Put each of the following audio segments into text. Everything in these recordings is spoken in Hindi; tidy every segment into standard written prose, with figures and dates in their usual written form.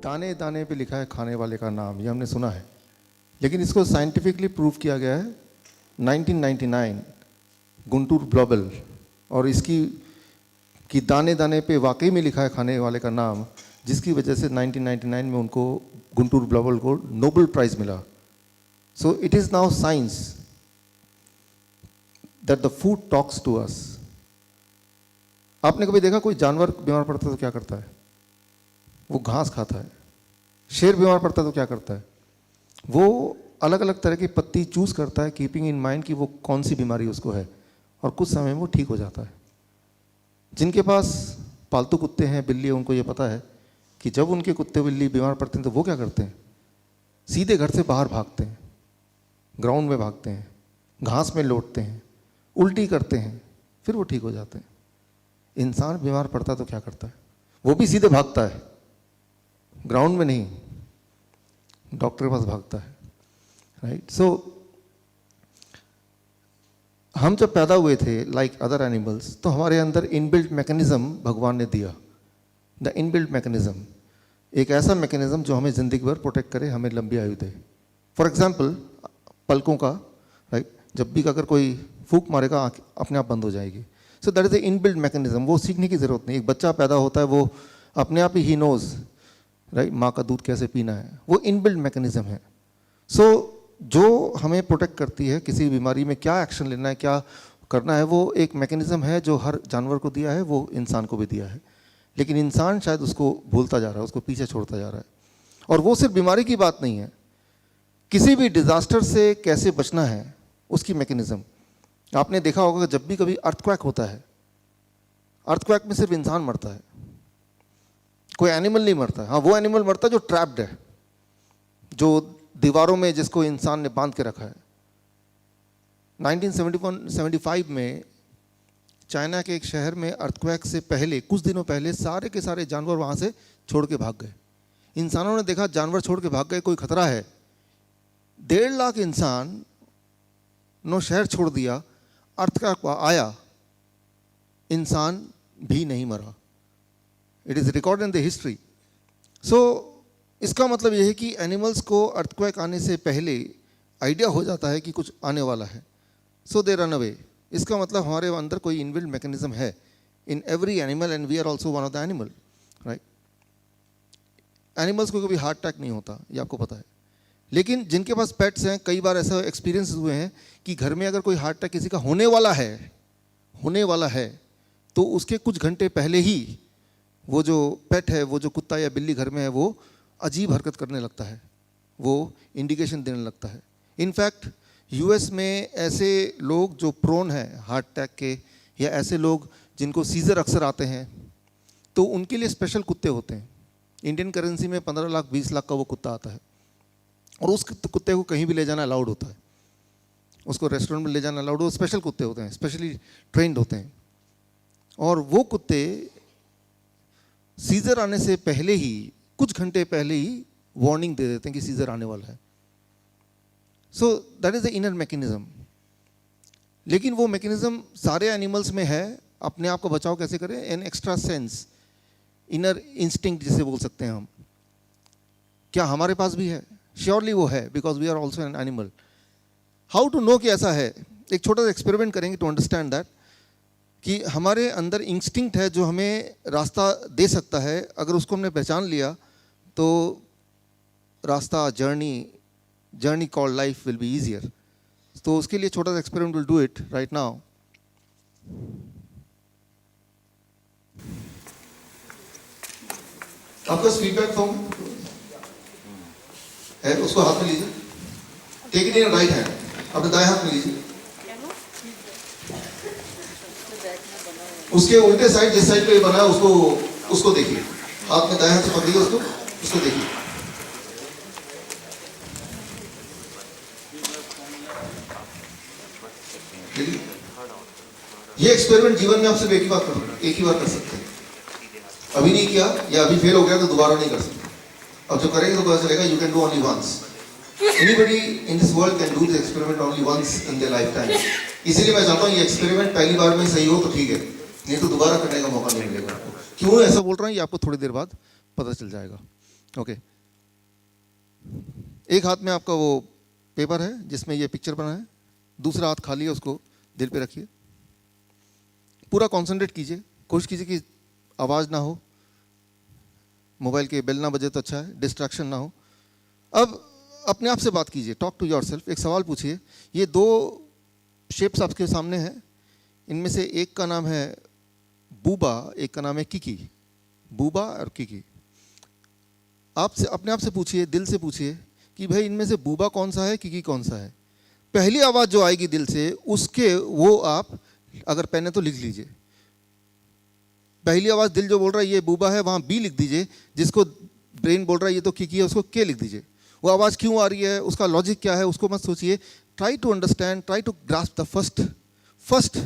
दाने दाने पे लिखा है खाने वाले का नाम, ये हमने सुना है, लेकिन इसको साइंटिफिकली प्रूव किया गया है 1999 गुंटूर ग्लोबल, और इसकी कि दाने दाने पे वाकई में लिखा है खाने वाले का नाम, जिसकी वजह से 1999 में उनको गुंटूर ग्लोबल को नोबेल प्राइज मिला। So it is now science that the food talks to us. आपने कभी देखा कोई जानवर बीमार पड़ता है तो क्या करता है? वो घास खाता है। शेर बीमार पड़ता है तो क्या करता है? वो अलग अलग तरह की पत्ती चूज करता है, कीपिंग इन माइंड कि वो कौन सी बीमारी उसको है, और कुछ समय में वो ठीक हो जाता है। जिनके पास पालतू कुत्ते हैं, बिल्ली है, उनको ये पता है कि जब उनके कुत्ते बिल्ली बीमार पड़ते हैं तो वो क्या करते हैं? सीधे घर से बाहर भागते हैं, ग्राउंड में भागते हैं, घास में लौटते हैं, उल्टी करते हैं, फिर वो ठीक हो जाते हैं। इंसान बीमार पड़ता है तो क्या करता है? वो भी सीधे भागता है, ग्राउंड में नहीं, डॉक्टर के पास भागता है, राइट। सो हम जब पैदा हुए थे लाइक अदर एनिमल्स, तो हमारे अंदर इनबिल्ट मैकेनिज्म भगवान ने दिया। द इनबिल्ट मैकेनिज्म, एक ऐसा मैकेनिज्म जो हमें ज़िंदगी भर प्रोटेक्ट करे, हमें लंबी आयु दे। फॉर एग्जांपल पलकों का, राइट, जब भी अगर कोई फूंक मारेगा आँख अपने आप बंद हो जाएगी। So that is the inbuilt mechanism. वो सीखने की ज़रूरत नहीं। एक बच्चा पैदा होता है, वो अपने आप ही नोज, राइट, माँ का दूध कैसे पीना है, वो इनबिल्ट मैकेनिज्म है। सो जो हमें प्रोटेक्ट करती है, किसी बीमारी में क्या एक्शन लेना है, क्या करना है, वो एक मैकेनिज्म है जो हर जानवर को दिया है, वो इंसान को भी दिया है। लेकिन इंसान शायद उसको भूलता जा रहा है, उसको पीछे छोड़ता जा रहा है। और वो सिर्फ बीमारी की बात नहीं है, किसी भी डिजास्टर से कैसे बचना है उसकी मैकेनिज्म। आपने देखा होगा कि जब भी कभी अर्थक्वेक होता है, अर्थक्वेक में सिर्फ इंसान मरता है, कोई एनिमल नहीं मरता है। हाँ, वो एनिमल मरता है जो ट्रैप्ड है, जो दीवारों में जिसको इंसान ने बांध के रखा है। 1975 में चाइना के एक शहर में अर्थक्वेक से पहले, कुछ दिनों पहले, सारे के सारे जानवर वहाँ से छोड़ के भाग गए। इंसानों ने देखा जानवर छोड़ के भाग गए, कोई खतरा है। 1.5 लाख इंसान नो शहर छोड़ दिया, अर्थक्वेक आया, इंसान भी नहीं मरा। It is record in the history. So इसका मतलब यह है कि एनिमल्स को अर्थक्वेक आने से पहले आइडिया हो जाता है कि कुछ आने वाला है, सो दे रन अवे। इसका मतलब हमारे अंदर कोई इनबिल्ट मैकेनिज्म है in every animal, and we are also one of the animal, right. Animals को कभी हार्ट अटैक नहीं होता, ये आपको पता है। लेकिन जिनके पास पेट्स हैं, कई बार ऐसा एक्सपीरियंस हुए हैं कि घर में अगर कोई हार्ट अटैक किसी का होने वाला है, तो उसके कुछ घंटे पहले ही वो जो पेट है, वो जो कुत्ता या बिल्ली घर में है, वो अजीब हरकत करने लगता है, वो इंडिकेशन देने लगता है। इनफैक्ट यूएस में ऐसे लोग जो प्रोन हैं हार्ट अटैक के, या ऐसे लोग जिनको सीजर अक्सर आते हैं, तो उनके लिए स्पेशल कुत्ते होते हैं। इंडियन करेंसी में 15 लाख 20 लाख का वो कुत्ता आता है, और उस कुत्ते को कहीं भी ले जाना अलाउड होता है, उसको रेस्टोरेंट में ले जाना अलाउड हो। स्पेशल कुत्ते होते हैं, स्पेशली ट्रेंड होते हैं, और वो कुत्ते सीजर आने से पहले ही, कुछ घंटे पहले ही वार्निंग दे देते हैं कि सीजर आने वाला है। सो that is the inner mechanism. लेकिन वो मैकेनिज्म सारे एनिमल्स में है। अपने आप का बचाव कैसे करें? An extra sense, inner instinct जिसे बोल सकते हैं हम, क्या हमारे पास भी है? श्योरली वो है, because we are also an animal. How to know कि ऐसा है? एक छोटा सा एक्सपेरिमेंट करेंगे टू अंडरस्टैंड दैट, कि हमारे अंदर इंस्टिंक्ट है जो हमें रास्ता दे सकता है। अगर उसको हमने पहचान लिया तो रास्ता, journey called life will be easier. तो उसके लिए छोटा सा experiment will do it right now. आपका फीडबैक फॉर्म है, उसको हाथ में लीजिए, take it in right hand, अपने दाएं हाथ में लीजिए। उसके उल्टे साइड, जिस साइड पे बना है उसको देखिए, हाथ में दाएं हाथ से पकड़िए उसको देखिए। ये एक्सपेरिमेंट जीवन में आप सिर्फ एक ही बार कर सकते हैं। अभी नहीं किया या अभी फेल हो गया तो दोबारा नहीं कर सकते। अब जो करेंगे तो पता चलेगा you can do only once. Anybody in this world can do this experiment only once in their lifetime. इसीलिए मैं चाहता हूँ ये एक्सपेरिमेंट पहली बार में सही हो तो ठीक है, नहीं तो दोबारा करने का मौका नहीं मिलेगा। क्यों ऐसा बोल रहा हूँ ये आपको थोड़ी देर बाद पता चल जाएगा। ओके, एक हाथ में आपका वो पेपर है जिसमें ये पिक्चर बना है, दूसरा हाथ खाली है, उसको दिल पे रखिए, पूरा कंसंट्रेट कीजिए, कोशिश कीजिए कि आवाज़ ना हो, मोबाइल के बेल ना बजे तो अच्छा है, डिस्ट्रैक्शन ना हो। अब अपने आप से बात कीजिए, टॉक टू योरसेल्फ, एक सवाल पूछिए। ये दो शेप्स आपके सामने हैं, इनमें से एक का नाम है बूबा, एक का नाम है किकी। बूबा और किकी। आपसे अपने आप से पूछिए, दिल से पूछिए कि भाई इनमें से बूबा कौन सा है, किकी कौन सा है। पहली आवाज़ जो आएगी दिल से, उसके वो आप अगर पेन है तो लिख लीजिए। पहली आवाज़ दिल जो बोल रहा है ये बूबा है, वहाँ बी लिख दीजिए, जिसको ब्रेन बोल रहा है ये तो किकी है, उसको के लिख दीजिए। वो आवाज़ क्यों आ रही है, उसका लॉजिक क्या है, उसको मत सोचिए। Try to understand, try to grasp the first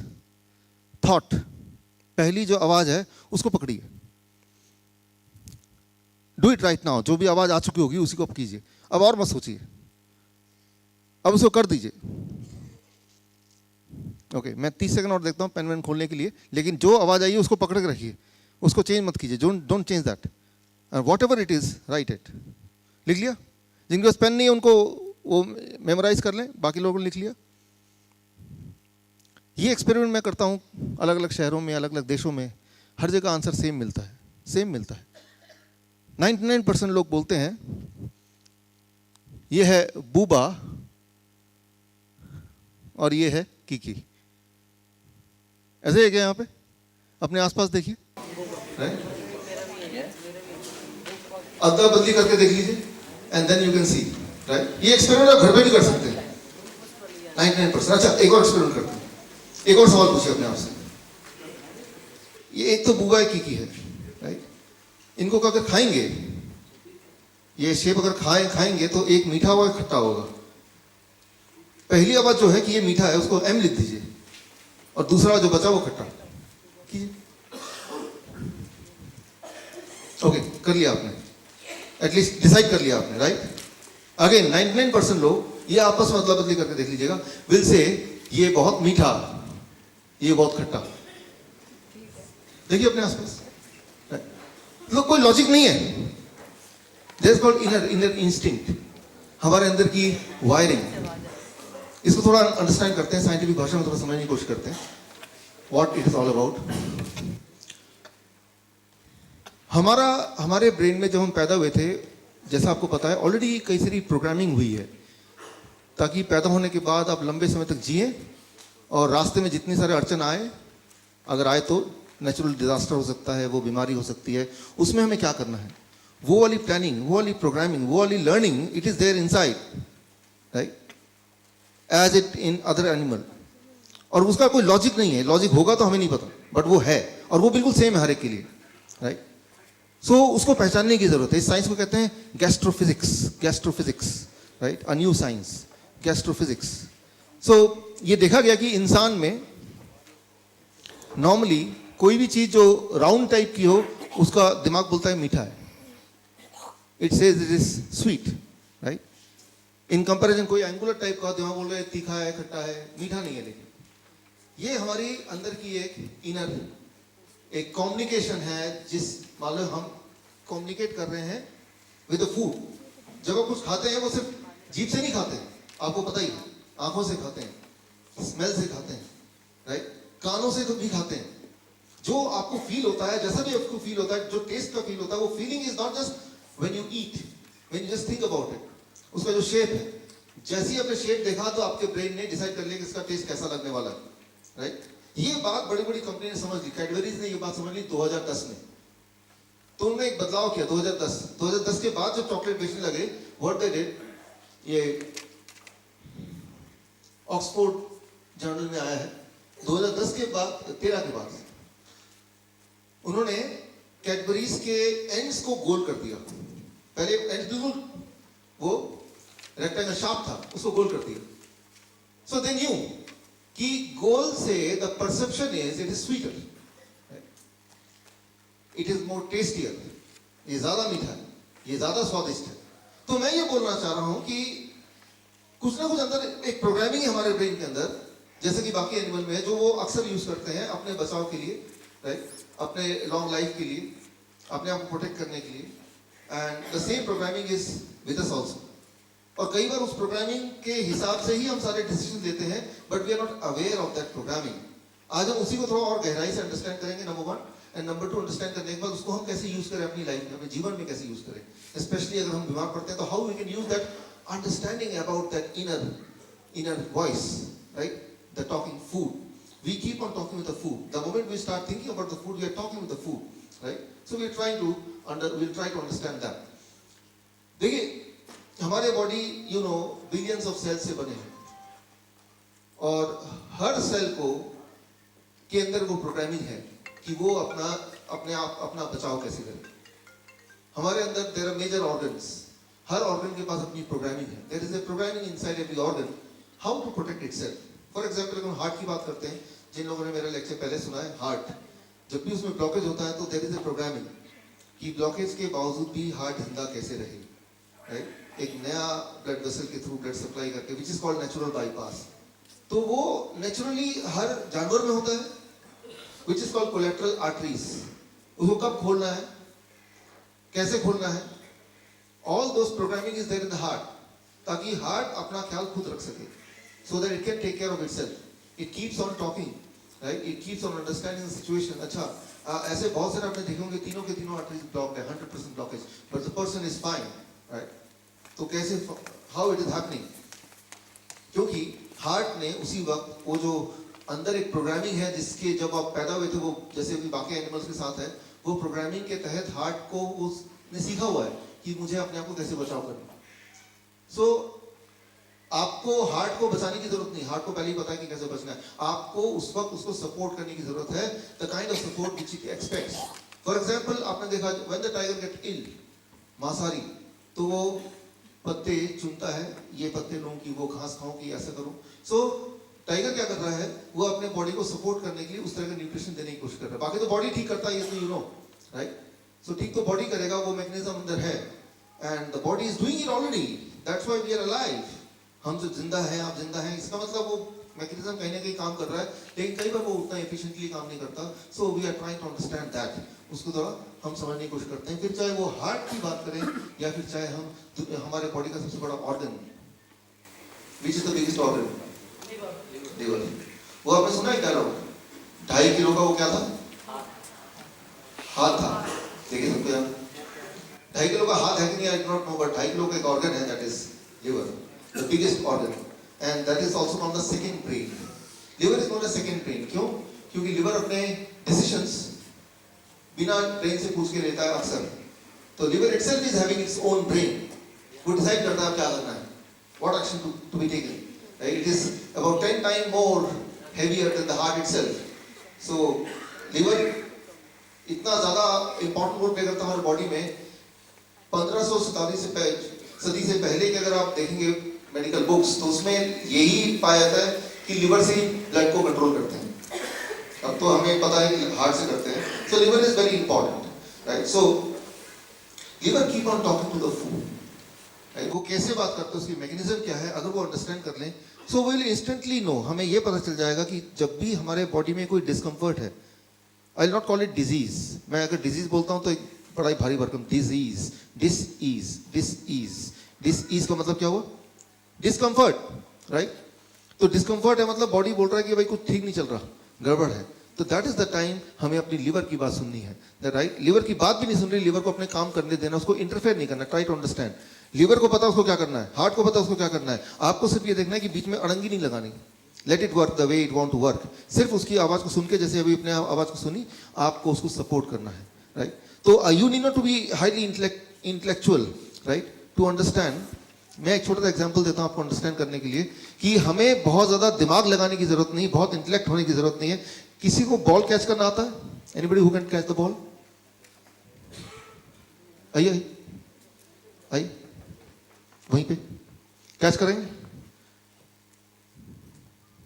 thought. पहली जो आवाज़ है उसको पकड़िए। Do it right now. जो भी आवाज़ आ चुकी होगी उसी को अब कीजिए, अब और मत सोचिए, अब उसको कर दीजिए। ओके, मैं 30 सेकंड और देखता हूँ पेन वेन खोलने के लिए, लेकिन जो आवाज़ आई है उसको पकड़ के रखिए, उसको चेंज मत कीजिए। Don't change that, what ever it is right it. लिख लिया? जिनके पास पेन नहीं है उनको वो मेमोराइज कर लें, बाकी लोगों ने लिख लिया। ये एक्सपेरिमेंट मैं करता हूँ अलग अलग शहरों में, अलग अलग देशों में, हर जगह आंसर सेम मिलता है, सेम मिलता है। 99% लोग बोलते हैं ये है बूबा और ये है किकी। ऐसे है क्या? यहाँ पे अपने आसपास देखिए, अदला बदली करके देख लीजिए, and then you can see, right. ये एक्सपेरिमेंट आप घर पे भी कर सकते हैं 99%। अच्छा, एक और एक्सपेरिमेंट करते हैं, एक और सवाल पूछिए अपने आप से। ये एक तो बूबा एक किकी है, राइट। इनको अगर खाएंगे, ये शेप अगर खाएंगे तो एक मीठा होगा, एक खट्टा होगा। पहली आवाज जो है कि ये मीठा है, उसको एम लिख दीजिए, और दूसरा जो बचा वो खट्टा कीजिए। ओके, कर लिया आपने, एटलीस्ट डिसाइड कर लिया आपने, राइट। अगेन 99% लोग ये आपस में अदला बदली करके देख लीजिएगा, विल से ये बहुत मीठा, ये बहुत खट्टा। देखिए अपने आसपास, लोग कोई लॉजिक नहीं है। There is called inner instinct, हमारे अंदर की वायरिंग। इसको थोड़ा अंडरस्टैंड करते हैं, साइंटिफिक भाषा में थोड़ा समझने की कोशिश करते हैं, what it is all about. हमारे ब्रेन में जब हम पैदा हुए थे, जैसा आपको पता है ऑलरेडी कई सारी प्रोग्रामिंग हुई है, ताकि पैदा होने के बाद आप लंबे समय तक जिए, और रास्ते में जितने सारे अड़चन आए, अगर आए तो नेचुरल डिजास्टर हो सकता है, वो बीमारी हो सकती है, उसमें हमें क्या करना है, वो वाली प्लानिंग, वो वाली प्रोग्रामिंग, वो वाली learning, it is there inside, right, as it in other animal. और उसका कोई लॉजिक नहीं है, लॉजिक होगा तो हमें नहीं पता, बट वो है, और वो बिल्कुल सेम है हर एक के लिए, राइट। सो उसको पहचानने की जरूरत है। इस साइंस को कहते हैं गैस्ट्रोफिजिक्स, राइट, अ न्यू साइंस, गैस्ट्रोफिजिक्स। सो ये देखा गया कि इंसान में नॉर्मली कोई भी चीज जो राउंड टाइप की हो, उसका दिमाग बोलता है मीठा है, it says it is sweet, right. In comparison कोई एंगुलर टाइप का दिमाग बोल रहा है तीखा है, खट्टा है, मीठा नहीं है। लेकिन ये हमारी अंदर की एक इनर एक कम्युनिकेशन है, जिस मान लो हम कम्युनिकेट कर रहे हैं विद द फूड। जब आप कुछ खाते हैं वो सिर्फ जीभ से नहीं खाते, आपको पता ही है, आंखों से खाते हैं, स्मेल से खाते हैं, राइट, कानों से भी खाते हैं। जो आपको फील होता है, जैसा भी आपको फील होता है, जो टेस्ट का फील होता है, वो feeling is not just when you eat, when you just think about it. उसका जो शेप है, जैसे ही आपने शेप देखा तो आपके ब्रेन ने डिसाइड कर लिया कि इसका टेस्ट कैसा लगने वाला है, राइट। ये बात बड़ी बड़ी कंपनी ने समझ ली, कैडबरीज ने ये बात समझ ली 2010 में। तो उन्होंने एक बदलाव किया 2010 के बाद जब चॉकलेट बेचने लगे, व्हाट दे डिड, ये ऑक्सफोर्ड जर्नल में आया है 2010 के बाद, 13 के बाद उन्होंने कैडबरीज के एंड्स को गोल कर दिया। पहले एंड्स बिल्कुल वो रेक्टेंगल शार्प था, उसको गोल कर दिया। सो दे न्यू कि गोल से the perception is it is sweeter, it is more tastier, ये ज्यादा मीठा है, ये ज्यादा स्वादिष्ट है। तो मैं ये बोलना चाह रहा हूं कि कुछ ना कुछ अंदर एक प्रोग्रामिंग है हमारे ब्रेन के अंदर, जैसे कि बाकी एनिमल में है, जो वो अक्सर यूज करते हैं अपने बचाव के लिए, राइट, अपने लॉन्ग लाइफ के लिए, अपने आप को प्रोटेक्ट करने के लिए। And the same programming is with us also. और कई बार उस प्रोग्रामिंग के हिसाब से ही हम सारे डिसीजन लेते हैं, but we are not aware of that programming. आज हम उसी को थोड़ा और गहराई से अंडरस्टैंड करेंगे, number one. And number two, understand करने के बाद उसको हम कैसे यूज करें अपनी लाइफ में, अपने जीवन में कैसे यूज करें। स्पेशली अगर हम बीमार पड़ते हैं तो how we can use that understanding about that inner voice, right, the talking food. We keep on talking with the food. The moment we start thinking about the food, we are talking with the food, right? So we'll try to understand that. देखिए, हमारे बॉडी बिलियंस ऑफ सेल से बने हैं, और हर सेल को के अंदर वो प्रोग्रामिंग है कि वो अपना बचाव कैसे करे। हमारे अंदर देयर आर मेजर ऑर्गन्स, हर ऑर्गन के पास अपनी प्रोग्रामिंग है। There is a programming inside every organ how to protect itself. For example, अगर हम हार्ट की बात करते हैं, जिन लोगों ने मेरा लेक्चर पहले सुना है, हार्ट जब भी उसमें ब्लॉकेज होता है तो देयर इज ए प्रोग्रामिंग कि ब्लॉकेज के बावजूद भी हार्ट जिंदा कैसे रहे, राइट, एक नया ब्लड वेसल के थ्रू ब्लड सप्लाई करके, which is called natural bypass. तो वो नेचुरली हर जानवर में होता है, which is called collateral arteries. उसको कब खोलना है, कैसे खोलना है, all those programming is there in the heart, ताकि हार्ट अपना ख्याल खुद रख सके, so that it can take care of itself. It keeps on talking, right? It keeps on understanding the situation. अच्छा, ऐसे बहुत सारे आपने देखे होंगे तीनों के तीनों आर्टरीज ब्लॉक्ड है, 100% blockage, but the person is fine, right? तो कैसे, how it is happening? क्योंकि हार्ट ने उसी वक्त वो जो अंदर एक प्रोग्रामिंग है, जिसके जब आप पैदा हुए थे, वो जैसे भी बाकी एनिमल्स के साथ है, वो प्रोग्रामिंग के तहत हार्ट को उसने सीखा हुआ है कि मुझे अपने आप को कैसे बचाव करना। So आपको हार्ट को बचाने की जरूरत नहीं, हार्ट को पहले ही पता है कि कैसे बचना है। आपको उस वक्त उसको सपोर्ट करने की जरूरत है, the kind of support which it expects. For example, आपने देखा when the tiger get ill, मांसाहारी, तो वो पत्ते चुनता है, ये पत्ते लूं कि वो घास खाऊं कि ऐसा करूं। सो टाइगर क्या कर रहा है, वो अपने बॉडी को सपोर्ट करने के लिए उस तरह का न्यूट्रिशन देने की कोशिश कर रहा है। बाकी तो बॉडी ठीक करता है, ये तो यू नो, राइट। सो ठीक तो बॉडी करेगा, वो मैकेनिज्म अंदर है, and the body is doing it already, that's why we are alive. हम जो जिंदा हैं, आप जिंदा हैं, इसका मतलब वो मैकेनिज्म कहीं ना कहीं काम कर रहा है, लेकिन कई बार वो उतना एफिशिएंटली काम नहीं करता। So we are trying to understand that, उसको थोड़ा हम समझने की कोशिश करते हैं। फिर चाहे वो हार्ट की बात करें या फिर चाहे हम हमारे बॉडी का सबसे बड़ा organ, which is the biggest organ, liver. वो आपने सुना है क्या लोग, 2.5 किलो का वो क्या था, हाथ था। देखिए सबको यहाँ 2.5 किलो का हाथ है कि नहीं, I don't know, but 2.5 kilo का एक ऑर्गन है, that is liver, the biggest organ, and that is also called the second brain. Liver is known as second brain. क्यों? क्योंकि liver अपने decisions बिना brain से पूछ के लेता है अक्सर। तो liver itself is having its own brain. वो decide करता है क्या करना है, what action to be taken. Right? It is about 10 times more heavier than the heart itself. So liver इतना ज़्यादा important role play करता है हमारे body में। 1500 सदी से पहले के अगर आप देखेंगे मेडिकल बुक्स, तो उसमें यही पाया जाता है कि लिवर से ही ब्लड को कंट्रोल करते हैं। अब तो हमें पता है कि हार्ट से करते हैं। So liver is very important, right. So liver keep on talking to the food, right. वो कैसे बात करते हैं, उसकी मैकेनिज्म क्या है, अगर वो अंडरस्टैंड कर लें, सो वो विल इंस्टेंटली नो। हमें ये पता चल जाएगा कि जब भी हमारे बॉडी में कोई डिस्कम्फर्ट है, आई will not call it disease, मैं अगर डिजीज बोलता हूँ तो एक बड़ा ही भारी भरकम, डिजीज, डिस का मतलब क्या हुआ, डिस्कम्फर्ट, राइट। तो डिस्कम्फर्ट है मतलब बॉडी बोल रहा है कि भाई कुछ ठीक नहीं चल रहा, गड़बड़ है। तो दैट इज द टाइम हमें अपनी लिवर की बात सुननी है, राइट। लिवर की बात भी नहीं सुन रही, लिवर को अपने काम करने देना, उसको इंटरफेयर नहीं करना, ट्राई टू अंडरस्टैंड। लिवर को पता उसको क्या करना है, हार्ट को पता उसको क्या करना है, आपको सिर्फ ये देखना है कि बीच में अड़ंगी नहीं लगानी, let it work the way it want to work. सिर्फ उसकी आवाज को सुन के, जैसे अभी अपने आवाज को सुनी, आपको उसको सपोर्ट करना है, राइट। तो you need not to be highly intellectual, right, to understand. मैं एक छोटा सा एग्जांपल देता हूं आपको अंडरस्टैंड करने के लिए कि हमें बहुत ज्यादा दिमाग लगाने की जरूरत नहीं, बहुत इंटेलेक्ट होने की जरूरत नहीं है। किसी को बॉल कैच करना आता है? Anybody who can catch the ball? आइए आइए, वहीं पे कैच करेंगे,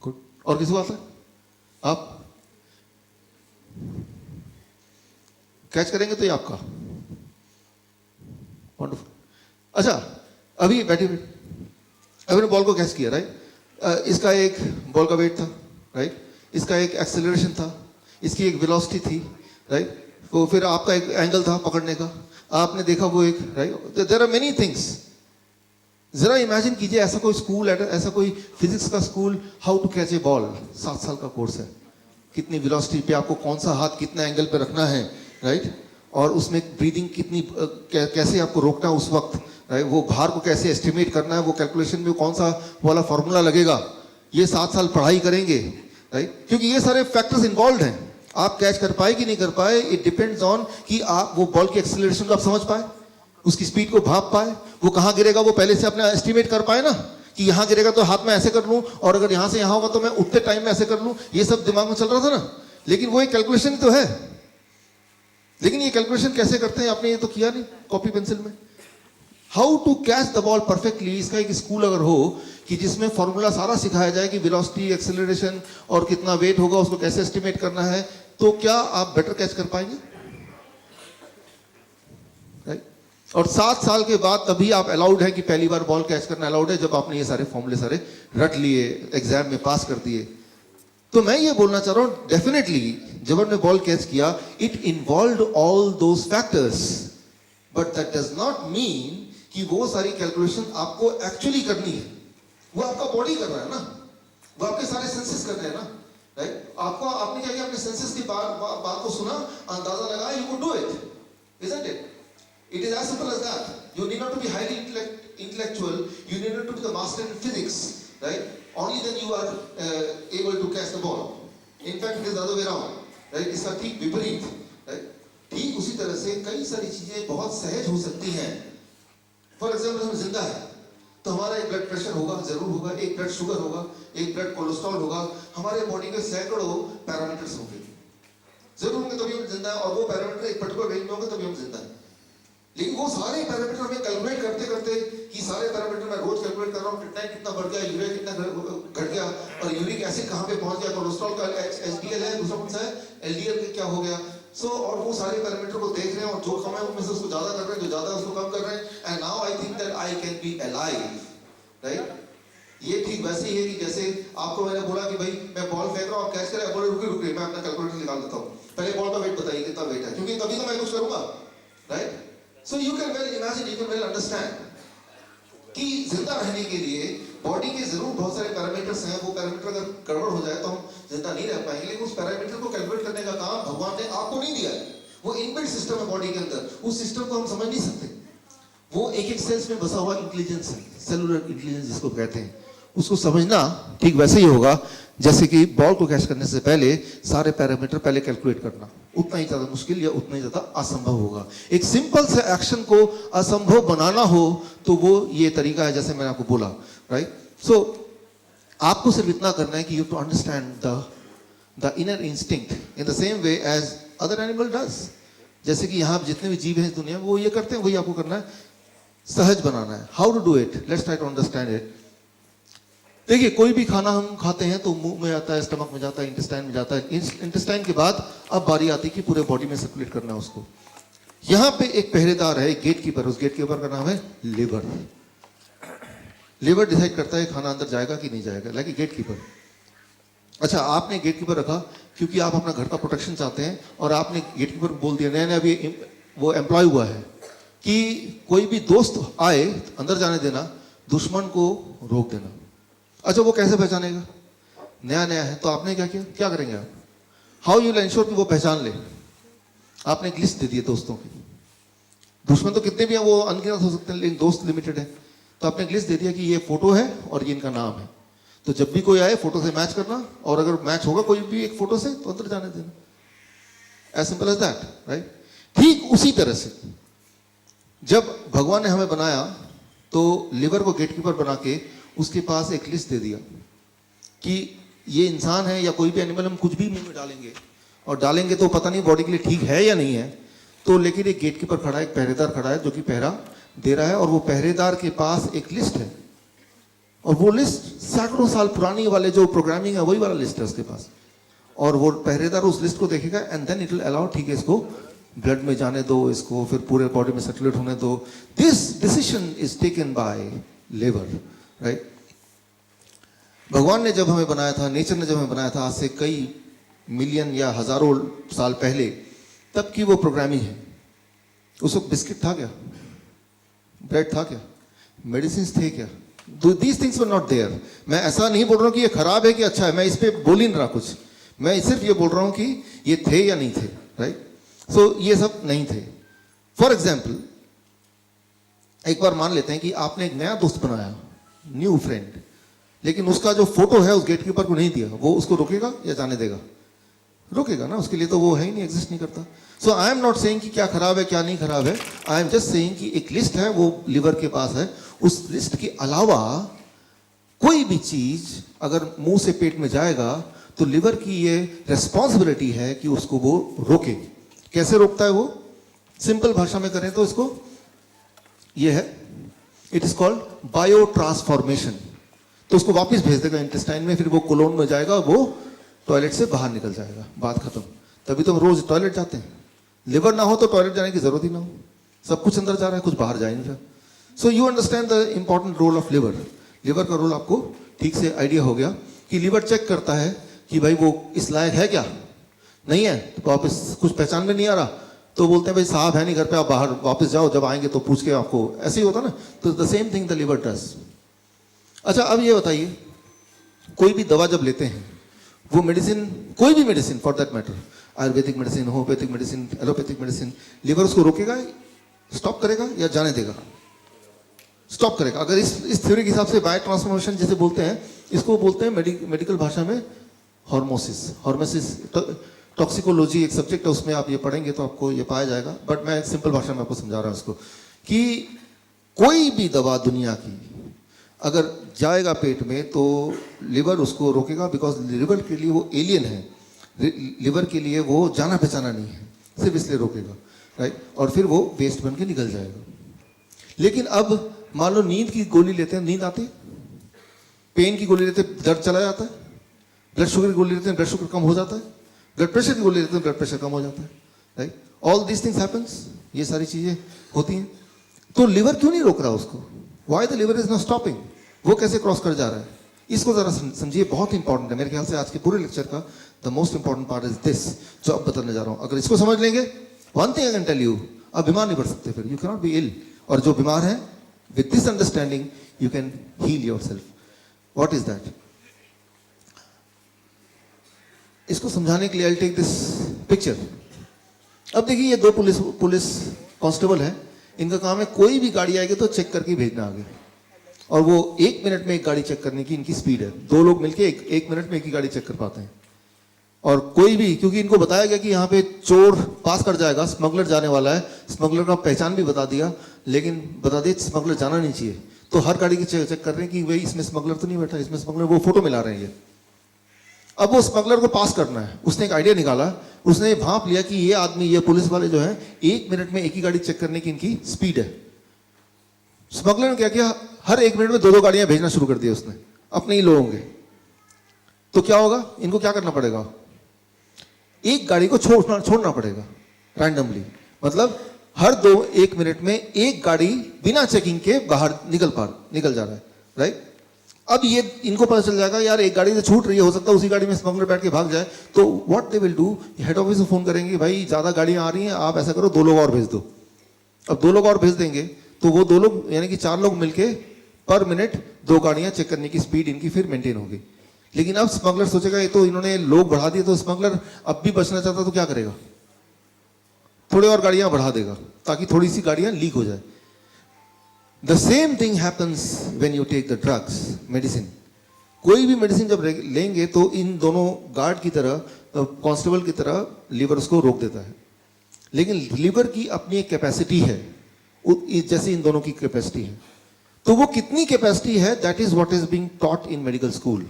गुड। और किसी को आता है? आप कैच करेंगे तो ये आपका, वंडरफुल। अच्छा, अभी बैठे अभी बॉल को कैच किया, राइट। इसका एक बॉल का वेट था, राइट, इसका एक एक्सेलरेशन था, इसकी एक वेलोसिटी थी, राइट। तो फिर आपका एक एंगल था पकड़ने का, आपने देखा वो एक, right, there are many things. जरा इमेजिन कीजिए ऐसा कोई स्कूल, ऐसा कोई फिजिक्स का school, how to catch a ball, 7 साल का कोर्स है, कितनी वेलोसिटी पे आपको कौन सा हाथ कितना एंगल पे रखना है, राइट, और उसमें ब्रीदिंग कितनी कैसे आपको रोकना है उस वक्त, राइट, वो भार को कैसे एस्टिमेट करना है, वो कैलकुलेशन में कौन सा वाला फॉर्मूला लगेगा, ये 7 साल पढ़ाई करेंगे, राइट, क्योंकि ये सारे फैक्टर्स इन्वॉल्व हैं। आप कैच कर पाए कि नहीं कर पाए, इट डिपेंड्स ऑन कि आप वो बॉल की एक्सेलरेशन को आप समझ पाए, उसकी स्पीड को भाप पाए, वो कहाँ गिरेगा वो पहले से अपने एस्टिमेट कर पाए ना, कि यहाँ गिरेगा तो हाथ में ऐसे कर लूँ, और अगर यहाँ से यहाँ होगा तो मैं उठते टाइम में ऐसे कर लूँ, ये सब दिमाग में चल रहा था ना। लेकिन वो एक कैलकुलेशन तो है, लेकिन ये कैलकुलेशन कैसे करते हैं आपने ये तो किया नहीं कॉपी पेंसिल में। How to catch the ball perfectly, इसका एक स्कूल अगर हो कि जिसमें फॉर्मूला सारा सिखाया जाए कि वेलोसिटी, एक्सेलरेशन और कितना वेट होगा उसको कैसे एस्टिमेट करना है, तो क्या आप बेटर कैच कर पाएंगे, राइट। और 7 साल के बाद तभी आप अलाउड है कि पहली बार बॉल कैच करना अलाउड है, जब आपने ये सारे फॉर्मूले सारे रट लिए, एग्जाम में पास कर दिए। तो मैं ये बोलना चाह रहा हूं, डेफिनेटली जब हमने बॉल कैच किया, it involved all those factors, but that does not mean कि वो सारी कैलकुलेशन आपको एक्चुअली करनी है। वो आपका बॉडी कर रहा है ना, वो आपके सारे सेंसेस कर रहे हैं ना, राइट। आपको आपने क्या किया, अपने सेंसेस की बात को सुना, अंदाजा लगाया, you could do it, isn't it? It is as simple as that. You need not to be highly intellectual. You need not to be the master in physics, right? Only then you are able to catch the ball. In fact, it is the other way around, right? इसका ठीक विपरीत, right? ठीक उसी तरह से कई सारी चीजें बहुत सहज हो सकती हैं। फॉर एग्जाम्पल, हम जिंदा है तो हमारा एक ब्लड प्रेशर होगा, जरूर होगा, एक ब्लड शुगर होगा, एक ब्लड कोलेस्ट्रॉल होगा, हमारे बॉडी के सैकड़ों पैरामीटर्स होंगे, जरूर होंगे, तभी हम जिंदा है। और वो पैरामीटर एक पर्टिकुलर रेंज में होंगे तभी हम जिंदा है। लेकिन वो सारे पैरामीटर हमें कैलकुलेट करते करते कि सारे पैरामीटर मैं रोज कैलकुलेट कर रहा हूँ, कितना बढ़ गया, यूरिया कितना घट गया, और यूरिक एसिड कहाँ पे पहुंच गया, कोलेस्ट्रॉल का एचडीएल है, दूसरा कौन सा है, एलडीएल क्या हो गया। सो और वो सारे पैरामीटर को देख रहे हैं, और जो कम है उनमें से उसको ज्यादा कर रहे हैं, जो ज्यादा है उसको कम कर रहे हैं, and now I think that I can be alive, right. ये ठीक वैसे ही है कि जैसे आपको मैंने बोला कि भाई मैं बॉल फेंक रहा हूँ, आप कैच करें, बोले रुकिए मैं अपना कैलकुलेटर निकाल देता हूँ, पहले बॉल का वेट बताइए कितना वेट है, क्योंकि तभी तो मैं कुछ करूंगा, right. So you can well imagine, you can well understand कि जिंदा रहने के लिए बॉडी के जरूर बहुत सारे पैरामीटर्स हैं, वो पैरामीटर अगर गड़बड़ हो जाए तो हम जिंदा नहीं रह पाएंगे। लेकिन उस पैरामीटर को कैलकुलेट करने का काम भगवान ने आपको नहीं दिया है, वो इनबिल्ट सिस्टम है बॉडी के अंदर, उस सिस्टम को हम समझ नहीं सकते। वो एक एक सेल्स में बसा हुआ इंटेलिजेंस है, सेलुलर इंटेलिजेंस जिसको कहते हैं, उसको समझना ठीक वैसे ही होगा जैसे कि बॉल को कैच करने से पहले सारे पैरामीटर पहले कैलकुलेट करना, उतना ही ज्यादा मुश्किल या उतना ही ज्यादा असंभव होगा। एक सिंपल से एक्शन को असंभव बनाना हो तो वो ये तरीका है जैसे मैंने आपको बोला, राइट। सो आपको सिर्फ इतना करना है कि you to understand the inner instinct in the same way as other animal does. जैसे कि यहाँ जितने भी जीव हैं इस दुनिया में वो ये करते हैं, वही आपको करना है, सहज बनाना है। How to do it, let's try to understand it. देखिए, कोई भी खाना हम खाते हैं तो मुंह में आता है, स्टमक में जाता है, इंटेस्टाइन में जाता है। इंटेस्टाइन के बाद अब बारी आती है कि पूरे बॉडी में सर्कुलेट करना है उसको। यहाँ पे एक पहरेदार है, एक गेट कीपर, उस गेट कीपर का नाम है लिवर। लिवर डिसाइड करता है खाना अंदर जाएगा कि नहीं जाएगा, लाइक गेट कीपर। अच्छा, आपने गेट कीपर रखा क्योंकि आप अपना घर का प्रोटेक्शन चाहते हैं, और आपने गेट कीपर बोल दिया, नया नया अभी वो एम्प्लॉय हुआ है कि कोई भी दोस्त आए अंदर जाने देना, दुश्मन को रोक देना। अच्छा, वो कैसे पहचानेगा, नया नया है, तो आपने क्या किया, क्या करेंगे आप, हाउ यू विल एंश्योर कि वो पहचान ले। आपने एक लिस्ट दे दी है दोस्तों की, दुश्मन तो कितने भी हैं, वो अनगिनत हो सकते हैं, लेकिन दोस्त लिमिटेड है। तो आपने एक लिस्ट दे दिया कि ये फोटो है और ये इनका नाम है, तो जब भी कोई आए फोटो से मैच करना, और अगर मैच होगा कोई भी एक फोटो से तो अंदर जाने देना, as simple as that, right. ठीक उसी तरह से जब भगवान ने हमें बनाया तो लिवर को गेटकीपर बना के उसके पास एक लिस्ट दे दिया कि ये इंसान है या कोई भी एनिमल, हम कुछ भी मुंह में डालेंगे, और डालेंगे तो पता नहीं बॉडी के लिए ठीक है या नहीं है। तो लेकिन एक गेटकीपर खड़ा है, एक पहरेदार खड़ा है जो कि पहरा दे रहा है, और वो पहरेदार के पास एक लिस्ट है, और वो लिस्ट सैकड़ों साल पुरानी वाले जो प्रोग्रामिंग है वही वाला लिस्ट है उसके पास। और वो पहरेदार उस लिस्ट को देखेगा and then it will allow, ठीक है इसको ब्लड में जाने दो, इसको फिर पूरे बॉडी में सर्कुलेट होने दो। This decision is taken by liver, right. भगवान ने जब हमें बनाया था, नेचर ने जब हमें बनाया था आज से कई मिलियन या हजारों साल पहले, तब की वो प्रोग्रामिंग है। उस वक्त बिस्किट था क्या, ब्रेड था क्या, मेडिसिन थे क्या? These things were not there. मैं ऐसा नहीं बोल रहा हूँ कि ये खराब है कि अच्छा है, मैं इस पर बोल ही नहीं रहा कुछ, मैं सिर्फ ये बोल रहा हूँ कि ये थे या नहीं थे, राइट? सो ये सब नहीं थे। फॉर एग्जाम्पल, एक बार मान लेते हैं कि आपने एक नया दोस्त बनाया, न्यू फ्रेंड, लेकिन उसका जो फोटो है उस गेटकीपर को नहीं दिया, वो उसको रोकेगा या जाने देगा? रोकेगा ना, उसके लिए तो वो है ही नहीं, एग्जिस्ट नहीं करता। सो आई एम नॉट सेइंग कि क्या खराब है क्या नहीं खराब है, आई एम जस्ट सेइंग कि एक लिस्ट है, वो लिवर के पास है, उस लिस्ट के अलावा कोई भी चीज अगर मुंह से पेट में जाएगा तो लिवर की ये रिस्पॉन्सिबिलिटी है कि उसको वो रोके। कैसे रोकता है वो? सिंपल भाषा में करें तो इसको ये है, it is called bio transformation. तो उसको वापस भेज देगा इंटेस्टाइन में, फिर वो कोलोन में जाएगा, वो टॉयलेट से बाहर निकल जाएगा, बात खत्म। तभी तो हम रोज टॉयलेट जाते हैं। लिवर ना हो तो टॉयलेट जाने की जरूरत ही ना हो, सब कुछ अंदर जा रहा है, कुछ बाहर जा ही नहीं रहा। So you understand the important role of liver. Liver का रोल आपको ठीक से आइडिया हो गया कि लिवर चेक करता है कि भाई वो इस लायक है क्या, नहीं है तो वापस कुछ पहचान में नहीं आ रहा तो बोलते हैं भाई साहब है नहीं घर पे, आप बाहर वापस जाओ, जब आएंगे तो पूछ के आपको, ऐसे ही होता ना। तो the same thing the liver does. अच्छा अब ये बताइए, कोई भी दवा जब लेते हैं, वो मेडिसिन, कोई भी medicine for that matter, Ayurvedic medicine, homeopathic medicine, allopathic medicine, liver उसको रोकेगा, स्टॉप करेगा या जाने देगा? स्टॉप करेगा। अगर इस थ्योरी के हिसाब से बायो ट्रांसफॉर्मेशन जैसे बोलते हैं, इसको बोलते हैं मेडिकल भाषा में हॉर्मोसिस। हॉर्मोसिस टॉक्सिकोलॉजी एक सब्जेक्ट है, उसमें आप ये पढ़ेंगे तो आपको ये पाया जाएगा, बट मैं सिंपल भाषा में आपको समझा रहा हूँ इसको, कि कोई भी दवा दुनिया की अगर जाएगा पेट में तो लिवर उसको रोकेगा, बिकॉज लिवर के लिए वो एलियन है, लिवर के लिए वो जाना पहचाना नहीं है, सिर्फ इसलिए रोकेगा, राइट? और फिर वो वेस्ट बन के निकल जाएगा। लेकिन अब मान लो नींद की गोली लेते हैं, नींद आती, पेन की गोली लेते हैं, दर्द चला जाता है, ब्लड शुगर की गोली लेते हैं, ब्लड शुगर कम हो जाता है, ब्लड प्रेशर की गोली लेते हैं, ब्लड प्रेशर कम हो जाता है, right? All these things happens, ये सारी चीजें होती हैं। तो लिवर क्यों नहीं रोक रहा उसको? Why the liver is not stopping? वो कैसे क्रॉस कर जा रहा है? इसको जरा समझिए, बहुत इंपॉर्टेंट है। मेरे ख्याल से आज के पूरे लेक्चर का the most important part is this, जो अब बताने जा रहा हूं। अगर इसको समझ लेंगे, one thing I can tell you, आप बीमार नहीं पड़ सकते, फिर you can not be ill. और जो बीमार है, with this understanding you can heal yourself. What is that? इसको समझाने के लिए आई टेक दिस पिक्चर। अब देखिए, ये दो पुलिस कांस्टेबल है, इनका काम है कोई भी गाड़ी आएगी तो चेक करके भेजना आगे, और वो 1 मिनट में एक गाड़ी चेक करने की इनकी स्पीड है। दो लोग मिलके एक मिनट में एक ही गाड़ी चेक कर पाते हैं। और कोई भी, क्योंकि इनको बताया गया कि यहाँ पे चोर पास कर जाएगा, स्मगलर जाने वाला है, स्मगलर का पहचान भी बता दिया, लेकिन बता दिया स्मगलर जाना नहीं चाहिए, तो हर गाड़ी की चेक कर रहे हैं कि भाई इसमें स्मगलर तो नहीं बैठा, इसमें स्मगलर, वो फोटो मिला रहे हैं। अब वो स्मगलर को पास करना है, उसने एक आइडिया निकाला, उसने भांप लिया कि ये आदमी, ये पुलिस वाले जो है 1 मिनट में एक ही गाड़ी चेक करने की इनकी स्पीड है। स्मगलर ने क्या किया, हर 1 मिनट में 2-2 गाड़ियां भेजना शुरू कर दिया उसने, अपने ही लोगों के। तो क्या होगा, इनको क्या करना पड़ेगा, एक गाड़ी को छोड़ना पड़ेगा रैंडमली, मतलब हर 1 मिनट में एक गाड़ी बिना चेकिंग के बाहर निकल जा रहा है, राइट? अब ये इनको पता चल जाएगा यार एक गाड़ी से छूट रही है, हो सकता है उसी गाड़ी में स्मगलर बैठ के भाग जाए। तो what they will do, head office में फोन करेंगे, भाई ज्यादा गाड़ियां आ रही हैं, आप ऐसा करो 2 लोग और भेज दो। अब 2 लोग और भेज देंगे तो वो 2 लोग यानी कि 4 लोग मिलके पर मिनट 2 गाड़ियां चेक करने की स्पीड इनकी फिर मेंटेन होगी। लेकिन अब स्मगलर सोचेगा ये तो इन्होंने लोग बढ़ा दिए, तो स्मगलर अब भी बचना चाहता तो क्या करेगा, थोड़े और गाड़ियां बढ़ा देगा ताकि थोड़ी सी गाड़ियां लीक हो जाए। The same thing happens when you take the drugs, medicine. कोई भी मेडिसिन जब लेंगे तो इन दोनों गार्ड की तरह, कांस्टेबल की तरह लिवर उसको रोक देता है। लेकिन लिवर की अपनी एक कैपेसिटी है, जैसे इन दोनों की कैपेसिटी है। तो वो कितनी कैपेसिटी है, that is what is being taught in medical school,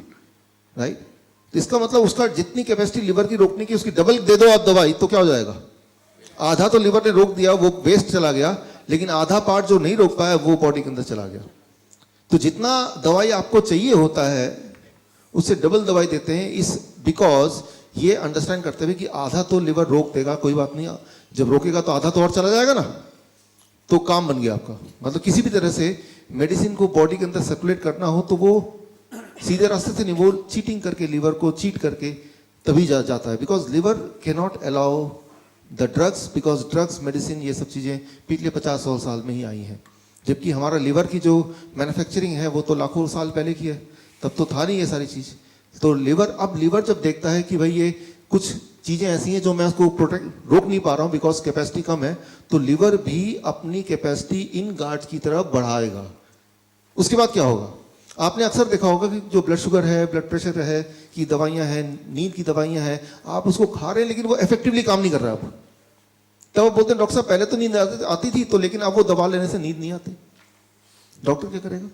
right? तो इसका मतलब उसका जितनी कैपेसिटी लिवर की रोकने की, उसकी डबल दे दो आप दवाई तो क्या हो जाएगा, आधा तो लिवर ने रोक दिया, वो वेस्ट चला गया, लेकिन आधा पार्ट जो नहीं रोक पाया वो बॉडी के अंदर चला गया। तो जितना दवाई आपको चाहिए होता है उससे डबल दवाई देते हैं, इस बिकॉज ये अंडरस्टैंड करते हुए कि आधा तो लिवर रोक देगा, कोई बात नहीं, जब रोकेगा तो आधा तो और चला जाएगा ना, तो काम बन गया आपका। मतलब किसी भी तरह से मेडिसिन को बॉडी के अंदर सर्कुलेट करना हो तो वो सीधे रास्ते से नहीं, वो चीटिंग करके, लिवर को चीट करके तभी जाता है, because liver can not allow the drugs, because drugs, medicine, ये सब चीज़ें पिछले 50-100 साल में ही आई हैं, जबकि हमारा लिवर की जो मैन्युफैक्चरिंग है वो तो लाखों साल पहले की है, तब तो था नहीं ये सारी चीज़। तो लिवर, अब लिवर जब देखता है कि भाई ये कुछ चीज़ें ऐसी हैं जो मैं उसको प्रोटेक्ट रोक नहीं पा रहा हूँ बिकॉज कैपेसिटी कम है, तो लिवर भी अपनी कैपेसिटी इन गार्ड्स की तरफ बढ़ाएगा। उसके बाद क्या होगा? आपने अक्सर देखा होगा कि जो ब्लड शुगर है, ब्लड प्रेशर है की दवाइयाँ हैं, नींद की दवाइयाँ हैं, आप उसको खा रहे हैं लेकिन वो इफेक्टिवली काम नहीं कर रहा। आप तब वो बोलते हैं डॉक्टर साहब पहले तो नींद आती थी, तो लेकिन अब वो दवा लेने से नींद नहीं आती। डॉक्टर क्या करेगा?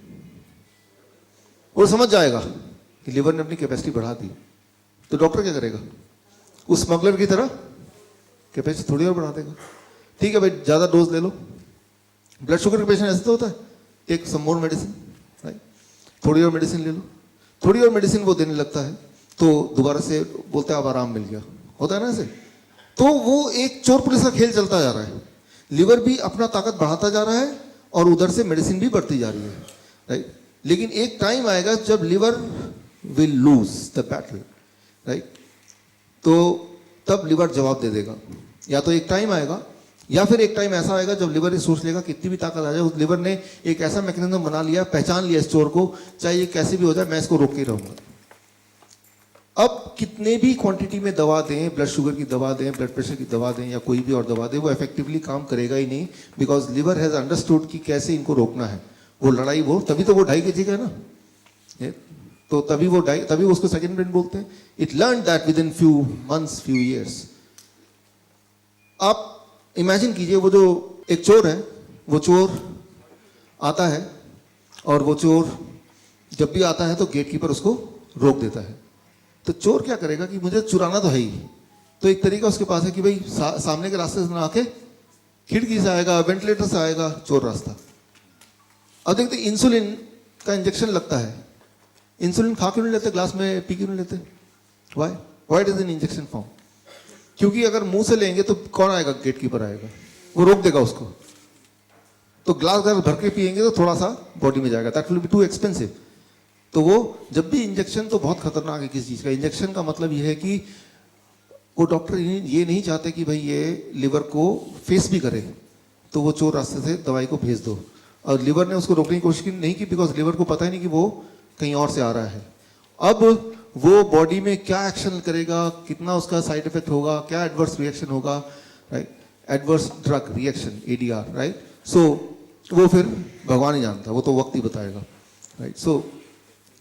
वो समझ जाएगा कि लिवर ने अपनी कैपेसिटी बढ़ा दी, तो डॉक्टर क्या करेगा? उस स्मगलर की तरह कैपेसिटी थोड़ी और बढ़ा देगा। ठीक है भाई, ज़्यादा डोज ले लो। ब्लड शुगर के पेशेंट ऐसे तो होता है, टेक सम मोर मेडिसिन, राइट, थोड़ी और मेडिसिन ले लो। थोड़ी और मेडिसिन वो देने लगता है तो दोबारा से बोलते हैं अब आराम मिल गया, होता है ना ऐसे। तो वो एक चोर पुलिस का खेल चलता जा रहा है। लिवर भी अपना ताकत बढ़ाता जा रहा है और उधर से मेडिसिन भी बढ़ती जा रही है, राइट। लेकिन एक टाइम आएगा जब liver will lose the battle, right. तो तब लिवर जवाब दे देगा। या तो एक टाइम आएगा या फिर एक टाइम ऐसा आएगा जब लिवर ये सोच लेगा कितनी भी ताकत आ जाए, उस लिवर ने एक ऐसा मैकेनिज्म बना लिया, पहचान लिया इस चोर को, चाहे ये कैसे भी हो जाए मैं इसको रोक के रहूंगा। अब कितने भी क्वांटिटी में दवा दें, ब्लड शुगर की दवा दें, ब्लड प्रेशर की दवा दें या कोई भी और दवा दें, वो इफेक्टिवली काम करेगा ही नहीं, बिकॉज लिवर हैज अंडरस्टूड कि कैसे इनको रोकना है। वो लड़ाई, वो तभी तो वो 2.5 kg है ना, तो तभी वो उसको सेकंड ब्रेन बोलते हैं। It learn that with in few months, few years. आप इमेजिन कीजिए, वो जो एक चोर है, वो चोर आता है और वो चोर जब भी आता है तो गेटकीपर उसको रोक देता है। तो चोर क्या करेगा कि मुझे चुराना तो है ही, तो एक तरीका उसके पास है कि भाई सामने के रास्ते से ना आके खिड़की से आएगा, वेंटिलेटर से आएगा, चोर रास्ता। अब देखते इंसुलिन का इंजेक्शन लगता है, इंसुलिन खा क्यों नहीं लेते, ग्लास में पी क्यों नहीं लेते? Why it is in injection form? क्योंकि अगर मुंह से लेंगे तो कौन आएगा? गेटकीपर आएगा, वो रोक देगा उसको। तो ग्लास अगर भर के पिएंगे तो थोड़ा सा बॉडी में जाएगा, that will be too expensive. तो वो जब भी इंजेक्शन, तो बहुत खतरनाक है किसी चीज़ का। इंजेक्शन का मतलब ये है कि वो डॉक्टर ये नहीं चाहते कि भाई ये लिवर को फेस भी करे, तो वो चोर रास्ते से दवाई को भेज दो। और लिवर ने उसको रोकने की कोशिश नहीं की, बिकॉज लिवर को पता ही नहीं कि वो कहीं और से आ रहा है। अब वो बॉडी में क्या एक्शन करेगा, कितना उसका साइड इफेक्ट होगा, क्या एडवर्स रिएक्शन होगा, right, adverse drug reaction, ADR, right. So वो फिर भगवान ही जानता, वो तो वक्त ही बताएगा, right. So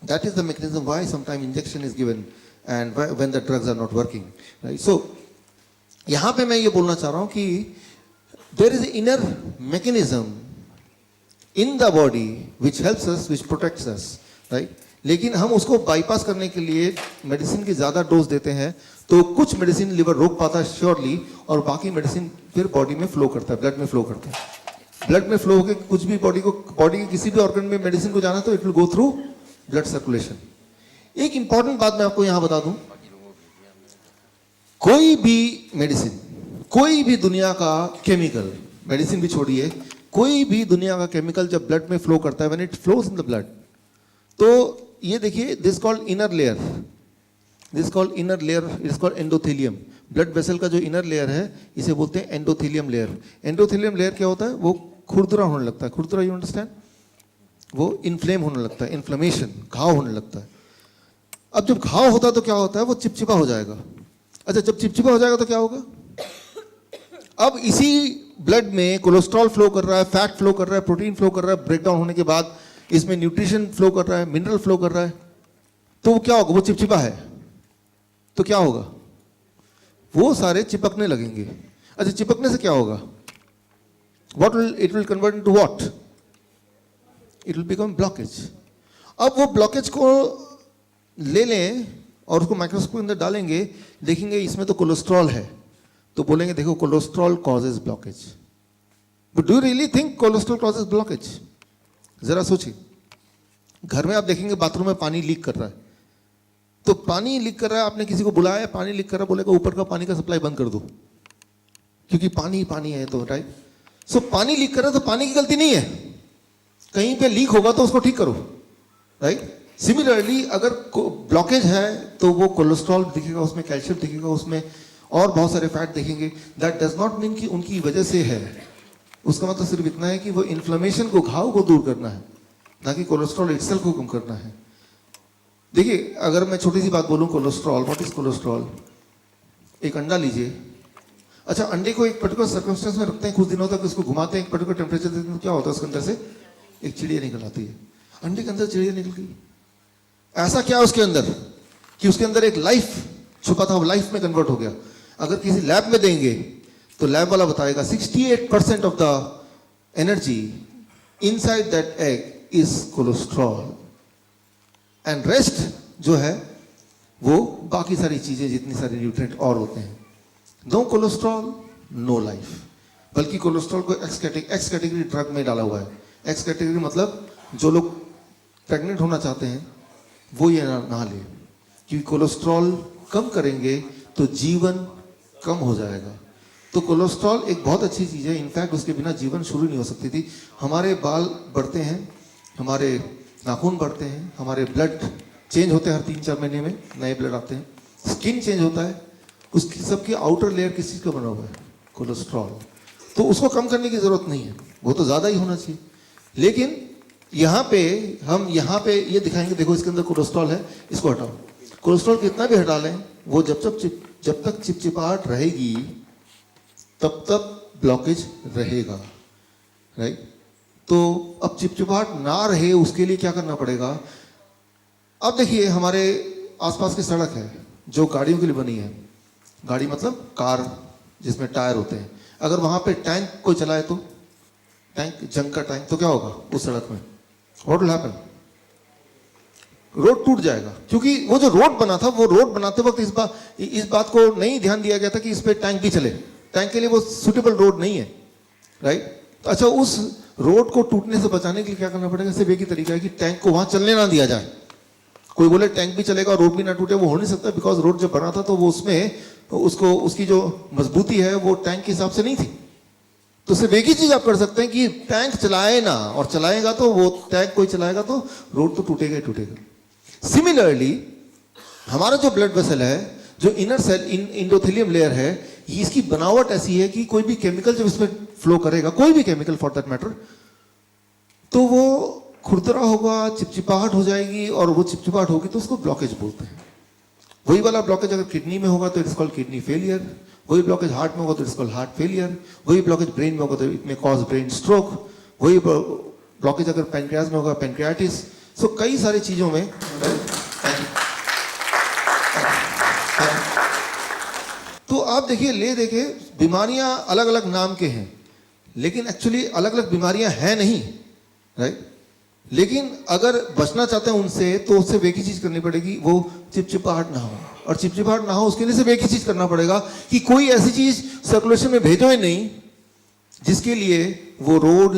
that is the mechanism why sometimes injection is given and when the drugs are not working, right? So यहाँ पे मैं ये बोलना चाह रहा हूँ कि there is an inner mechanism in the body which helps us, which protects us, right? लेकिन हम उसको बाईपास करने के लिए मेडिसिन की ज़्यादा डोज देते हैं, तो कुछ मेडिसिन लिवर रोक पाता है श्योरली, और बाकी मेडिसिन फिर बॉडी में फ्लो करता है, ब्लड में फ्लो करता है। ब्लड में फ्लो होकर कुछ भी बॉडी के किसी भी ऑर्गन में मेडिसिन को जाना तो it will go through blood circulation. एक इंपॉर्टेंट बात मैं आपको यहां बता दूं, कोई भी मेडिसिन, कोई भी दुनिया का केमिकल, मेडिसिन भी छोड़िए, कोई भी दुनिया का केमिकल जब ब्लड में फ्लो करता है, when it flows in the blood, तो ये देखिए, this called inner layer, this called inner layer, it is called endothelium. Blood vessel का जो इनर लेयर है इसे बोलते हैं एंडोथेलियम लेयर। एंडोथेलियम लेयर क्या होता है? वो खुरदुरा होने लगता है, खुरदुरा, यू अंडरस्टैंड? वो इन्फ्लेम होने लगता है, इन्फ्लेमेशन, घाव होने लगता है। अब जब घाव होता है तो क्या होता है? वो चिपचिपा हो जाएगा। अच्छा, जब चिपचिपा हो जाएगा तो क्या होगा? अब इसी ब्लड में कोलेस्ट्रॉल फ्लो कर रहा है, फैट फ्लो कर रहा है, प्रोटीन फ्लो कर रहा है, ब्रेकडाउन होने के बाद इसमें न्यूट्रिशन फ्लो कर रहा है, मिनरल फ्लो कर रहा है, तो वो क्या होगा? वो चिपचिपा है तो क्या होगा? वो सारे चिपकने लगेंगे। अच्छा, चिपकने से क्या होगा? What will it will convert into what? It will become blockage. अब वो ब्लॉकेज को ले लें और उसको माइक्रोस्कोप के अंदर डालेंगे, देखेंगे इसमें तो कोलेस्ट्रॉल है, तो बोलेंगे देखो cholesterol causes blockage. But do you really think cholesterol causes blockage? जरा सोचिए, घर में आप देखेंगे बाथरूम में पानी लीक कर रहा है, तो पानी लीक कर रहा है, आपने किसी को बुलाया, पानी लीक कर रहा है, बोलेगा ऊपर का पानी का सप्लाई बंद कर दो क्योंकि पानी पानी है, तो राइट। सो पानी लीक कर रहा है तो पानी की गलती नहीं है, कहीं पे लीक होगा तो उसको ठीक करो, राइट। सिमिलरली अगर ब्लॉकेज है तो वो कोलेस्ट्रॉल दिखेगा, उसमें कैल्शियम दिखेगा, उसमें और बहुत सारे फैट देखेंगे, दैट डज नॉट मीन कि उनकी वजह से है। उसका मतलब सिर्फ इतना है कि वो इन्फ्लेमेशन को, घाव को दूर करना है, ना कि कोलेस्ट्रॉल इटसेल्फ को कम करना है। देखिए, अगर मैं छोटी सी बात बोलूं, कोलेस्ट्रॉल, व्हाट इज कोलेस्ट्रॉल? एक अंडा लीजिए, अच्छा अंडे को एक पर्टिकुलर सर्कमस्टेंस में रखते हैं, कुछ दिनों तक उसको घुमाते हैं, एक पर्टिकुलर टेम्परेचर देते हैं, तो क्या होता है उसके अंदर से एक चिड़िया निकल आती है। अंडे के अंदर चिड़िया निकल गई, ऐसा क्या है उसके अंदर कि उसके अंदर एक लाइफ छुपा था, वो लाइफ में कन्वर्ट हो गया। अगर किसी लैब में देंगे तो लैब वाला बताएगा 68% of the energy inside that egg is cholesterol, and rest जो है वो बाकी सारी चीजें, जितनी सारी न्यूट्रिएंट और होते हैं। नो कोलेस्ट्रॉल नो लाइफ, बल्कि कोलेस्ट्रॉल को एक्स कैटेगरी ड्रग में डाला हुआ है। एक्स कैटेगरी मतलब जो लोग प्रेग्नेंट होना चाहते हैं वो ये ना ले, क्योंकि कोलेस्ट्रॉल कम करेंगे तो जीवन कम हो जाएगा। तो कोलेस्ट्रॉल एक बहुत अच्छी चीज़ है, इनफैक्ट उसके बिना जीवन शुरू नहीं हो सकती थी। हमारे बाल बढ़ते हैं, हमारे नाखून बढ़ते हैं, हमारे ब्लड चेंज होते हैं, हर 3-4 महीने में नए ब्लड आते हैं, स्किन चेंज होता है, उसकी सबकी आउटर लेयर किस चीज़ का बना हुआ है? कोलेस्ट्रॉल। तो उसको कम करने की ज़रूरत नहीं है, वो तो ज़्यादा ही होना चाहिए। लेकिन यहाँ पे हम ये दिखाएंगे, देखो इसके अंदर कोलेस्ट्रॉल है, इसको हटाओ। कोलेस्ट्रॉल कितना भी हटा लें, वो जब तक चिपचिपाहट रहेगी तब तक ब्लॉकेज रहेगा, राइट? तो अब चिपचिपाहट ना रहे उसके लिए क्या करना पड़ेगा? अब देखिए, हमारे आसपास की सड़क है जो गाड़ियों के लिए बनी है, गाड़ी मतलब कार जिसमें टायर होते हैं, अगर वहां पे टैंक कोई चलाए तो, टैंक जंग का टैंक, तो क्या होगा उस सड़क में? What will happen? रोड टूट जाएगा, क्योंकि वो जो रोड बना था, वो रोड बनाते वक्त इस बात को नहीं ध्यान दिया गया था कि इस पे टैंक भी चले। टैंक के लिए वो सुटेबल रोड नहीं है, राइट? तो अच्छा, उस रोड को टूटने से बचाने के लिए क्या करना पड़ेगा? सिर्फ एक ही तरीका है कि टैंक को वहां चलने ना दिया जाए। कोई बोले टैंक भी चलेगा और रोड भी ना टूटे, वो हो नहीं सकता, बिकॉज रोड जब बना था तो वो उसकी जो मजबूती है वो टैंक के हिसाब से नहीं थी। तो सिर्फ एक ही चीज आप कर सकते हैं कि टैंक चलाए ना, और चलाएगा तो वो टैंक कोई चलाएगा तो रोड तो टूटेगा ही टूटेगा। सिमिलरली हमारा जो ब्लड वेसल है, जो इनर सेल इंडोथेलियम लेयर है, इसकी बनावट ऐसी है कि कोई भी केमिकल जब इसमें फ्लो करेगा, कोई भी केमिकल फॉर दैट मैटर, तो वो खुरदरा होगा, चिपचिपाहट हो जाएगी, और वो चिपचिपाहट होगी तो उसको ब्लॉकेज बोलते हैं। वही वाला ब्लॉकेज अगर किडनी में होगा तो इट्स कॉल्ड किडनी फेलियर, वही ब्लॉकेज हार्ट में होगा तो इट्स कॉल्ड हार्ट फेलियर, वही ब्लॉकेज ब्रेन में होगा तो इट में कॉज ब्रेन स्ट्रोक, वही ब्लॉकेज अगर पैनक्रियाज में होगा पैनक्रियाटिस। सो कई सारी चीजों में तो आप देखिए बीमारियां अलग अलग नाम के हैं, लेकिन एक्चुअली अलग अलग बीमारियां हैं नहीं, राइट? लेकिन अगर बचना चाहते हैं उनसे तो उससे एक ही चीज करनी पड़ेगी, वो चिपचिपाहट ना हो। और चिपचिपाहट ना हो उसके लिए सिर्फ एक ही चीज करना पड़ेगा कि कोई ऐसी चीज सर्कुलेशन में भेजो ही नहीं जिसके लिए वो रोड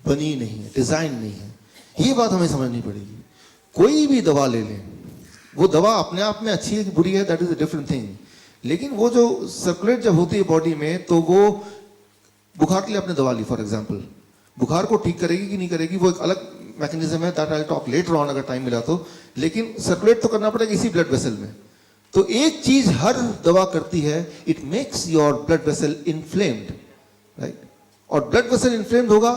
बनी नहीं है, डिजाइन नहीं है। ये बात हमें समझनी पड़ेगी। कोई भी दवा ले लें, वो दवा अपने आप में अच्छी है कि बुरी है, that is a different thing, लेकिन वो जो सर्कुलेट जब होती है बॉडी में, तो वो बुखार के लिए आपने दवा ली फॉर एग्जाम्पल, बुखार को ठीक करेगी कि नहीं करेगी वो एक अलग मैकेनिज्म है, that I will talk later on अगर टाइम मिला तो। लेकिन सर्कुलेट तो करना पड़ेगा इसी ब्लड वेसल में। तो एक चीज हर दवा करती है, it makes your blood vessel inflamed, right? और ब्लड वेसल इन्फ्लेम्ड होगा,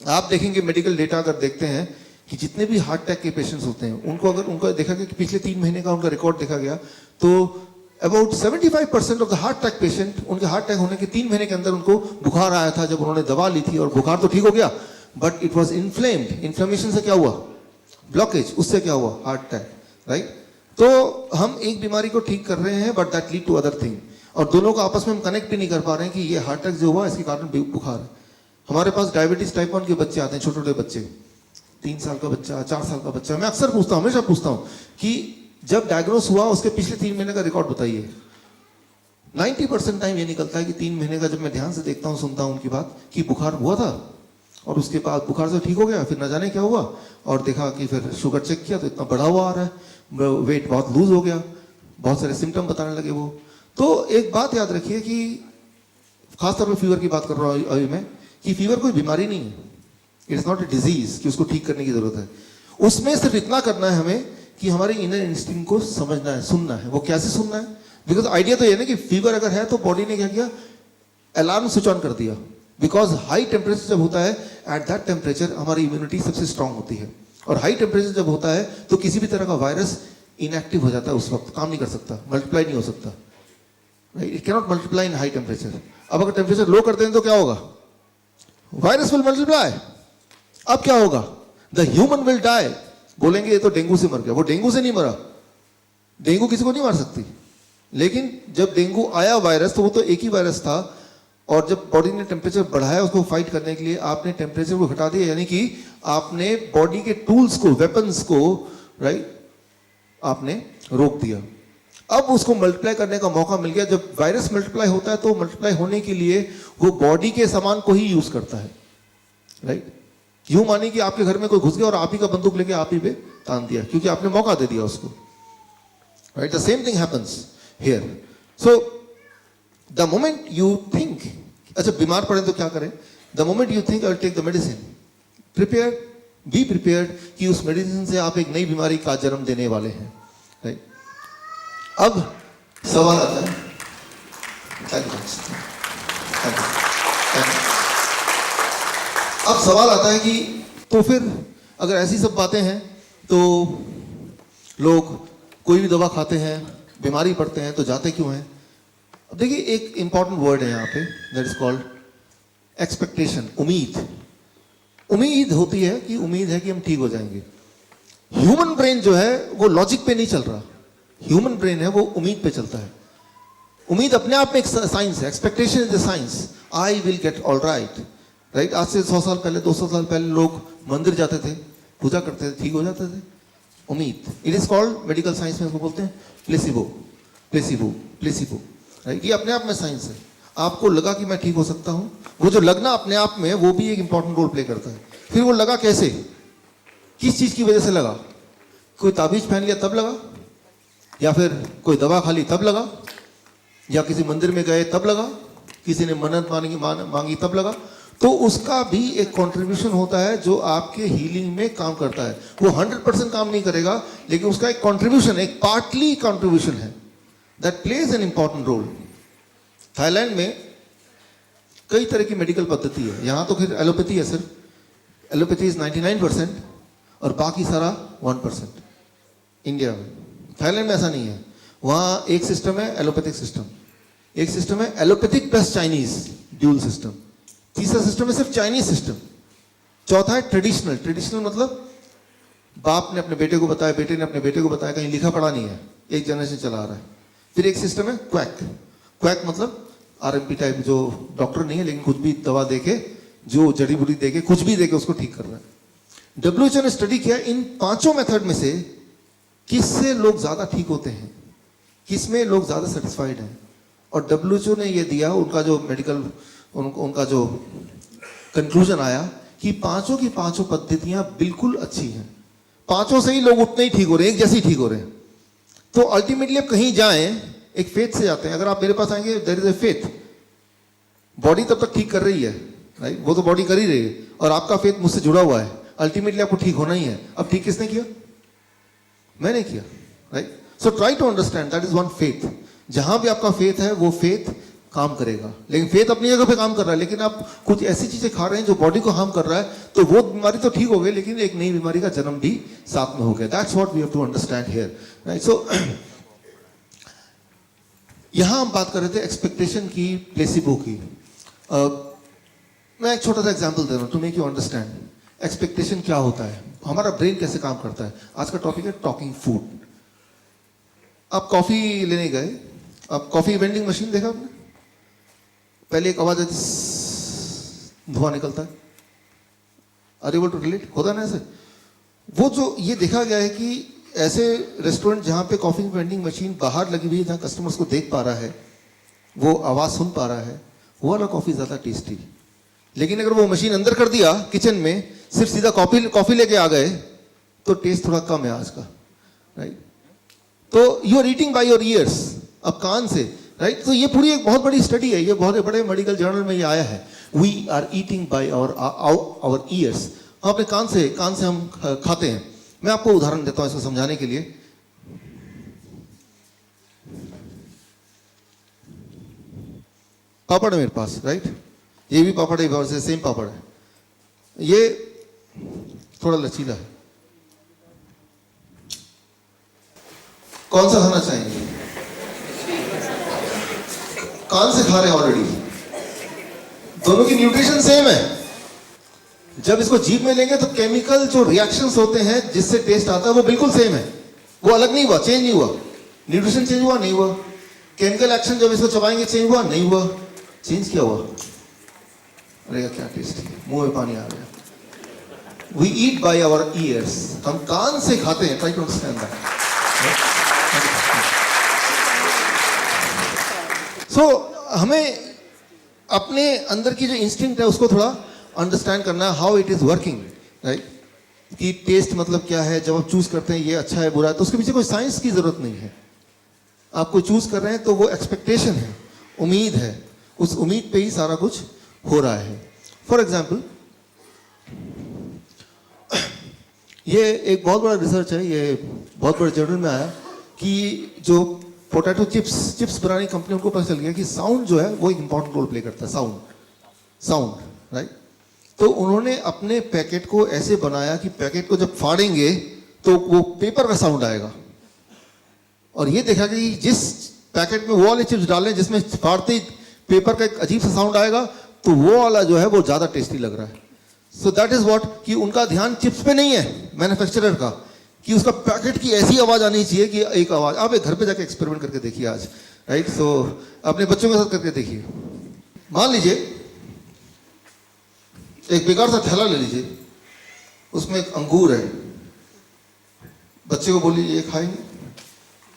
आप देखेंगे मेडिकल डेटा अगर देखते हैं कि जितने भी हार्ट अटैक के पेशेंट्स होते हैं उनको देखा गया कि पिछले 3 महीने का उनका रिकॉर्ड देखा गया, तो about 75% of the heart attack patient, उनके हार्ट अटैक होने के 3 महीने के अंदर उनको बुखार आया था जब उन्होंने दवा ली थी, और बुखार तो ठीक हो गया but it was inflamed. Inflammation से क्या हुआ? ब्लॉकेज, उससे क्या हुआ? Heart attack, right? तो हम एक बीमारी को ठीक कर रहे हैं but that lead to other thing, और दोनों को आपस में हम कनेक्ट भी नहीं कर पा रहे हैं कि ये हार्ट अटैक जो हुआ इसके कारण बुखार है। हमारे पास डायबिटीज टाइप 1 के बच्चे आते हैं, छोटे छोटे बच्चे, 3 साल का बच्चा, 4 साल का बच्चा। मैं अक्सर पूछता हूँ, हमेशा पूछता हूँ कि जब डायग्नोस हुआ उसके पिछले 3 महीने का रिकॉर्ड बताइए। 90% टाइम ये निकलता है कि 3 महीने का, जब मैं ध्यान से देखता हूँ, सुनता हूँ उनकी बात, कि बुखार हुआ था और उसके बाद बुखार से ठीक हो गया, फिर न जाने क्या हुआ, और देखा कि फिर शुगर चेक किया तो इतना बढ़ा हुआ आ रहा है, वेट बहुत लूज हो गया, बहुत सारे सिम्टम बताने लगे वो। तो एक बात याद रखिए कि खासतौर पर फीवर की बात कर रहा हूँ अभी मैं, कि फीवर कोई बीमारी नहीं है, इट्स नॉट ए डिजीज कि उसको ठीक करने की जरूरत है। उसमें सिर्फ इतना करना है हमें कि हमारे इनर इंस्टिंक्ट को समझना है, सुनना है। वो कैसे सुनना है? बिकॉज आइडिया तो ये ना कि फीवर अगर है तो बॉडी ने क्या किया, अलार्म स्विच ऑन कर दिया। बिकॉज हाई टेम्परेचर जब होता है, एट दैट टेम्परेचर हमारी इम्यूनिटी सबसे स्ट्रांग होती है, और हाई टेम्परेचर जब होता है तो किसी भी तरह का वायरस इनएक्टिव हो जाता है, उस वक्त काम नहीं कर सकता, मल्टीप्लाई नहीं हो सकता, right? It cannot multiply in high temperature. अब अगर टेम्परेचर लो कर दें तो क्या होगा? Virus will multiply. अब क्या होगा? The human will die. बोलेंगे ये तो डेंगू से मर गया, वो डेंगू से नहीं मरा, डेंगू किसी को नहीं मार सकती। लेकिन जब डेंगू आया वायरस, तो वो तो एक ही वायरस था, और जब बॉडी ने टेम्परेचर बढ़ाया उसको फाइट करने के लिए, आपने टेम्परेचर को घटा दिया, यानी कि आपने बॉडी के टूल्स को, वेपन्स को, राइट, आपने रोक दिया। अब उसको मल्टीप्लाई करने का मौका मिल गया। जब वायरस मल्टीप्लाई होता है तो मल्टीप्लाई होने के लिए वो बॉडी के सामान को ही यूज करता है, राइट? यूं मानिए कि आपके घर में कोई घुस गया और आप ही का बंदूक लेके आप ही पे तान दिया, क्योंकि आपने मौका दे दिया उसको, right? The same thing happens here. So the moment you think, अच्छा बीमार पड़े तो क्या करें? The moment you think I will take the medicine, prepare, be prepared कि उस मेडिसिन से आप एक नई बीमारी का जन्म देने वाले हैं, राइट? अब सवाल आता है, अब सवाल आता है कि तो फिर अगर ऐसी सब बातें हैं तो लोग कोई भी दवा खाते हैं, बीमारी पड़ते हैं, तो जाते क्यों हैं? अब देखिए एक इंपॉर्टेंट वर्ड है यहाँ पे, दैट इज कॉल्ड एक्सपेक्टेशन, उम्मीद। उम्मीद होती है कि उम्मीद है कि हम ठीक हो जाएंगे। ह्यूमन ब्रेन जो है वो लॉजिक पे नहीं चल रहा, ह्यूमन ब्रेन है वो उम्मीद पे चलता है। उम्मीद अपने आप में एक साइंस है, expectation is the science, I will get all right, right? आज से 100 साल पहले, 200 साल पहले लोग मंदिर जाते थे, पूजा करते थे, ठीक हो जाते थे। उम्मीद, it is called, medical science में इसको बोलते हैं प्लेसिबो, प्लेसिबो, प्लेसिबो, राइट? ये अपने आप में साइंस है। आपको लगा कि मैं ठीक हो सकता हूं, वो जो लगना अपने आप में, वो भी एक इंपॉर्टेंट रोल प्ले करता है। फिर वो लगा कैसे, किस चीज की वजह से लगा? कोई ताबीज पहन लिया तब लगा, या फिर कोई दवा खा ली तब लगा, या किसी मंदिर में गए तब लगा, किसी ने मन्नत मांगी तब लगा। तो उसका भी एक कंट्रीब्यूशन होता है जो आपके हीलिंग में काम करता है। वो 100% काम नहीं करेगा, लेकिन उसका एक कंट्रीब्यूशन, एक पार्टली कंट्रीब्यूशन है, that plays an important role. Thailand में कई तरह की मेडिकल पद्धति है, यहाँ तो फिर एलोपैथी है, सिर्फ एलोपैथी इज 99% और बाकी सारा 1%। इंडिया में, थाईलैंड में ऐसा नहीं है। वहाँ एक सिस्टम है एलोपैथिक सिस्टम, एक सिस्टम है allopathic plus Chinese, dual system, तीसरा सिस्टम है सिर्फ चाइनीज सिस्टम, चौथा है ट्रेडिशनल। ट्रेडिशनल मतलब बाप ने अपने बेटे को बताया, बेटे ने अपने बेटे को बताया, कहीं लिखा पढ़ा नहीं है, एक जनरेशन चला आ रहा है। फिर एक सिस्टम है क्वैक, क्वैक मतलब आरएमपी टाइप, जो डॉक्टर नहीं है लेकिन कुछ भी दवा देके, जो जड़ी बूटी देके, कुछ भी देके उसको ठीक कर रहा है। WHO ने स्टडी किया इन पांचों मेथड में से किससे लोग ज्यादा ठीक होते हैं, किसमें लोग ज्यादा सेटिस्फाइड हैं। और WHO ने ये दिया, उनका जो मेडिकल, उनका जो कंक्लूजन आया कि पांचों की पांचों पद्धतियां बिल्कुल अच्छी हैं, पांचों से ही लोग उतने ही ठीक हो रहे हैं, एक जैसे ही ठीक हो रहे हैं। तो अल्टीमेटली आप कहीं जाएं, एक फेथ से जाते हैं। अगर आप मेरे पास आएंगे, there is a faith, body तब तक ठीक कर रही है, राइट? वो तो बॉडी कर ही रही है, और आपका फेथ मुझसे जुड़ा हुआ है, अल्टीमेटली आपको ठीक होना ही है। अब ठीक किसने किया? मैंने किया, right? So try to understand, that is one faith. जहां भी आपका फेथ है वो फेथ काम करेगा। लेकिन फेथ अपनी जगह पे काम कर रहा है, लेकिन आप कुछ ऐसी चीजें खा रहे हैं जो बॉडी को हार्म कर रहा है, तो वो बीमारी तो ठीक हो गई, लेकिन एक नई बीमारी का जन्म भी साथ में हो गया। That's what we have to understand here, right? So यहां हम बात कर रहे थे एक्सपेक्टेशन की, प्लेसिबो की। मैं एक छोटा सा एग्जाम्पल दे रहा हूं to make you understand expectation क्या होता है, हमारा ब्रेन कैसे काम करता है। आज का टॉपिक है टॉकिंग फूड। आप कॉफी लेने गए, आप कॉफी वेंडिंग मशीन देखा आपने? पहले एक आवाज आती, धुआं निकलता है, आर एबल टू रिलेट? होता ना ऐसे? वो जो ये देखा गया है कि ऐसे रेस्टोरेंट जहां पे कॉफी वेंडिंग मशीन बाहर लगी हुई है, जहां कस्टमर्स को देख पा रहा है, वो आवाज सुन पा रहा है, वो वाला कॉफी ज्यादा टेस्टी। लेकिन अगर वो मशीन अंदर कर दिया किचन में, सिर्फ सीधा कॉफी लेके आ गए, तो टेस्ट थोड़ा कम है आज का, राइट? तो you are eating by your ears, अब कान से, राइट? तो ये पूरी एक बहुत बड़ी स्टडी है, ये बहुत बड़े मेडिकल जर्नल में ये आया है। We are eating by our ears, अपने कान से हम खाते हैं। मैं आपको उदाहरण देता हूं इसको समझाने के लिए। पापड़ है मेरे पास, राइट? ये भी पापड़ है, सेम पापड़ है। ये थोड़ा लचीला है। कौन सा खाना चाहेंगे? कान से खा रहे हैं ऑलरेडी। दोनों की न्यूट्रिशन सेम है। जब इसको जीभ में लेंगे तो केमिकल जो रिएक्शंस होते हैं जिससे टेस्ट आता है वो बिल्कुल सेम है, वो अलग नहीं हुआ, चेंज नहीं हुआ। न्यूट्रिशन चेंज हुआ नहीं हुआ, केमिकल एक्शन जब इसको चबाएंगे चेंज हुआ नहीं हुआ, चेंज क्या हुआ? अरे क्या टेस्ट है, मुंह में पानी आ गया। We eat by our ears, हम कान से खाते हैं। Try to understand that. So हमें अपने अंदर की जो इंस्टिंक्ट है उसको थोड़ा अंडरस्टैंड करना है, how it is working, right? कि टेस्ट मतलब क्या है। जब आप चूज करते हैं ये अच्छा है बुरा है, तो उसके पीछे कोई साइंस की जरूरत नहीं है। आप कोई चूज कर रहे हैं तो वो एक्सपेक्टेशन है, उम्मीद है, उस उम्मीद पे ही सारा कुछ हो रहा है। फॉर एग्जाम्पल, ये एक बहुत बड़ा रिसर्च है, ये बहुत बड़े जर्नल में आया कि जो पोटैटो चिप्स बनाने की कंपनी, उनको पता चल गया कि साउंड जो है वो एक इंपॉर्टेंट रोल प्ले करता है। Sound, right? तो उन्होंने अपने पैकेट को ऐसे बनाया कि पैकेट को जब फाड़ेंगे तो वो पेपर का साउंड आएगा। और ये देखा कि जिस पैकेट में वो वाले चिप्स डालें जिसमें फाड़ते ही पेपर का एक अजीब सा साउंड आएगा, तो वो वाला जो है वो ज़्यादा टेस्टी लग रहा है। सो दैट इज व्हाट, कि उनका ध्यान चिप्स पे नहीं है मैन्युफैक्चरर का, कि उसका पैकेट की ऐसी आवाज़ आनी चाहिए कि एक आवाज़। आप एक घर पे जाके एक्सपेरिमेंट करके देखिए आज, राइट? सो अपने बच्चों के साथ करके देखिए। मान लीजिए एक बेकार सा थैला ले लीजिए, उसमें एक अंगूर है। बच्चे को बोलिए ये खाएंगे,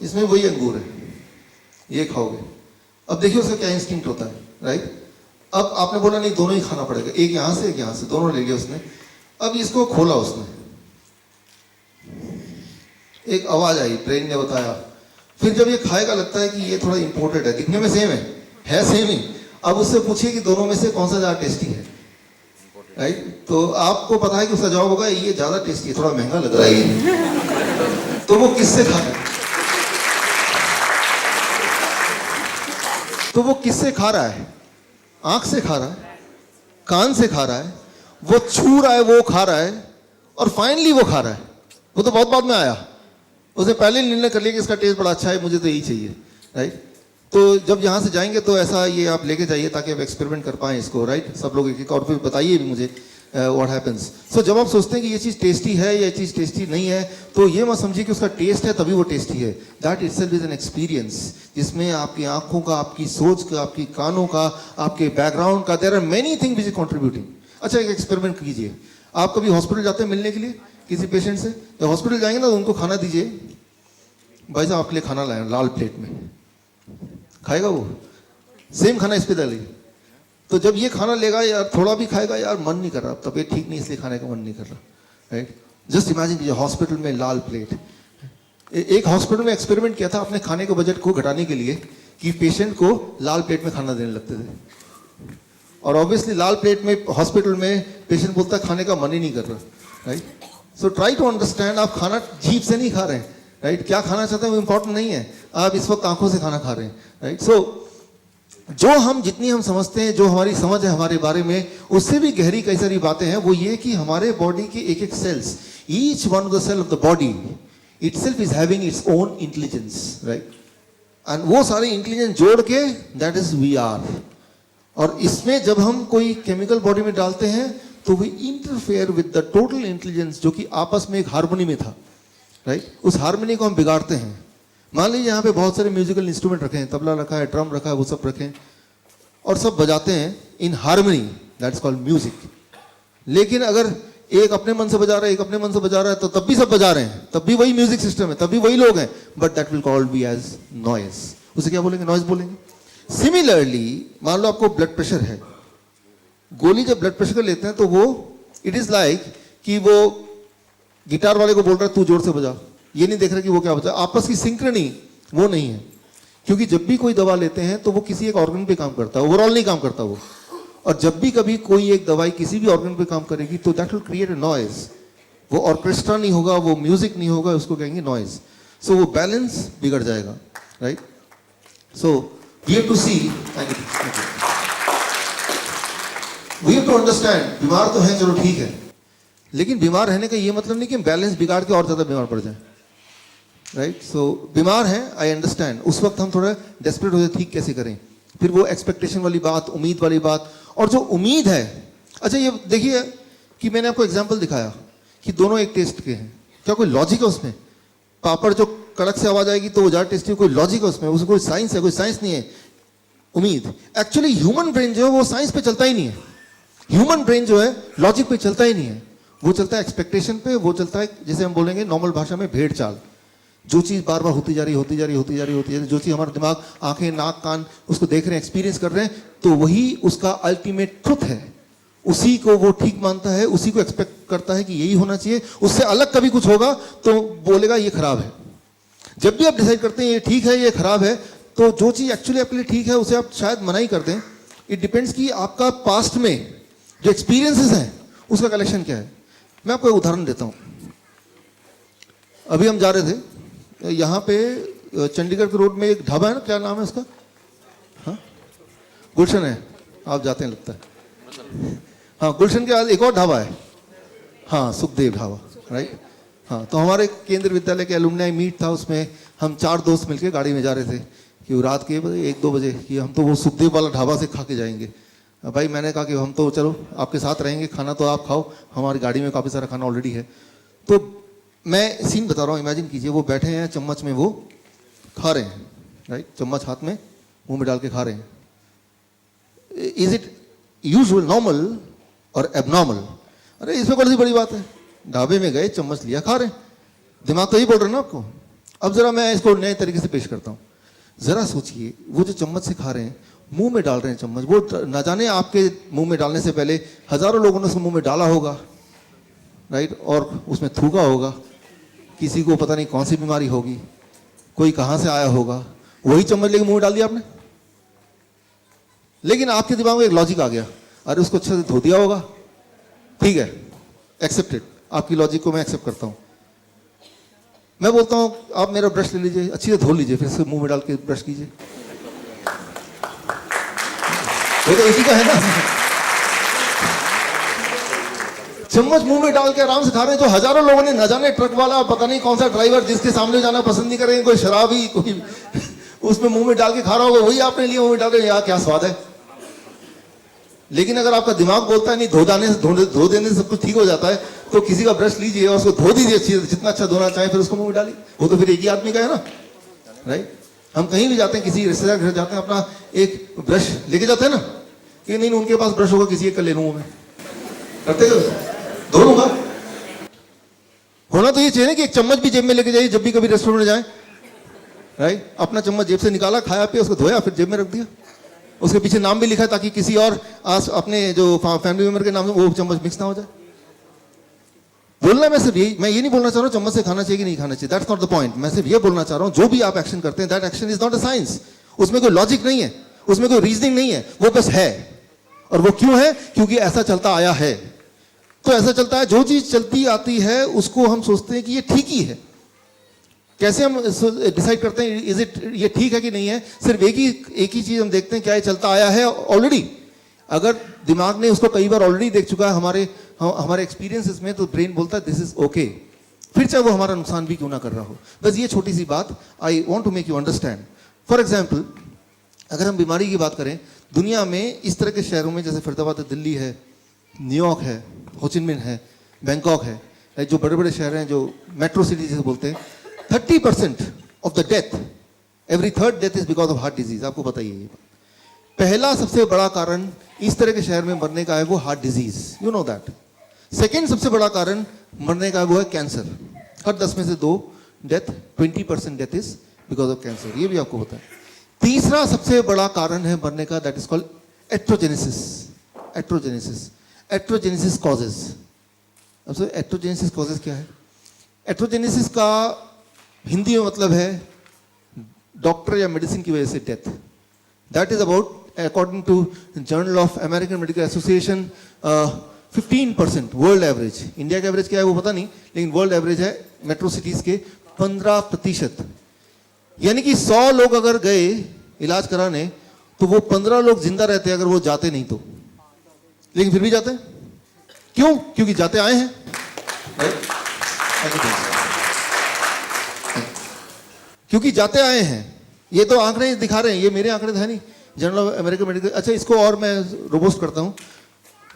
इसमें वही अंगूर है, ये खाओगे। अब देखिए उसका क्या इंस्टिंक्ट होता है, राइट? अब आपने बोला नहीं दोनों ही खाना पड़ेगा, एक यहां से एक यहां से, दोनों ले लिया उसने। अब इसको खोला उसने, एक आवाज आई, ब्रेन ने बताया। फिर जब ये खाएगा लगता है कि ये थोड़ा इंपोर्टेड है, दिखने में सेम है सेम ही। अब उससे पूछिए कि दोनों में से कौन सा ज्यादा टेस्टी है, राइट? तो आपको पता है कि उसका जवाब होगा ये ज्यादा टेस्टी है, थोड़ा महंगा लग रहा है ये। तो वो किससे खा रहा है? तो वो किससे खा रहा है? आंख से खा रहा है, कान से खा रहा है, वो छू रहा है, वो खा रहा है, और फाइनली वो खा रहा है। वो तो बहुत बाद में आया, उसने पहले निर्णय कर लिया कि इसका टेस्ट बड़ा अच्छा है, मुझे तो यही चाहिए, राइट? तो जब यहाँ से जाएंगे तो ऐसा ये आप लेके जाइए ताकि आप एक्सपेरिमेंट कर पाएं इसको, राइट? सब लोग एक एक और फिर बताइए भी मुझे व्हाट हैपेंस। सो जब आप सोचते हैं कि ये चीज़ टेस्टी है या ये चीज़ टेस्टी नहीं है, तो ये मत समझिए कि उसका टेस्ट है तभी वो टेस्टी है। That itself is an experience, जिसमें आपकी आंखों का, आपकी सोच का, आपकी कानों का, आपके बैकग्राउंड का, there are many thing which is contributing. अच्छा, एक एक्सपेरिमेंट कीजिए। आप कभी हॉस्पिटल जाते हैं मिलने के लिए किसी पेशेंट से? जब हॉस्पिटल जाएंगे ना तो उनको खाना दीजिए, भाई साहब आपके लिए खाना लाए लाल प्लेट में, खाएगा वो? सेम खाना इस पे डालिए, तो जब ये खाना लेगा यार थोड़ा भी खाएगा, यार मन नहीं कर रहा, तबीयत ठीक नहीं इसलिए खाने का मन नहीं कर रहा, राइट? जस्ट इमेजिन कीजिए हॉस्पिटल में लाल प्लेट। एक हॉस्पिटल में एक्सपेरिमेंट किया था अपने खाने के बजट को घटाने के लिए, कि पेशेंट को लाल प्लेट में खाना देने लगते थे। और ऑब्वियसली लाल प्लेट में हॉस्पिटल में पेशेंट बोलता है खाने का मन ही नहीं कर रहा, right? So try to understand, आप खाना जीभ से नहीं खा रहे हैं, राइट? क्या खाना चाहते हैं वो इंपॉर्टेंट नहीं है, आप इस वक्त आंखों से खाना खा रहे हैं, राइट? सो जितनी हम समझते हैं, जो हमारी समझ है हमारे बारे में, उससे भी गहरी कई सारी बातें हैं। वो ये कि हमारे बॉडी के एक एक cells, each one of the cell of the body itself is having its own intelligence, right? And वो सारे इंटेलिजेंस जोड़ के दैट इज वी आर। और इसमें जब हम कोई केमिकल बॉडी में डालते हैं तो we interfere with the total intelligence, जो कि आपस में एक हार्मनी में था, राइट? उस हार्मनी को हम बिगाड़ते हैं। मान लीजिए यहाँ पे बहुत सारे म्यूजिकल इंस्ट्रूमेंट रखे हैं, तबला रखा है, ड्रम रखा है, वो सब रखे हैं, और सब बजाते हैं in harmony, that's called music. लेकिन अगर एक अपने मन से बजा रहा है, एक अपने मन से बजा रहा है, तो तब भी सब बजा रहे हैं, तब भी वही म्यूजिक सिस्टम है, तब भी वही लोग हैं, but that will called be as noise. उसे क्या बोलेंगे? नॉइज बोलेंगे। सिमिलरली मान लो आपको ब्लड प्रेशर है, गोली जब ब्लड प्रेशर का लेते हैं तो वो इट इज लाइक कि वो गिटार वाले को बोल रहा है तू जोर से बजा, ये नहीं देख रहा कि वो क्या बजा। आपस की सिंक्रनी वो नहीं है, क्योंकि जब भी कोई दवा लेते हैं तो वो किसी एक ऑर्गन पे काम करता है, ओवरऑल नहीं काम करता वो। और जब भी कभी कोई एक दवाई किसी भी ऑर्गन पे काम करेगी तो that will create a noise. वो ऑर्केस्ट्रा नहीं होगा, वो म्यूजिक नहीं होगा, उसको कहेंगे नॉइज। सो वो बैलेंस बिगड़ जाएगा, right? So we have to see. Thank you. To understand, बीमार तो हैं चलो ठीक है, लेकिन बीमार रहने का ये मतलब नहीं कि हम बैलेंस बिगाड़ के और ज्यादा बीमार पड़ जाएं, राइट? सो बीमार हैं, आई अंडरस्टैंड, उस वक्त हम थोड़ा डेस्परेट हो जाए, ठीक कैसे करें? फिर वो एक्सपेक्टेशन वाली बात, उम्मीद वाली बात, और जो उम्मीद है, अच्छा ये देखिए कि मैंने आपको एग्जाम्पल दिखाया कि दोनों एक टेस्ट के हैं, क्या कोई लॉजिक है उसमें? पापड़ जो कड़क से आवाज आएगी तो वो ज़्यादा टेस्टी, कोई लॉजिक है उसमें? उसमें कोई साइंस है? कोई साइंस नहीं है। उम्मीद, एक्चुअली ह्यूमन ब्रेन जो है वो साइंस पे चलता ही नहीं है। ह्यूमन ब्रेन जो है लॉजिक पे चलता ही नहीं है, वो चलता है एक्सपेक्टेशन पे, वो चलता है जैसे हम बोलेंगे नॉर्मल भाषा में भेड़ चाल। जो चीज़ बार बार होती जा रही, होती जा रही, होती जा रही, होती जा रही, जो चीज़ हमारा दिमाग, आंखें, नाक, कान उसको देख रहे हैं, एक्सपीरियंस कर रहे हैं, तो वही उसका अल्टीमेट ट्रुथ है। उसी को वो ठीक मानता है, उसी को एक्सपेक्ट करता है कि यही होना चाहिए। उससे अलग कभी कुछ होगा तो बोलेगा ये खराब है। जब भी आप डिसाइड करते हैं ये ठीक है, ये खराब है, तो जो चीज़ एक्चुअली आपके लिए ठीक है उसे आप शायद मना ही कर दें। इट डिपेंड्स कि आपका पास्ट में जो एक्सपीरियंसेस हैं उसका कलेक्शन क्या है। मैं आपको एक उदाहरण देता हूँ। अभी हम जा रहे थे यहाँ पे चंडीगढ़ के रोड में एक ढाबा है ना, क्या नाम है उसका? हाँ, गुलशन है, आप जाते हैं लगता है। हाँ, गुलशन के बाद एक और ढाबा है, हाँ सुखदेव ढाबा, राइट? हाँ, तो हमारे केंद्रीय विद्यालय के एलुमनाई मीट था, उसमें हम 4 दोस्त मिलकर गाड़ी में जा रहे थे कि रात के 1-2 बजे कि हम तो वो सुखदेव वाला ढाबा से खा के जाएंगे। भाई मैंने कहा कि हम तो चलो आपके साथ रहेंगे, खाना तो आप खाओ, हमारी गाड़ी में काफ़ी सारा खाना ऑलरेडी है। तो मैं सीन बता रहा हूँ, इमेजिन कीजिए वो बैठे हैं, चम्मच में वो खा रहे हैं, राइट? चम्मच हाथ में मुंह में डाल के खा रहे हैं। इज इट यूजुअल, नॉर्मल और एबनॉर्मल? अरे इसमें कौन सी बड़ी बात है? ढाबे में गए, चम्मच लिया, खा रहे हैं, दिमाग तो यही बोल रहा है ना आपको। अब जरा मैं इसको नए तरीके से पेश करता हूँ। जरा सोचिए, वो जो चम्मच से खा रहे हैं, मुंह में डाल रहे हैं चम्मच, वो न जाने आपके मुंह में डालने से पहले हजारों लोगों ने उसको मुंह में डाला होगा, राइट? और उसमें थूका होगा, किसी को पता नहीं कौन सी बीमारी होगी, कोई कहाँ से आया होगा, वही चम्मच लेके मुंह में डाल दिया आपने। लेकिन आपके दिमाग में एक लॉजिक आ गया, अरे उसको अच्छे से धो दिया होगा, ठीक है, एक्सेप्टेड, आपकी लॉजिक को मैं एक्सेप्ट करता हूँ। मैं बोलता हूँ आप मेरा ब्रश ले लीजिए, अच्छी से धो लीजिए, फिर से मुंह में डाल के ब्रश कीजिए। ये तो इसी का है ना। चम्मच मुंह में डाल के आराम से खा रहे हैं, जो हजारों लोगों ने, न जाने ट्रक वाला, पता नहीं कौन सा ड्राइवर, जिसके सामने जाना पसंद नहीं करेंगे, कोई शराबी, कोई उसमें मुंह में डाल के खा रहा होगा, वही आपने लिए मुंह में डाल के, यार क्या स्वाद है। लेकिन अगर आपका दिमाग बोलता है नहीं, धो देने से सब कुछ ठीक हो जाता है, तो किसी का ब्रश लीजिए और उसको धो दीजिए अच्छी, जितना अच्छा धोना चाहे, फिर उसको मुंह में डालिए। वो तो फिर एक ही आदमी का है ना, राइट? हम कहीं भी जाते हैं, किसी रिश्तेदार घर जाते हैं, अपना एक ब्रश लेके जाते हैं ना, कि नहीं उनके पास ब्रश होगा, किसी एक का ले लूंगा मैं, करते धो लूंगा। होना तो ये चाहिए कि एक चम्मच भी जेब में लेके जाइए जब भी कभी रेस्टोरेंट में जाए, राइट? अपना चम्मच जेब से निकाला, खाया पिया, उसको धोया, फिर जेब में रख दिया, उसके पीछे नाम भी लिखा है ताकि किसी और अपने जो फैमिली मेंबर के नाम से वो चम्मच मिक्स ना हो जाए। बोलना मैं सिर्फ यही, मैं ये नहीं बोलना चाह रहा हूँ चम्मच से खाना चाहिए कि नहीं खाना चाहिए, दैट्स नॉट द पॉइंट। मैं सिर्फ ये बोलना चाह रहा हूँ, जो भी आप एक्शन करते हैं, that action is not a science. उसमें कोई लॉजिक नहीं है, उसमें कोई रीजनिंग नहीं है, वो बस है। और वो क्यों है? क्योंकि ऐसा चलता आया है। तो ऐसा चलता है, जो चीज चलती आती है उसको हम सोचते हैं कि ये ठीक ही है। कैसे हम डिसाइड करते हैं इज इट, ये ठीक है कि नहीं है? सिर्फ एक ही चीज हम देखते हैं, क्या ये चलता आया है ऑलरेडी? अगर दिमाग ने उसको कई बार ऑलरेडी देख चुका है हमारे एक्सपीरियंसेस में, तो ब्रेन बोलता है दिस इज ओके, फिर चाहे वो हमारा नुकसान भी क्यों ना कर रहा हो। बस ये छोटी सी बात I want to make you understand. For example, अगर हम बीमारी की बात करें, दुनिया में इस तरह के शहरों में जैसे फरीदाबाद है, दिल्ली है, न्यूयॉर्क है, होचिनमिन है, बैंकॉक है, जो बड़े बड़े शहर हैं, जो मेट्रो सिटी जैसे बोलते हैं, 30% of the death, every third death is because of heart disease. आपको बताइए ये बात। पहला सबसे बड़ा कारण इस तरह के शहर में मरने का है वो heart disease, you know that. Second सबसे बड़ा कारण मरने का वो है कैंसर। हर 10 में से 2 death, 20% death is because of cancer, ये भी आपको पता है। तीसरा सबसे बड़ा कारण है मरने का, दैट इज कॉल्ड एट्रोजेनेसिस। एट्रोजेनेसिस कॉजेज। अब एट्रोजेनेसिस कॉजेज क्या है? एट्रोजेनेसिस का हिंदी में मतलब है डॉक्टर या मेडिसिन की वजह से death. That is about, according to journal of American medical association, 15%। World average, India का एवरेज क्या है वो पता नहीं, लेकिन वर्ल्ड एवरेज है मेट्रो सिटीज के 15%। यानी कि 100 लोग अगर गए इलाज कराने, तो वो 15 लोग जिंदा रहते अगर वो जाते नहीं तो। लेकिन फिर भी जाते हैं। क्यों? क्योंकि जाते आए हैं। क्योंकि जाते आए हैं। ये तो आंकड़े दिखा रहे हैं, ये मेरे आंकड़े है नहीं, जर्नल ऑफ अमेरिकन मेडिकल। अच्छा, इसको और मैं रोबोस्ट करता हूँ।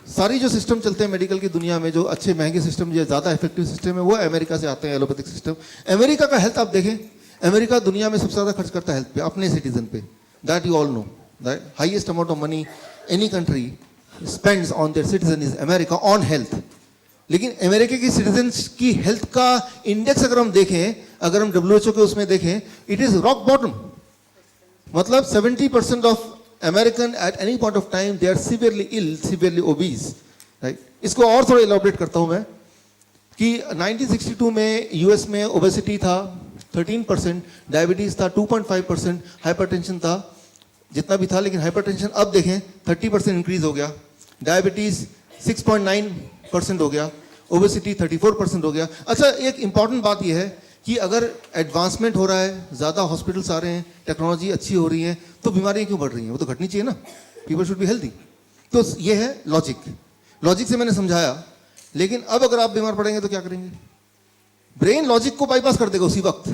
सारी जो सिस्टम चलते हैं मेडिकल की दुनिया में, जो अच्छे महंगे सिस्टम, जो ज़्यादा इफेक्टिव सिस्टम है, वो अमेरिका से आते हैं, एलोपैथिक सिस्टम। अमेरिका का हेल्थ आप देखें, अमेरिका दुनिया में सबसे ज़्यादा खर्च करता है हेल्थ पे, अपने सिटीजन पे। That you all know, that highest amount of money any country spends on their citizen is America on health. लेकिन अमेरिका की सिटीजन्स की हेल्थ का इंडेक्स अगर हम देखें, अगर हम WHO के उसमें देखें, इट इज रॉक बॉटम। मतलब 70% of American at any point of time they are severely ill, severely obese, right. इसको और थोड़ा इलैबोरेट करता हूं मैं कि 1962 में यूएस में ओबेसिटी था 13%, डायबिटीज था 2.5%, हाइपरटेंशन था जितना भी था, लेकिन हाइपरटेंशन अब देखें 30% इंक्रीज हो गया, डायबिटीज 6.9% हो गया, ओबेसिटी 34% हो गया। अच्छा, एक इंपॉर्टेंट बात यह है कि अगर एडवांसमेंट हो रहा है, ज़्यादा हॉस्पिटल्स आ रहे हैं, टेक्नोलॉजी अच्छी हो रही है, तो बीमारियां क्यों बढ़ रही हैं? वो तो घटनी चाहिए ना। People should be healthy. तो ये है लॉजिक। लॉजिक से मैंने समझाया। लेकिन अब अगर आप बीमार पड़ेंगे तो क्या करेंगे? ब्रेन लॉजिक को बाईपास कर देगा उसी वक्त।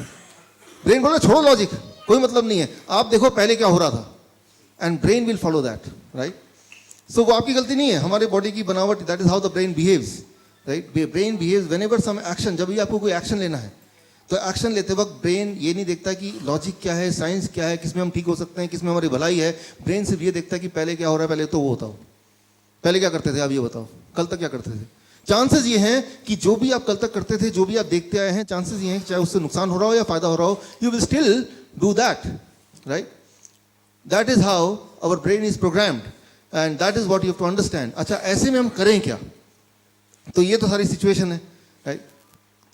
ब्रेन बोले छोड़ो लॉजिक, कोई मतलब नहीं है, आप देखो पहले क्या हो रहा था, and brain will follow that, right. So वो आपकी गलती नहीं है, हमारे बॉडी की बनावट, that is how the brain behaves, right. Brain behaves whenever some action, जब भी आपको कोई एक्शन लेना है, तो एक्शन लेते वक्त ब्रेन ये नहीं देखता कि लॉजिक क्या है, साइंस क्या है, किसमें हम ठीक हो सकते हैं, किसमें हमारी भलाई है। ब्रेन सिर्फ ये देखता है कि पहले क्या हो रहा है, पहले तो वो बताओ, पहले क्या करते थे आप ये बताओ, कल तक क्या करते थे। चांसेस ये हैं कि जो भी आप कल तक करते थे, जो भी आप देखते आए हैं, चांसेस ये हैं कि चाहे उससे नुकसान हो रहा हो या फायदा हो रहा हो, you will still do that, right. That is how our brain is programmed and that is what you have to understand. अच्छा, ऐसे में हम करें क्या? तो ये तो सारी सिचुएशन है, राइट।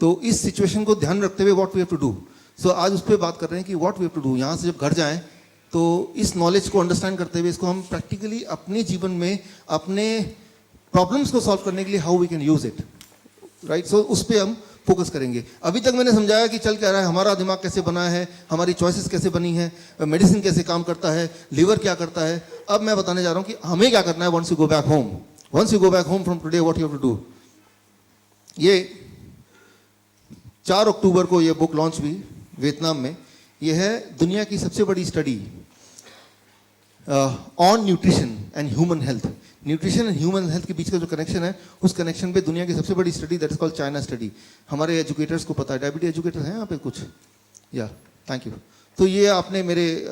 तो इस सिचुएशन को ध्यान रखते हुए what we have to do, so आज उस पर बात कर रहे हैं कि what we have to do. यहाँ से जब घर जाएं तो इस नॉलेज को अंडरस्टैंड करते हुए इसको हम प्रैक्टिकली अपने जीवन में, अपने प्रॉब्लम्स को सॉल्व करने के लिए how we can use it, right. So उस पर हम फोकस करेंगे। अभी तक मैंने समझाया कि चल क्या रहा है, हमारा दिमाग कैसे बना है, हमारी चॉइसेस कैसे बनी है, मेडिसिन कैसे काम करता है, लीवर क्या करता है। अब मैं बताने जा रहा हूँ कि हमें क्या करना है once you go back home. Once you go back home from today what you have to do. ये 4 अक्टूबर को ये बुक लॉन्च हुई वियतनाम में। ये है दुनिया की सबसे बड़ी study on nutrition and human health. Nutrition and human health के बीच का जो कनेक्शन है, उस कनेक्शन पे दुनिया की सबसे बड़ी study, that is called China study. हमारे एजुकेटर्स को पता है, डायबिटीज एजुकेटर हैं यहाँ पे कुछ, या थैंक यू। तो ये आपने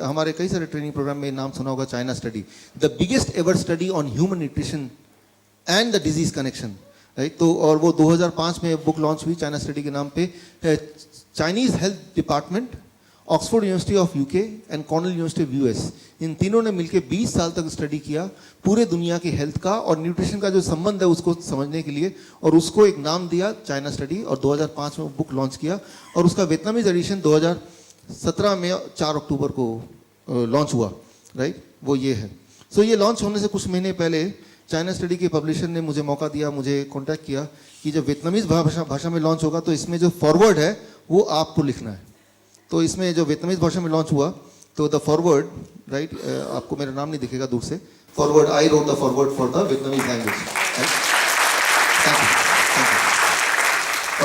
हमारे कई सारे ट्रेनिंग प्रोग्राम में नाम सुना होगा, China study, the biggest ever study on human nutrition and the disease connection, right. तो और वो 2005 में बुक लॉन्च हुई चाइना स्टडी के नाम पे। Chinese health department, Oxford university of UK and Cornell university of US, इन तीनों ने मिलकर 20 साल तक स्टडी किया पूरे दुनिया की हेल्थ का और न्यूट्रिशन का जो संबंध है उसको समझने के लिए, और उसको एक नाम दिया चाइना स्टडी, और 2005 में बुक लॉन्च किया। और उसका वियतनामीज एडिशन 2017 में 4 अक्टूबर को लॉन्च हुआ, राइट। वो ये है। सो ये लॉन्च होने से कुछ महीने पहले चाइना स्टडी के पब्लिशर ने मुझे मौका दिया, मुझे कॉन्टैक्ट किया कि जब वियतनामीज भाषा में लॉन्च होगा तो इसमें जो फॉरवर्ड है वो आपको लिखना है। तो इसमें जो वियतनामीज भाषा में लॉन्च हुआ, तो द फॉरवर्ड, राइट, आपको मेरा नाम नहीं दिखेगा दूर से, forward, I wrote the forward for the Vietnamese language, thank you.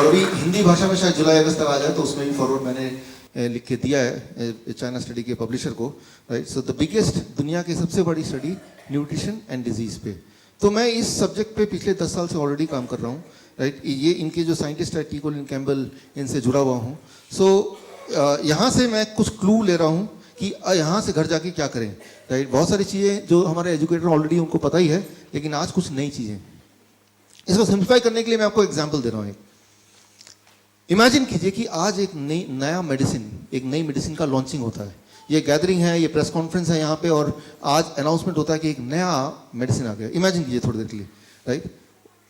और अभी हिंदी भाषा में शायद जुलाई अगस्त तक आ जाए, तो उसमें भी फॉरवर्ड मैंने लिख के दिया है चाइना स्टडी के पब्लिशर को, राइट। सो द बिगेस्ट, दुनिया की सबसे बड़ी स्टडी न्यूट्रिशन एंड डिजीज पे। तो मैं इस सब्जेक्ट पे पिछले 10 साल से ऑलरेडी काम कर रहा हूँ, राइट। ये इनके जो साइंटिस्ट है, टी कोलिन कैम्बल, इनसे जुड़ा हुआ हूँ। सो यहाँ से मैं कुछ क्लू ले रहा हूँ कि यहाँ से घर जाके क्या करें, राइट। बहुत सारी चीज़ें जो हमारे एजुकेटर ऑलरेडी उनको पता ही है, लेकिन आज कुछ नई चीज़ें, इसको सिंप्लीफाई करने के लिए मैं आपको एग्जाम्पल दे रहा हूँ। इमेजिन कीजिए कि आज एक नया मेडिसिन, एक नई मेडिसिन का लॉन्चिंग होता है। ये गैदरिंग है, ये प्रेस कॉन्फ्रेंस है यहाँ पे, और आज अनाउंसमेंट होता है कि एक नया मेडिसिन आ गया। इमेजिन कीजिए थोड़ी देर के लिए, राइट।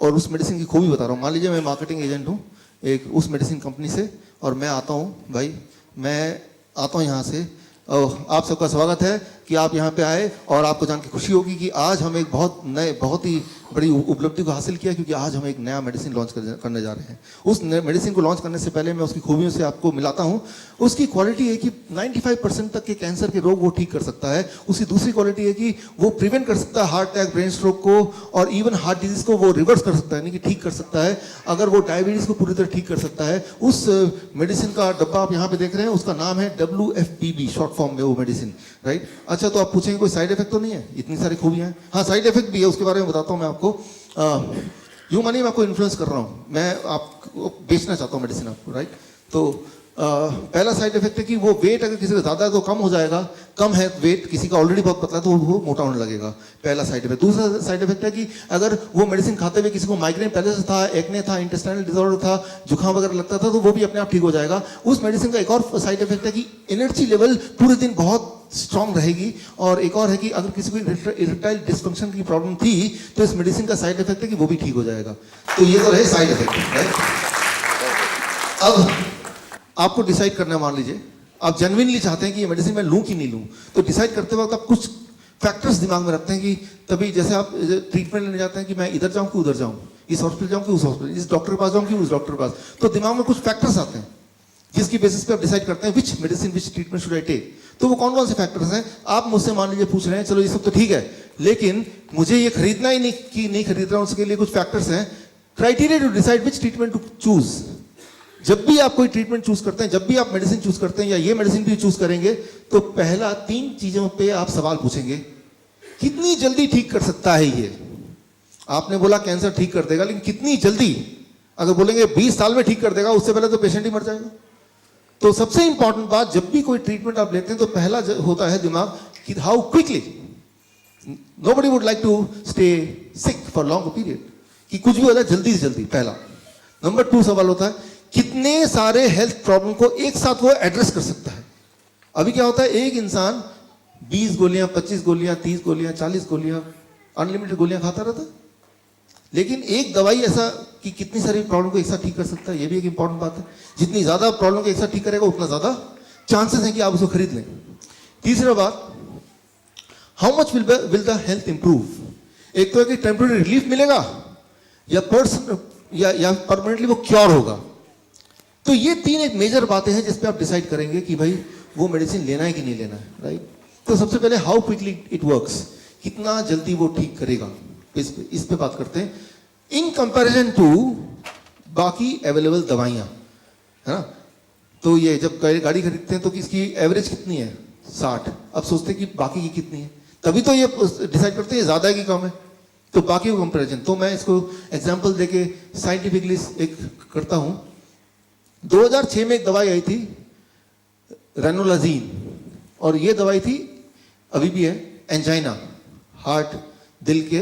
और उस मेडिसिन की खूबी बता रहा हूँ। मान लीजिए मैं मार्केटिंग एजेंट हूँ एक उस मेडिसिन कंपनी से, और मैं आता हूँ, भाई मैं आता हूँ यहाँ से, आप सबका स्वागत है, कि आप यहाँ पे आए और आपको जान के खुशी होगी कि आज हम एक बहुत ही बड़ी उपलब्धि को हासिल किया, क्योंकि आज हम एक नया मेडिसिन लॉन्च करने जा रहे हैं। उस मेडिसिन को लॉन्च करने से पहले मैं उसकी खूबियों से आपको मिलाता हूँ। उसकी क्वालिटी है कि 95% तक के कैंसर के रोग वो ठीक कर सकता है। उसकी दूसरी क्वालिटी है कि वो प्रिवेंट कर सकता है हार्ट अटैक, ब्रेन स्ट्रोक को, और इवन हार्ट डिजीज को वो रिवर्स कर सकता है, यानी कि ठीक कर सकता है। अगर वो डायबिटीज को पूरी तरह ठीक कर सकता है। उस मेडिसिन का डब्बा आप यहाँ पे देख रहे हैं, उसका नाम है WFPB, शॉर्ट फॉर्म में वो मेडिसिन, राइट। अच्छा, तो आप पूछेंगे कोई साइड इफेक्ट तो नहीं है? इतनी सारी खूबियां हैं। हाँ, साइड इफेक्ट भी है, उसके बारे में बताता हूँ मैं आपको। यूं मानिए मैं आपको इन्फ्लुएंस कर रहा हूँ, मैं आपको बेचना चाहता हूँ मेडिसिन आपको, राइट। तो पहला साइड इफेक्ट है कि वो वेट अगर किसी का ज़्यादा है तो कम हो जाएगा, कम है वेट किसी का ऑलरेडी बहुत पतला है तो वो मोटा होने लगेगा, पहला साइड इफेक्ट। दूसरा साइड इफेक्ट है कि अगर वो मेडिसिन खाते हुए किसी को माइग्रेन पहले से था, एक्ने था, इंटेस्टाइनल डिसऑर्डर था, जुकाम वगैरह लगता था, तो वो भी अपने आप ठीक हो जाएगा। उस मेडिसिन का एक और साइड इफेक्ट है कि एनर्जी लेवल पूरे दिन बहुत स्ट्रांग रहेगी। और एक और है कि अगर किसी को इरेक्टाइल डिस्फंक्शन की प्रॉब्लम थी तो इस मेडिसिन का साइड इफेक्ट है कि वो भी ठीक हो जाएगा। तो ये तो रहे साइड इफेक्ट, राइट। अब आपको डिसाइड करना है, मान लीजिए आप जेन्युइनली चाहते हैं कि ये मेडिसिन मैं लूं कि नहीं लूं, तो डिसाइड करते वक्त आप कुछ फैक्टर्स दिमाग में रखते हैं कि तभी जैसे आप ट्रीटमेंट लेने जाते हैं कि मैं इधर जाऊं कि उधर जाऊं, इस हॉस्पिटल जाऊं कि उस हॉस्पिटल, इस डॉक्टर के पास जाऊं कि उस डॉक्टर के पास, तो दिमाग में कुछ फैक्टर्स आते हैं जिसकी बेसिस पे आप डिसाइड करते हैं which medicine, which treatment should I take. तो वो कौन कौन से फैक्टर्स हैं? आप मुझसे मान लीजिए पूछ रहे हैं, चलो ये सब तो ठीक है, लेकिन मुझे ये खरीदना ही नहीं खरीद रहा हूं, उसके लिए कुछ फैक्टर्स हैं। Criteria to decide which treatment to choose. जब भी आप कोई ट्रीटमेंट चूज करते हैं, जब भी आप मेडिसिन चूज करते हैं या ये मेडिसिन भी चूज करेंगे, तो पहला 3 चीजों पे आप सवाल पूछेंगे। कितनी जल्दी ठीक कर सकता है ये? आपने बोला कैंसर ठीक कर देगा, लेकिन कितनी जल्दी? अगर बोलेंगे 20 साल में ठीक कर देगा, उससे पहले तो पेशेंट ही मर जाएगा। तो सबसे इंपॉर्टेंट बात, जब भी कोई ट्रीटमेंट आप लेते हैं तो पहला होता है दिमाग कि how quickly. Nobody would like to stay sick for long period, कि कुछ भी हो जाए जल्दी से जल्दी, पहला। नंबर 2 सवाल होता है कितने सारे हेल्थ प्रॉब्लम को एक साथ वो एड्रेस कर सकता है। अभी क्या होता है, एक इंसान 20 गोलियां, 25 गोलियां, 30 गोलियां, 40 गोलियां, अनलिमिटेड गोलियां खाता रहता, लेकिन एक दवाई ऐसा कि कितनी सारी प्रॉब्लम को एक साथ ठीक कर सकता है, ये भी एक इंपॉर्टेंट बात है। जितनी ज्यादा प्रॉब्लम को एक साथ ठीक करेगा, उतना ज्यादा चांसेस हैं कि आप उसको खरीद लें। तीसरा बात, how much will the health improve. एक तो है कि टेम्पररी रिलीफ मिलेगा या परमानेंटली वो क्योर होगा। तो ये 3 एक मेजर बातें हैं जिस पे आप डिसाइड करेंगे कि भाई वो मेडिसिन लेना है कि नहीं लेना है, राइट। तो सबसे पहले हाउ क्विकली इट वर्क्स, कितना जल्दी वो ठीक करेगा, इस पे बात करते हैं इन कंपैरिजन टू बाकी अवेलेबल दवाइयाँ, है ना। तो ये जब गाड़ी खरीदते हैं तो इसकी एवरेज कितनी है? 60। अब सोचते हैं कि बाकी की कितनी है, तभी तो ये डिसाइड करते हैं ज़्यादा है कि कम है। तो बाकी को कंपैरिजन, तो मैं इसको एग्जांपल देके साइंटिफिकली एक करता हूँ। 2006 में एक दवाई आई थी रेनोलाजीन, और ये दवाई थी, अभी भी है, एंजाइना, हार्ट, दिल के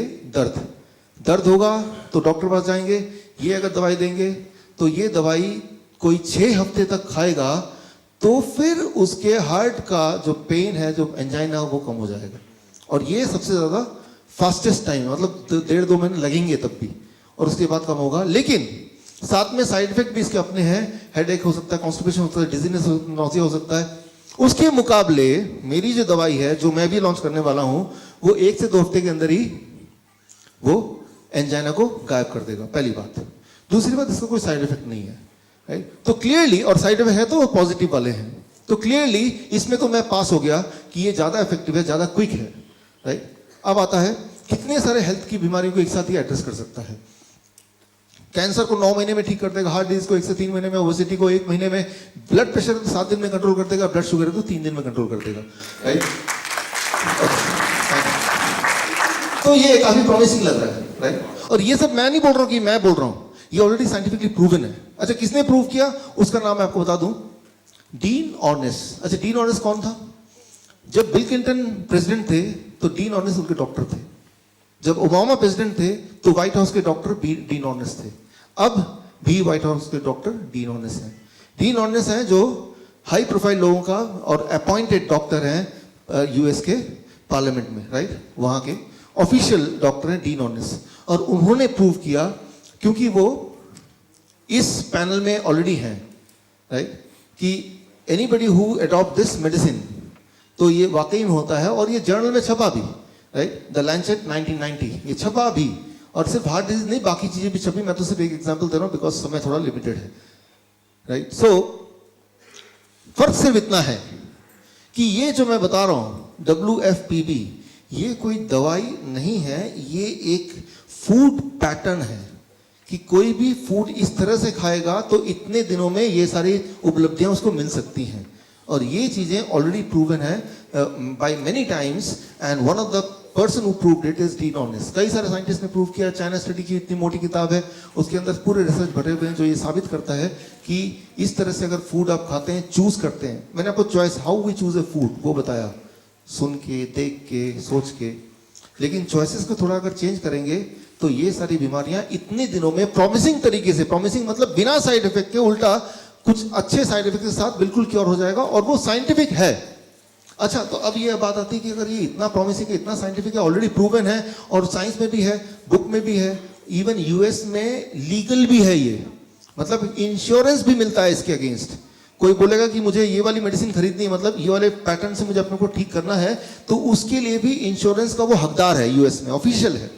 दर्द होगा तो डॉक्टर पास जाएंगे, ये अगर दवाई देंगे तो ये दवाई कोई 6 हफ्ते तक खाएगा तो फिर उसके हार्ट का जो पेन है, जो एंजाइना, वो कम हो जाएगा। और ये सबसे ज़्यादा फास्टेस्ट टाइम, मतलब 1.5-2 महीने लगेंगे तब भी, और उसके बाद कम होगा। लेकिन साथ में साइड इफेक्ट भी इसके अपने हैं, हेडेक हो सकता है, कॉन्स्टिपेशन हो सकता है, डिजीनेस, नॉसिया हो सकता है। उसके मुकाबले मेरी जो दवाई है, जो मैं भी लॉन्च करने वाला हूं, वो 1 से 2 हफ्ते के अंदर ही वो एंजाइना को गायब कर देगा, पहली बात। दूसरी बात, इसका कोई साइड इफेक्ट नहीं है, राइट। तो क्लियरली, और साइड इफेक्ट है तो वो पॉजिटिव वाले हैं, तो क्लियरली इसमें तो मैं पास हो गया कि ये ज्यादा इफेक्टिव है, ज्यादा क्विक है, राइट। अब आता है कितने सारे हेल्थ की बीमारियों को एक साथ ही एड्रेस कर सकता है। कैंसर को 9 महीने में ठीक कर देगा, हार्ट डिजीज को 1 से 3 महीने में, ओबेसिटी को 1 महीने में, ब्लड प्रेशर को 7 दिन में कंट्रोल कर देगा, ब्लड शुगर को 3 दिन में कंट्रोल कर देगा, राइट। तो ये काफी प्रॉमिसिंग लग रहा है, राइट। और ये सब मैं नहीं बोल रहा हूँ कि मैं बोल रहा हूँ, ये ऑलरेडी साइंटिफिकली प्रूवन है। अच्छा, किसने प्रूव किया, उसका नाम मैं आपको बता दूं, डीन ऑर्नेस। अच्छा, डीन ऑर्नेस कौन था? जब बिल क्लिंटन प्रेसिडेंट थे तो डीन ऑर्नेस उनके डॉक्टर थे। जब ओबामा प्रेसिडेंट थे तो व्हाइट हाउस के डॉक्टर डीन ऑर्नेस थे। अब भी व्हाइट हाउस के डॉक्टर डीन ऑर्नेस हैं। डीन ऑर्नेस हैं जो हाई प्रोफाइल लोगों का और अपॉइंटेड डॉक्टर हैं यूएस के पार्लियामेंट में, राइट। वहां के ऑफिशियल डॉक्टर हैं डीन ऑर्नेस, और उन्होंने प्रूव किया, क्योंकि वो इस पैनल में ऑलरेडी हैं, राइट, कि anybody who adopt this medicine, तो ये वाकई में होता है और ये जर्नल में छपा भी, राइट, द लैंसेट 1990, ये छपा भी। और सिर्फ हार्ट डिजीज नहीं, बाकी चीजें भी छपी। मैं तो सिर्फ एक एग्जांपल दे रहा हूँ बिकॉज समय थोड़ा लिमिटेड है, राइट। सो फर्क सिर्फ इतना है कि ये जो मैं बता रहा हूं WFPB, ये कोई दवाई नहीं है, ये एक फूड पैटर्न है कि कोई भी फूड इस तरह से खाएगा तो इतने दिनों में ये सारी उपलब्धियां उसको मिल सकती हैं। और ये चीजें ऑलरेडी प्रूवन है by many times, and one of the person who proved it is Dean Ornish. कई सारे साइंटिस्ट ने प्रूव किया। चाइना स्टडी की इतनी मोटी किताब है, उसके अंदर पूरे रिसर्च भरे हुए हैं जो ये साबित करता है कि इस तरह से अगर फूड आप खाते हैं, चूज करते हैं। मैंने आपको choice, how we choose a food, वो बताया, सुन के, देख के, सोच के। लेकिन चॉइसेस को थोड़ा अगर चेंज करेंगे तो ये सारी बीमारियां इतने दिनों में प्रॉमिसिंग तरीके से, प्रॉमिसिंग मतलब बिना साइड इफेक्ट के, उल्टा कुछ अच्छे साइड इफेक्ट के साथ बिल्कुल क्योर हो जाएगा, और वो साइंटिफिक है। अच्छा, तो अब ये बात आती है कि अगर ये इतना प्रॉमिसिंग है, इतना साइंटिफिक है, ऑलरेडी प्रूवन है, और साइंस में भी है, बुक में भी है, इवन यूएस में लीगल भी है ये, मतलब इंश्योरेंस भी मिलता है इसके अगेंस्ट। कोई बोलेगा कि मुझे ये वाली मेडिसिन खरीदनी है, मतलब ये वाले पैटर्न से मुझे अपने को ठीक करना है, तो उसके लिए भी इंश्योरेंस का वो हकदार है, यूएस में ऑफिशियल है।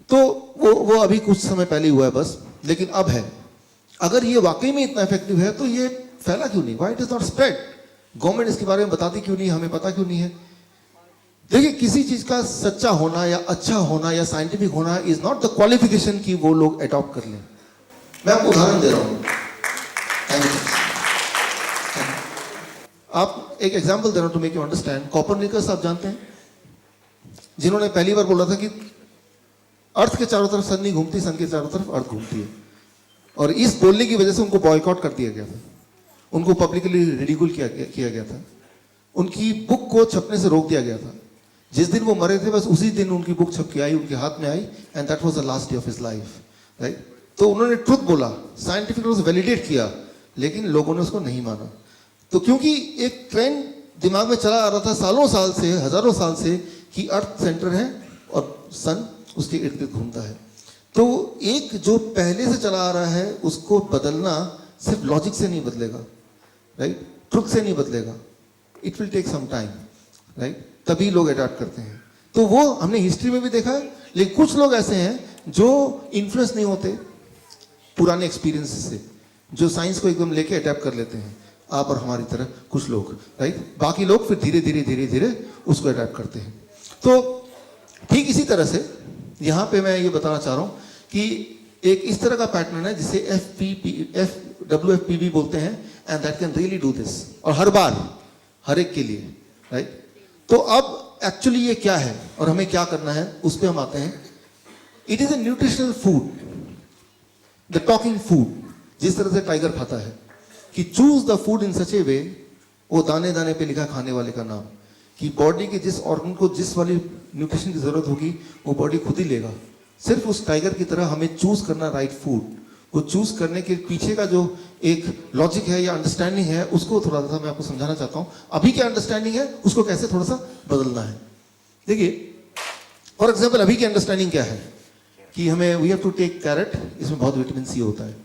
तो वो अभी कुछ समय पहले हुआ है बस, लेकिन अब है। अगर ये वाकई में इतना इफेक्टिव है तो ये फैला क्यों नहीं? Why it is not spread? Government इसके बारे में बताती क्यों नहीं? हमें पता क्यों नहीं है? देखिए, किसी चीज का सच्चा होना या अच्छा होना या साइंटिफिक होना इज नॉट द क्वालिफिकेशन कि वो लोग अडॉप्ट कर लें। मैं आपको उदाहरण दे रहा हूं, आप एक एग्जांपल दे रहा हूं to make you understand. Copernicus आप जानते हैं, जिन्होंने पहली बार बोला था कि अर्थ के चारों तरफ सन नहीं घूमती, सन के चारों तरफ अर्थ घूमती है। और इस बोलने की वजह से उनको बॉयकॉट कर दिया गया था, उनको पब्लिकली रिडिकुल किया गया था, उनकी बुक को छपने से रोक दिया गया था। जिस दिन वो मरे थे बस उसी दिन उनकी बुक छप के आई, उनके हाथ में आई, and that was the last day of his life, right. तो उन्होंने ट्रुथ बोला, साइंटिफिक रूप से वैलिडेट किया, लेकिन लोगों ने उसको नहीं माना। तो क्योंकि एक ट्रेंड दिमाग में चला आ रहा था सालों साल से, हजारों साल से, कि अर्थ सेंटर है और सन उसके इर्द गिर्द घूमता है। तो एक जो पहले से चला आ रहा है उसको बदलना सिर्फ लॉजिक से नहीं बदलेगा, राइट, ट्रुथ से नहीं बदलेगा, it will take some time, right, तभी लोग अडॉप्ट करते हैं। तो वो हमने हिस्ट्री में भी देखा है। लेकिन कुछ लोग ऐसे हैं जो इन्फ्लुएंस नहीं होते पुराने एक्सपीरियंस से, जो साइंस को एकदम लेके अडॉप्ट कर लेते हैं, आप और हमारी तरह कुछ लोग, राइट। बाकी लोग फिर धीरे धीरे धीरे धीरे उसको अडॉप्ट करते हैं। तो ठीक इसी तरह से यहां पे मैं ये बताना चाह रहा हूं कि एक इस तरह का पैटर्न है जिसे WFPB बोलते हैं, and that can really do this, और हर बार हर एक के लिए, राइट। तो अब एक्चुअली ये क्या है और हमें क्या करना है, उस पर हम आते हैं। It is a nutritional food, the talking food, जिस तरह से टाइगर खाता है कि चूज द फूड इन सच ए वे, वो दाने दाने पे लिखा खाने वाले का नाम, कि बॉडी के जिस ऑर्गन को जिस वाली न्यूट्रिशन की जरूरत होगी वो बॉडी खुद ही लेगा। सिर्फ उस टाइगर की तरह हमें चूज करना राइट फूड। वो चूज करने के पीछे का जो एक लॉजिक है या अंडरस्टैंडिंग है, उसको थोड़ा सा मैं आपको समझाना चाहता हूं। अभी क्या अंडरस्टैंडिंग है उसको कैसे थोड़ा सा बदलना है। देखिए, फॉर एग्जाम्पल अभी की अंडरस्टैंडिंग क्या है कि हमें we have to take carrot, इसमें बहुत विटामिन सी होता है।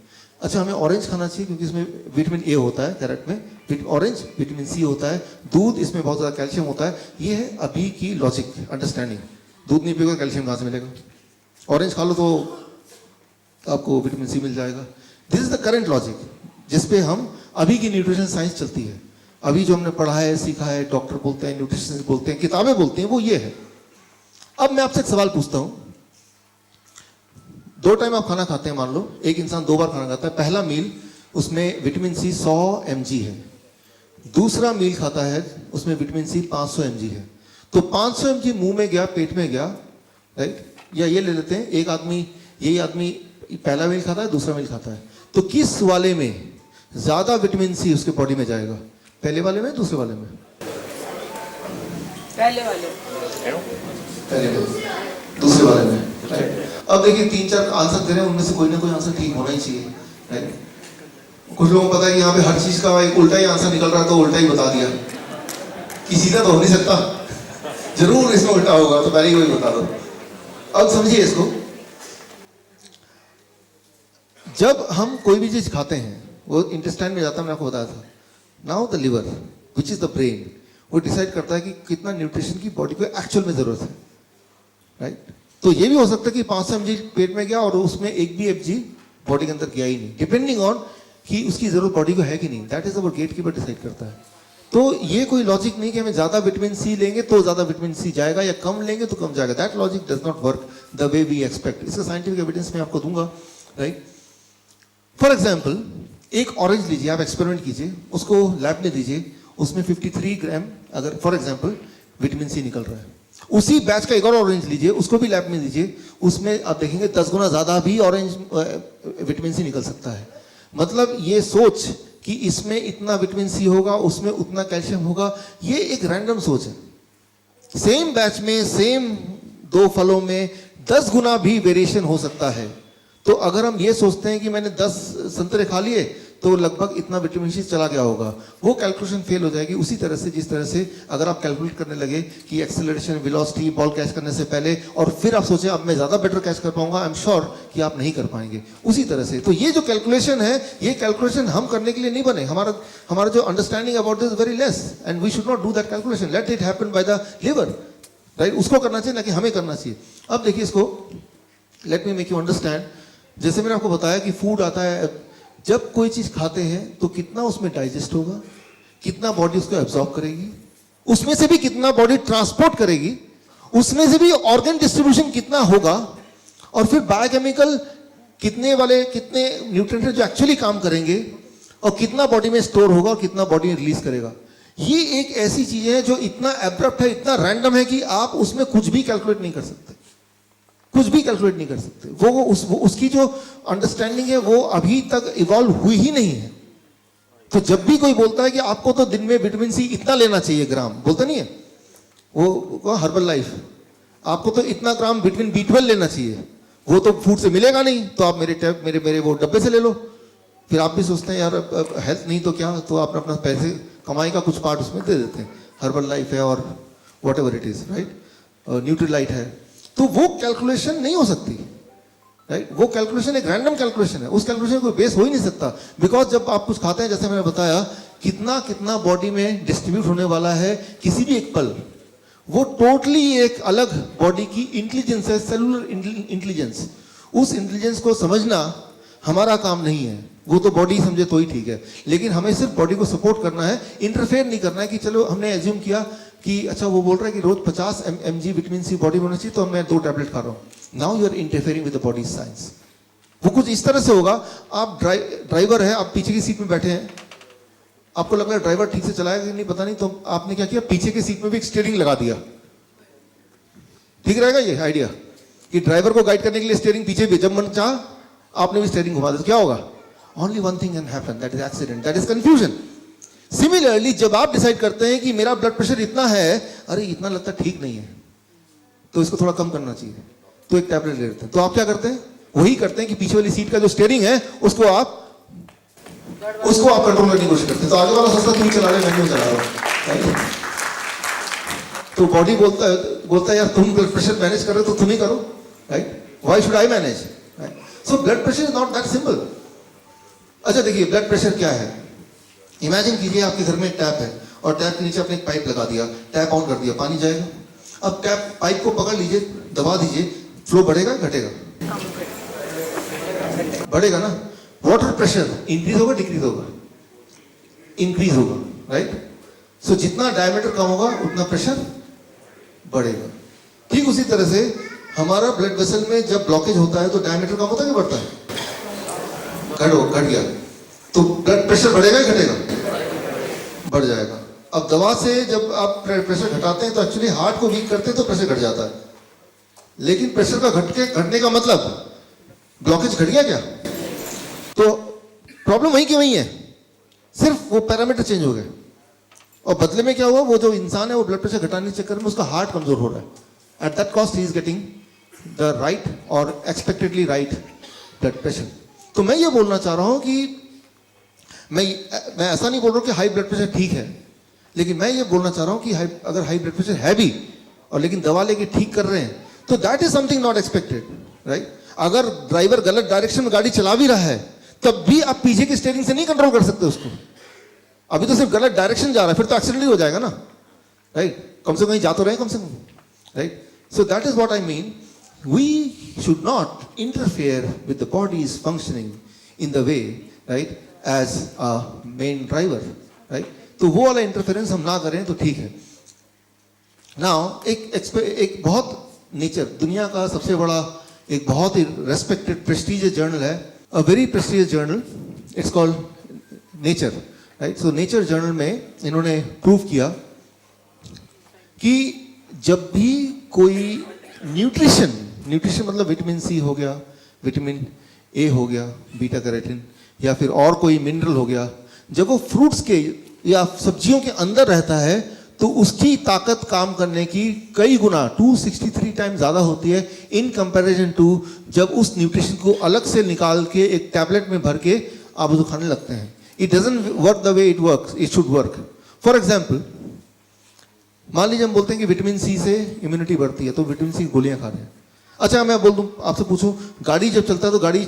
अच्छा, हमें ऑरेंज खाना चाहिए क्योंकि इसमें विटामिन ए होता है, कैरेट में ऑरेंज विटामिन सी होता है। दूध, इसमें बहुत ज़्यादा कैल्शियम होता है। ये है अभी की लॉजिक अंडरस्टैंडिंग। दूध नहीं पिएगा कैल्शियम कहाँ से मिलेगा? ऑरेंज खा लो तो आपको विटामिन सी मिल जाएगा। This is the current logic जिस पे हम अभी की न्यूट्रिशन साइंस चलती है। अभी जो हमने पढ़ा है, सीखा है, डॉक्टर बोलते हैं, न्यूट्रिशनिस्ट बोलते हैं, किताबें बोलती हैं, वो ये है। अब मैं आपसे एक सवाल पूछता हूं, 2 टाइम आप खाना खाते हैं, मान लो एक इंसान 2 बार खाना खाता है। पहला मील उसमें विटामिन सी 100 mg है, दूसरा मील खाता है उसमें विटामिन सी 500 mg है। तो 500 mg मुंह में गया, पेट में गया, राइट। या ये ले लेते हैं, एक आदमी, यही आदमी पहला मील खाता है, दूसरा मील खाता है, तो किस वाले में ज्यादा विटामिन सी उसके बॉडी में जाएगा? पहले वाले में, दूसरे वाले में? पहले वाले। पहले में, दूसरे वाले में, राइट। अब देखिए 3-4 आंसर दे रहे हैं, उनमें से कोई ना कोई आंसर ठीक होना ही चाहिए, राइट। कुछ लोगों को पता है कि यहाँ पे हर चीज का एक उल्टा ही आंसर निकल रहा है, तो उल्टा ही बता दिया कि सीधा तो हो नहीं सकता, जरूर इसमें उल्टा होगा, तो पहले ही वही बता दो। अब समझिए इसको, जब हम कोई भी चीज खाते हैं वो इंटेस्टाइन में जाता है, मैंने आपको बताया था। Now the liver which is the brain, वो डिसाइड करता है कि कितना न्यूट्रिशन की बॉडी को एक्चुअल में ज़रूरत है, राइट। तो ये भी हो सकता है कि 500 mg पेट में गया और उसमें एक भी mg बॉडी के अंदर गया ही नहीं, डिपेंडिंग ऑन कि उसकी ज़रूरत बॉडी को है कि नहीं। That is our gate keeper decide करता है। तो ये कोई लॉजिक नहीं कि हमें ज़्यादा विटामिन सी लेंगे तो ज़्यादा विटामिन सी जाएगा या कम लेंगे तो कम जाएगा। That logic does not work the way we expect. इसका साइंटिफिक एविडेंस मैं आपको दूंगा, राइट। फॉर एग्जाम्पल, एक ऑरेंज लीजिए, आप एक्सपेरिमेंट कीजिए, उसको लैब में दीजिए, उसमें 53 ग्राम अगर फॉर एग्जाम्पल विटामिन सी निकल रहा है। उसी बैच का एक और ऑरेंज लीजिए, उसको भी लैब में दीजिए, उसमें आप देखेंगे 10 गुना ज़्यादा भी ऑरेंज विटामिन सी निकल सकता है। मतलब ये सोच कि इसमें इतना विटामिन सी होगा, उसमें उतना कैल्शियम होगा, ये एक रैंडम सोच है। सेम बैच में सेम 2 फलों में 10 गुना भी वेरिएशन हो सकता है। तो अगर हम ये सोचते हैं कि मैंने 10 संतरे खा लिए तो लगभग इतना विटामिन सी चला गया होगा, वो कैलकुलेशन फेल हो जाएगी। उसी तरह से जिस तरह से अगर आप कैलकुलेट करने लगे कि एक्सेलरेशन, वेलोसिटी, बॉल कैच करने से पहले और फिर आप सोचें अब मैं ज़्यादा बेटर कैच कर पाऊंगा, आई एम श्योर कि आप नहीं कर पाएंगे। उसी तरह से तो ये जो कैलकुलेशन है, ये कैलकुलेशन हम करने के लिए नहीं बने। हमारा जो understanding about this very less and we should not do that calculation, let it happen by the liver, right. उसको करना चाहिए ना कि हमें करना चाहिए। अब देखिए इसको, let me make you understand. जैसे मैंने आपको बताया कि फूड आता है, जब कोई चीज खाते हैं तो कितना उसमें डाइजेस्ट होगा, कितना बॉडी उसको एब्जॉर्ब करेगी, उसमें से भी कितना बॉडी ट्रांसपोर्ट करेगी, उसमें से भी ऑर्गन डिस्ट्रीब्यूशन कितना होगा, और फिर बायोकेमिकल कितने न्यूट्रिएंट जो एक्चुअली काम करेंगे, और कितना बॉडी में स्टोर होगा और कितना बॉडी में रिलीज करेगा। ये एक ऐसी चीज है जो इतना एब्रप्ट है, इतना रैंडम है कि आप उसमें कुछ भी कैलकुलेट नहीं कर सकते, कुछ भी कैलकुलेट नहीं कर सकते। उसकी जो अंडरस्टैंडिंग है वो अभी तक इवॉल्व हुई ही नहीं है। तो जब भी कोई बोलता है कि आपको तो दिन में विटामिन सी इतना लेना चाहिए ग्राम, बोलता नहीं है वो हर्बल लाइफ, आपको तो इतना ग्राम विटामिन B12 लेना चाहिए, वो तो फूड से मिलेगा नहीं, तो आप मेरे वो डब्बे से ले लो। फिर आप भी सोचते हैं यार हेल्थ नहीं तो क्या, तो आप अपना पैसे कमाई का कुछ पार्ट उसमें दे देते हैं। हर्बल लाइफ है और what ever it is, right, Nutrilite है। तो वो कैलकुलेशन नहीं हो सकती, राइट। वो कैलकुलेशन एक रैंडम कैलकुलेशन है, उस कैलकुलेशन को बेस हो ही नहीं सकता। बिकॉज जब आप कुछ खाते हैं, जैसे मैंने बताया, कितना बॉडी में डिस्ट्रीब्यूट होने वाला है किसी भी एक पल, वो टोटली एक अलग बॉडी की इंटेलिजेंस है, सेलुलर इंटेलिजेंस। उस इंटेलिजेंस को समझना हमारा काम नहीं है, वो तो बॉडी समझे तो ही ठीक है। लेकिन हमें सिर्फ बॉडी को सपोर्ट करना है, इंटरफेयर नहीं करना है कि चलो हमने एज्यूम किया कि अच्छा वो बोल रहा है कि रोज 50 mg विटामिन सी बॉडी में होना चाहिए, तो मैं 2 टैबलेट खा रहा हूँ। Now you are interfering with the body science. वो कुछ इस तरह से होगा, आप ड्राइवर है, आप पीछे की सीट में बैठे हैं, आपको लग रहा है ड्राइवर ठीक से चलाएगा कि नहीं पता नहीं, तो आपने क्या किया, पीछे की सीट में भी एक स्टीयरिंग लगा दिया। ठीक रहेगा ये आइडिया कि ड्राइवर को गाइड करने के लिए स्टीयरिंग पीछे भी, जब मन चाह आपने भी स्टीयरिंग घुमा दिया, तो क्या होगा? Only one thing can happen, that is accident, that is confusion. Similarly जब आप डिसाइड करते हैं कि मेरा ब्लड प्रेशर इतना है, अरे इतना लगता है ठीक नहीं है, तो इसको थोड़ा कम करना चाहिए, तो एक टैबलेट ले लेते हैं। तो आप क्या करते हैं? वही करते हैं कि पीछे वाली सीट का जो स्टीयरिंग है उसको आप कंट्रोल करने की कोशिश करते हैं। तो आगे वाला सोचता तुम चला रहे, मैं क्यों चला रहा हूं। तो बॉडी बोलता है यार तुम ब्लड प्रेशर मैनेज कर रहे हो तो तुम ही करो, right, why should I manage, right. So blood pressure is not that simple. अच्छा देखिए, ब्लड प्रेशर क्या है? इमेजिन कीजिए आपके घर में एक टैप है और टैप के नीचे आपने एक पाइप लगा दिया, टैप ऑन कर दिया, पानी जाएगा। अब टैप पाइप को पकड़ लीजिए, दबा दीजिए, फ्लो बढ़ेगा घटेगा? बढ़ेगा ना। वाटर प्रेशर इंक्रीज होगा डिक्रीज होगा? इंक्रीज होगा, राइट। सो जितना डायमीटर कम होगा उतना प्रेशर बढ़ेगा। ठीक उसी तरह से हमारा ब्लड वेसल में जब ब्लॉकेज होता है तो डायमीटर कम होता है कि बढ़ता है? घट गया, तो ब्लड प्रेशर बढ़ेगा या घटेगा? बढ़ जाएगा। अब दवा से जब आप प्रेशर घटाते हैं तो एक्चुअली हार्ट को वीक करते हैं तो प्रेशर घट जाता है, लेकिन प्रेशर का घटने का मतलब ब्लॉकेज घट गया क्या? तो प्रॉब्लम वही की वही है, सिर्फ वो पैरामीटर चेंज हो गए। और बदले में क्या हुआ, वो जो इंसान है वो ब्लड प्रेशर घटाने के चक्कर में उसका हार्ट कमजोर हो रहा है। At that cost he is getting the right और एक्सपेक्टेडली राइट ब्लड प्रेशर। तो मैं ये बोलना चाह रहा हूं कि मैं ऐसा नहीं बोल रहा हूं कि हाई ब्लड प्रेशर ठीक है, लेकिन मैं ये बोलना चाह रहा हूं कि अगर हाई ब्लड प्रेशर है भी और लेकिन दवा लेके ठीक कर रहे हैं तो that is something not expected, right. अगर ड्राइवर गलत डायरेक्शन में गाड़ी चला भी रहा है तब भी आप पीछे की स्टीयरिंग से नहीं कंट्रोल कर सकते उसको। अभी तो सिर्फ गलत डायरेक्शन जा रहा है, फिर तो एक्सीडेंट ही हो जाएगा ना। राइट, कम से कम कहीं जा तो रहे कम से कम, right. So that is what I mean. We should not interfere with the body's functioning in the way, right, as a main driver, right. तो वो वाला इंटरफेरेंस हम ना करें तो ठीक है. नाउ एक बहुत नेचर, दुनिया का सबसे बड़ा एक बहुत ही रेस्पेक्टेड प्रेस्टीजियस जर्नल है, a very prestigious journal, it's called nature, right. So nature journal में इन्होंने प्रूव किया कि जब भी कोई न्यूट्रिशन मतलब विटामिन सी हो गया, विटामिन ए हो गया, बीटा कैरोटीन, या फिर और कोई मिनरल हो गया, जब वो फ्रूट्स के या सब्जियों के अंदर रहता है तो उसकी ताकत काम करने की कई गुना 263 टाइम ज़्यादा होती है इन कंपैरिजन टू जब उस न्यूट्रिशन को अलग से निकाल के एक टैबलेट में भर के आप उसको खाने लगते हैं. It doesn't work the way it should work. For example, मान लीजिए हम बोलते हैं कि विटामिन सी से इम्यूनिटी बढ़ती है, तो विटामिन सी गोलियां खा रहे हैं. अच्छा, मैं बोल दूं, आपसे पूछूं, गाड़ी जब चलता है तो गाड़ी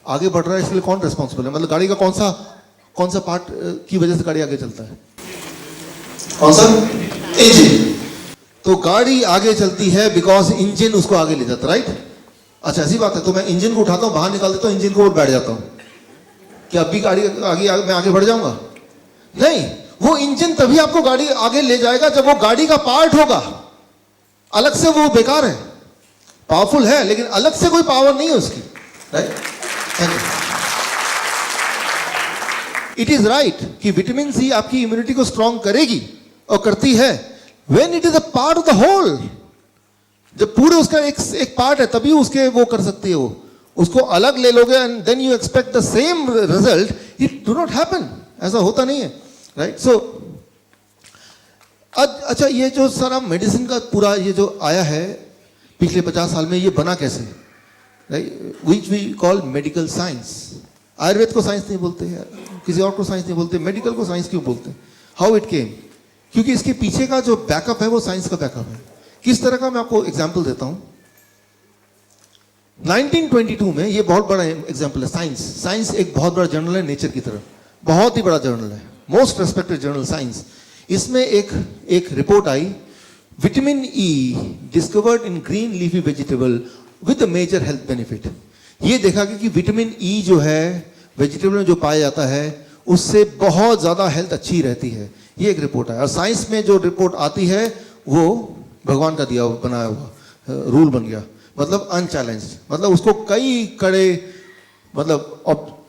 आगे बढ़ रहा है, इसलिए कौन रिस्पॉन्सिबल है? मतलब गाड़ी का कौन सा पार्ट की वजह से गाड़ी आगे चलता है? कौन सा? इंजन. तो गाड़ी आगे चलती है बिकॉज इंजन उसको आगे ले जाता है, राइट. अच्छा, ऐसी बात है. तो मैं इंजन को उठाता हूं, बाहर निकाल देता हूं, इंजन को और बैठ जाता हूं, क्या अभी गाड़ी मैं आगे बढ़ जाऊंगा? नहीं. वो इंजन तभी आपको गाड़ी आगे ले जाएगा जब वो गाड़ी का पार्ट होगा. अलग से वो बेकार है, पावरफुल है लेकिन अलग से कोई पावर नहीं है उसकी, राइट. इट इज राइट कि विटामिन सी आपकी इम्यूनिटी को स्ट्रॉन्ग करेगी और करती है when it is a part of the whole. जब पूरे उसका एक पार्ट है तभी उसके वो कर सकती है. वो उसको अलग ले लोगे and then you expect the same result, it do not happen. ऐसा होता नहीं है, राइट. सो अच्छा, ये जो सारा मेडिसिन का पूरा ये जो आया है पिछले 50 साल में, ये बना कैसे? Right, which we call medical science. Ayurveda को साइंस नहीं बोलते हैं, किसी और को साइंस नहीं बोलते, मेडिकल को साइंस क्यों बोलते हैं? How it came? क्योंकि इसके पीछे का जो बैकअप है वो साइंस का बैकअप है. किस तरह का, मैं आपको एग्जांपल देता हूं. 1922 में, ये बहुत बड़ा एग्जांपल है. साइंस एक बहुत बड़ा जर्नल है नेचर की तरह, बहुत ही बड़ा जर्नल है, मोस्ट रेस्पेक्टेड जर्नल साइंस. इसमें एक रिपोर्ट आई, vitamin E discovered in green leafy vegetable with a major health benefit. ये देखा गया कि विटामिन ई जो है वेजिटेबल में जो पाया जाता है उससे बहुत ज़्यादा हेल्थ अच्छी रहती है. ये एक रिपोर्ट है. और साइंस में जो रिपोर्ट आती है वो भगवान का दिया हुआ बनाया हुआ रूल बन गया, मतलब अनचैलेंज्ड. मतलब उसको कई कड़े मतलब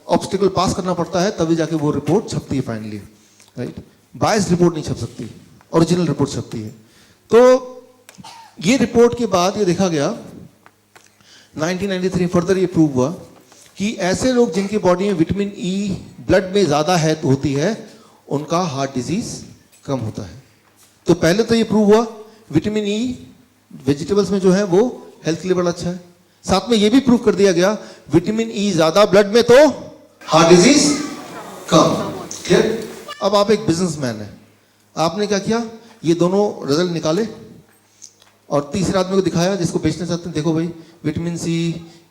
ऑब्स्टिकल पास करना पड़ता है तभी जाके वो रिपोर्ट छपती है फाइनली, राइट. बायस्ड रिपोर्ट नहीं छप सकती, ओरिजिनल रिपोर्ट छपती है. तो ये रिपोर्ट के बाद ये देखा गया 1993 फर्दर ये प्रूव हुआ कि ऐसे लोग जिनकी बॉडी में विटामिन ई ब्लड में ज़्यादा है होती है उनका हार्ट डिजीज कम होता है. तो पहले तो ये प्रूव हुआ विटामिन ई वेजिटेबल्स में जो है वो हेल्थ के लिए बड़ा अच्छा है. साथ में ये भी प्रूव कर दिया गया विटामिन ई ज़्यादा ब्लड में तो हार्ट डिजीज कम. क्लियर? अब आप एक बिजनेसमैन है, आपने क्या किया, ये दोनों रिजल्ट निकाले और तीसरे आदमी को दिखाया जिसको बेचना चाहते हैं, देखो भाई vitamin C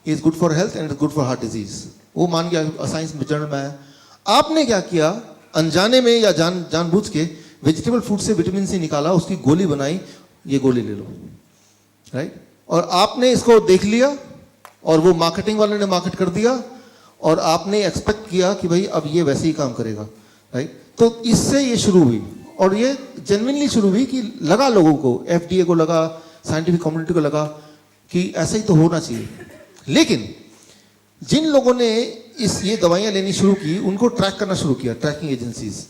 is good for health and is good for heart disease. वो मान गया, साइंस जर्नल में आया. आपने क्या किया, अनजाने में या जानबूझ के वेजिटेबल फूड से विटामिन सी निकाला, उसकी गोली बनाई, ये गोली ले लो, राइट. और आपने इसको देख लिया और वो मार्केटिंग वाले ने मार्केट कर दिया और आपने एक्सपेक्ट किया कि भाई अब ये वैसे ही काम करेगा, राइट. तो इससे ये शुरू हुई और ये जेन्युइनली शुरू हुई कि लगा लोगों को, एफडीए को लगा, साइंटिफिक कम्युनिटी को लगा कि ऐसा ही तो होना चाहिए. लेकिन जिन लोगों ने ये दवाइयां लेनी शुरू की उनको ट्रैक करना शुरू किया, ट्रैकिंग एजेंसीज.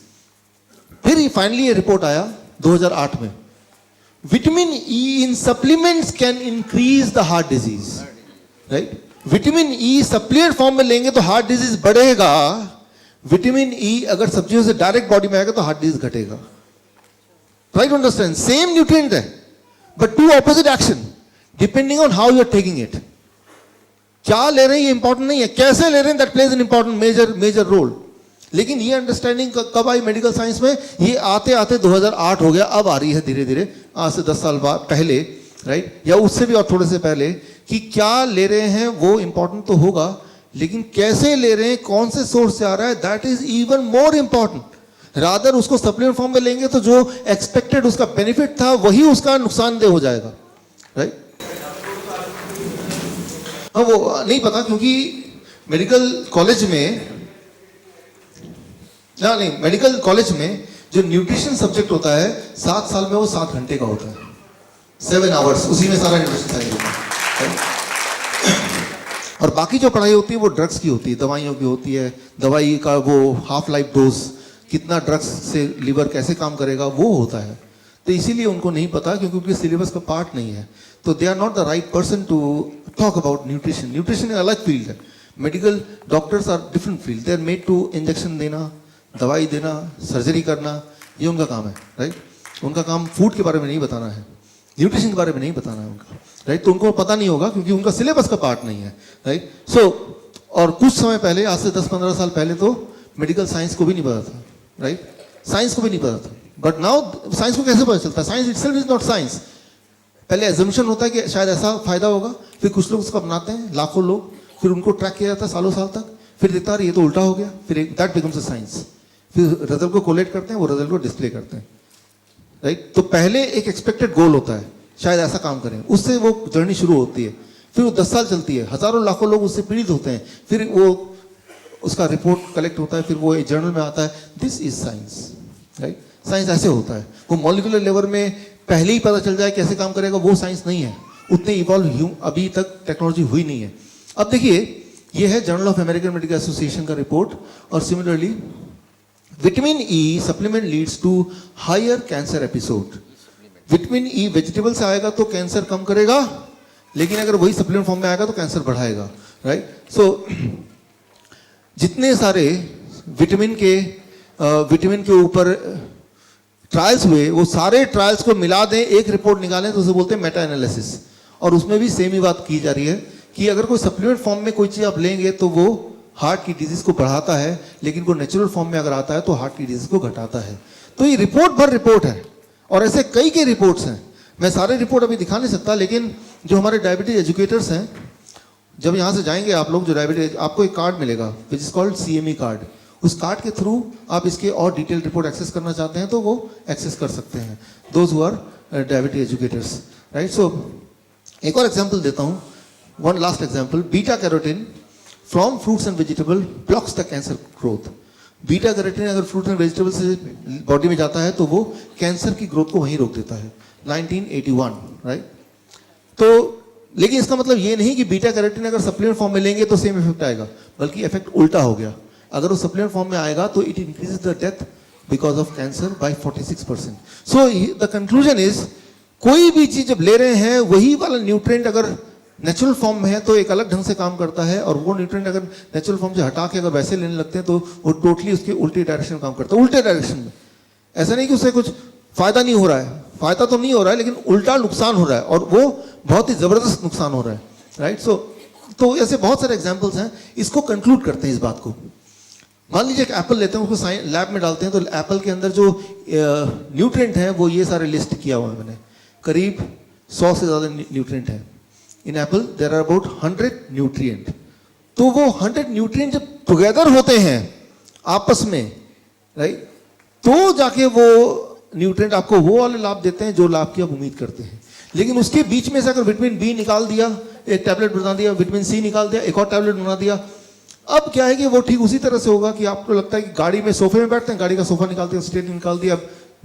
फिर फाइनली ये रिपोर्ट आया 2008 में, vitamin E in supplements can increase the heart disease, right. Vitamin E supplement form में लेंगे तो हार्ट डिजीज बढ़ेगा, विटामिन ई अगर सब्जियों से डायरेक्ट बॉडी में आएगा तो हार्ट डिजीज घटेगा. Right, understand? सेम न्यूट्रिएंट है but two opposite action depending on how you are taking it. क्या ले रहे हैं ये इंपॉर्टेंट नहीं है, कैसे ले रहे हैं that plays an important major role. लेकिन ये अंडरस्टैंडिंग कब आई मेडिकल साइंस में? ये आते आते 2008 हो गया, अब आ रही है धीरे धीरे, आज से 10 साल पहले, राइट, या उससे भी और थोड़े से पहले, कि क्या ले रहे हैं वो इंपॉर्टेंट तो होगा लेकिन कैसे ले रहे हैं, कौन से सोर्स से आ रहा है, that is even more important. Rather उसको सप्लीमेंट फॉर्म में लेंगे तो जो एक्सपेक्टेड उसका बेनिफिट था वही उसका नुकसानदेह हो जाएगा, राइट? अब वो नहीं पता, क्योंकि मेडिकल कॉलेज में मेडिकल कॉलेज में जो न्यूट्रिशन सब्जेक्ट होता है 7 साल में वो 7 घंटे का होता है, 7 आवर्स, उसी में सारा न्यूट्रिशन साइंस होता है। और बाकी जो पढ़ाई होती है वो ड्रग्स की होती है, दवाइयों की होती है, दवाई का वो हाफ लाइफ डोज, कितना ड्रग्स से लिवर कैसे काम करेगा वो होता है। तो इसीलिए उनको नहीं पता, क्योंकि उनके सिलेबस का पार्ट नहीं है। तो they are not the right person to talk about nutrition. Nutrition एक अलग फील्ड है, medical doctors are different field, they are made to injection देना, दवाई देना, सर्जरी करना, ये उनका काम है, राइट? उनका काम फूड के बारे में नहीं बताना है, न्यूट्रिशन के बारे में नहीं बताना है उनका, राइट? तो उनको पता नहीं होगा क्योंकि उनका सिलेबस का पार्ट नहीं है, राइट? सो और कुछ समय पहले, आज से 10-15 साल पहले तो मेडिकल साइंस को भी नहीं पता था, राइट? साइंस को भी नहीं पता था, बट नाउ साइंस को कैसे पता चलता है? Science itself is not science. पहले एजम्पशन होता है कि शायद ऐसा फायदा होगा, फिर कुछ लोग उसको अपनाते हैं, लाखों लोग, फिर उनको ट्रैक किया जाता है सालों साल तक, फिर देखता है ये तो उल्टा हो गया, फिर दैट बिकम्स अ साइंस, फिर रिजल्ट को कोलेट करते हैं, वो रिजल्ट को डिस्प्ले करते हैं, राइट? तो पहले एक एक्सपेक्टेड गोल होता है, शायद ऐसा काम करें, उससे वो जर्नी शुरू होती है, फिर वो 10 साल चलती है, हजारों लाखों लोग उससे पीड़ित होते हैं, फिर वो उसका रिपोर्ट कलेक्ट होता है, फिर वो जर्नल में आता है, this is science, right? Science ऐसे होता है। वो मॉलिक्यूलर लेवल में पहले ही पता चल जाए कैसे काम करेगा, वो साइंस नहीं है, उतने इवॉल्व अभी तक टेक्नोलॉजी हुई नहीं है। अब देखिए, ये है journal of American medical association का रिपोर्ट, और similarly vitamin E supplement leads to higher cancer episode. Vitamin E vegetable से आएगा तो कैंसर कम करेगा, लेकिन अगर वही सप्लीमेंट फॉर्म में आएगा तो कैंसर बढ़ाएगा, राइट? सो जितने सारे विटामिन के ऊपर ट्रायल्स हुए, वो सारे ट्रायल्स को मिला दें, एक रिपोर्ट निकालें, तो उसे बोलते हैं मेटा एनालिसिस। और उसमें भी सेम ही बात की जा रही है कि अगर कोई सप्लीमेंट फॉर्म में कोई चीज़ आप लेंगे तो वो हार्ट की डिजीज को बढ़ाता है, लेकिन कोई नेचुरल फॉर्म में अगर आता है तो हार्ट की डिजीज को घटाता है। तो ये रिपोर्ट भर रिपोर्ट है, और ऐसे कई के रिपोर्ट्स हैं। मैं सारे रिपोर्ट अभी दिखा नहीं सकता, लेकिन जो हमारे डायबिटीज एजुकेटर्स हैं, जब यहाँ से जाएंगे आप लोग, जो डायबिटीज, आपको एक कार्ड मिलेगा विच इज कॉल्ड CME कार्ड। उस कार्ड के थ्रू आप इसके और डिटेल रिपोर्ट एक्सेस करना चाहते हैं तो वो एक्सेस कर सकते हैं, those who are diabetes educators, right? So एक और एग्जाम्पल देता हूँ, one last example, beta carotene from fruits and vegetable blocks the cancer growth. Beta carotene अगर फ्रूट एंड वेजिटेबल से बॉडी में जाता है तो वो कैंसर की ग्रोथ को वहीं रोक देता है, 1981, राइट? तो लेकिन इसका मतलब ये नहीं कि बीटा कैरोटीन अगर सप्लीमेंट फॉर्म में लेंगे तो सेम इफेक्ट आएगा, बल्कि इफेक्ट उल्टा हो गया। अगर वो सप्लीमेंट फॉर्म में आएगा तो it increases the death because of cancer by 46%। So the conclusion is, कोई भी चीज जब ले रहे हैं, वही वाला न्यूट्रिएंट अगर नेचुरल फॉर्म में है तो एक अलग ढंग से काम करता है, और वो न्यूट्रिएंट अगर नेचुरल फॉर्म से हटा के अगर वैसे लेने लगते हैं तो वो टोटली उसके उल्टे डायरेक्शन में काम करता है, उल्टे डायरेक्शन में। ऐसा नहीं कि उससे कुछ फायदा नहीं हो रहा है, फायदा तो नहीं हो रहा है, लेकिन उल्टा नुकसान हो रहा है, और वो बहुत ही जबरदस्त नुकसान हो रहा है, राइट? सो तो ऐसे बहुत सारे एग्जाम्पल्स हैं। इसको कंक्लूड करते हैं इस बात को। मान लीजिए एक एप्पल लेते हैं, उसको लैब में डालते हैं, तो एप्पल के अंदर जो न्यूट्रिएंट है वो ये सारे लिस्ट किया हुआ है मैंने, करीब 100 से ज़्यादा न्यूट्रिएंट है in apple. There are about 100 nutrient. तो वो 100 न्यूट्रिएंट जब टुगेदर होते हैं आपस में, राइट, तो जाके वो न्यूट्रिएंट आपको वो वाले लाभ देते हैं जो लाभ की आप उम्मीद करते हैं। लेकिन उसके बीच में से अगर विटामिन बी निकाल दिया, एक टैबलेट बना दिया, विटामिन सी निकाल दिया, एक और टैबलेट बना दिया, अब क्या है कि वो ठीक उसी तरह से होगा कि आपको लगता है कि गाड़ी में सोफे में बैठते हैं, गाड़ी का सोफा निकाल दिया, स्टेट निकाल दिया,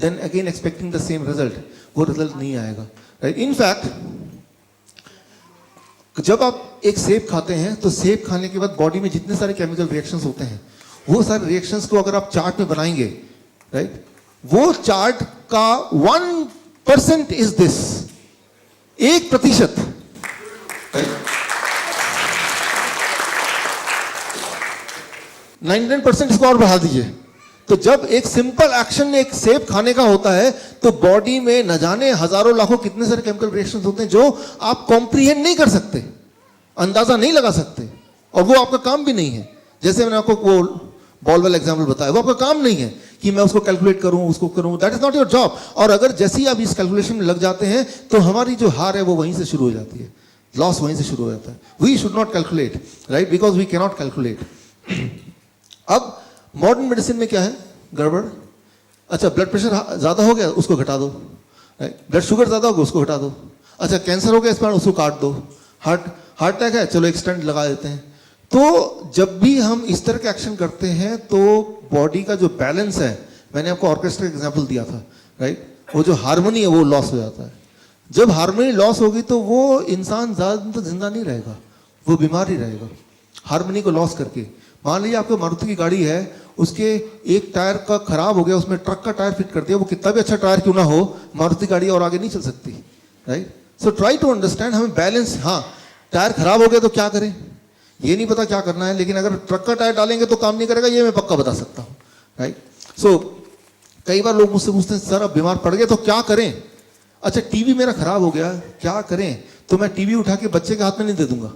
then again expecting the same result, वो रिजल्ट नहीं आएगा, राइट? इनफैक्ट जब आप एक सेब खाते हैं तो सेब खाने के बाद बॉडी में जितने सारे केमिकल रिएक्शंस होते हैं, वो सारे रिएक्शंस को अगर आप चार्ट में बनाएंगे, राइट, वो चार्ट का 1% इज दिस, 1%, 99% इसको और बढ़ा दीजिए। तो जब एक सिंपल एक्शन एक सेब खाने का होता है तो बॉडी में न जाने हजारों लाखों कितने सारे केमिकल रिएक्शंस होते हैं जो आप कॉम्प्रीहेंड नहीं कर सकते, अंदाजा नहीं लगा सकते, और वो आपका काम भी नहीं है। जैसे मैंने आपको वो बॉल वाला एग्जाम्पल बताया, वो आपका काम नहीं है कि मैं उसको कैलकुलेट करूं, उसको करूं, that is not your job. और अगर जैसे ही आप इस कैलकुलेशन में लग जाते हैं तो हमारी जो हार है वो वहीं से शुरू हो जाती है, लॉस वहीं से शुरू हो जाता है। We should not calculate, right, because we cannot calculate. अब मॉडर्न मेडिसिन में क्या है गड़बड़ अच्छा ब्लड प्रेशर ज़्यादा हो गया, उसको घटा दो। ब्लड शुगर ज़्यादा हो गया, उसको घटा दो। अच्छा कैंसर हो गया स्पाइन, उसको काट दो। हार्ट अटैक है, चलो एक स्टेंट लगा देते हैं। तो जब भी हम इस तरह के एक्शन करते हैं तो बॉडी का जो बैलेंस है, मैंने आपको ऑर्केस्ट्रा का एग्जाम्पल दिया था, राइट, वो जो हारमोनी है वो लॉस हो जाता है। जब हारमोनी लॉस होगी तो वो इंसान ज़्यादा दिन तो जिंदा नहीं रहेगा, वो बीमार ही रहेगा हारमोनी को लॉस करके। मान लीजिए आपको मारुति की गाड़ी है, उसके एक टायर का खराब हो गया, उसमें ट्रक का टायर फिट कर दिया, वो कितना भी अच्छा टायर क्यों ना हो, मारुति गाड़ी और आगे नहीं चल सकती, right. So try to understand, हमें बैलेंस, हाँ टायर खराब हो गया तो क्या करें ये नहीं पता क्या करना है, लेकिन अगर ट्रक का टायर डालेंगे तो काम नहीं करेगा, ये मैं पक्का बता सकता हूँ, राइट। सो कई बार लोग मुझसे पूछते हैं सर अब बीमार पड़ गए तो क्या करें। अच्छा टीवी मेरा खराब हो गया, क्या करें, तो मैं टीवी उठा के बच्चे के हाथ में नहीं दे दूंगा,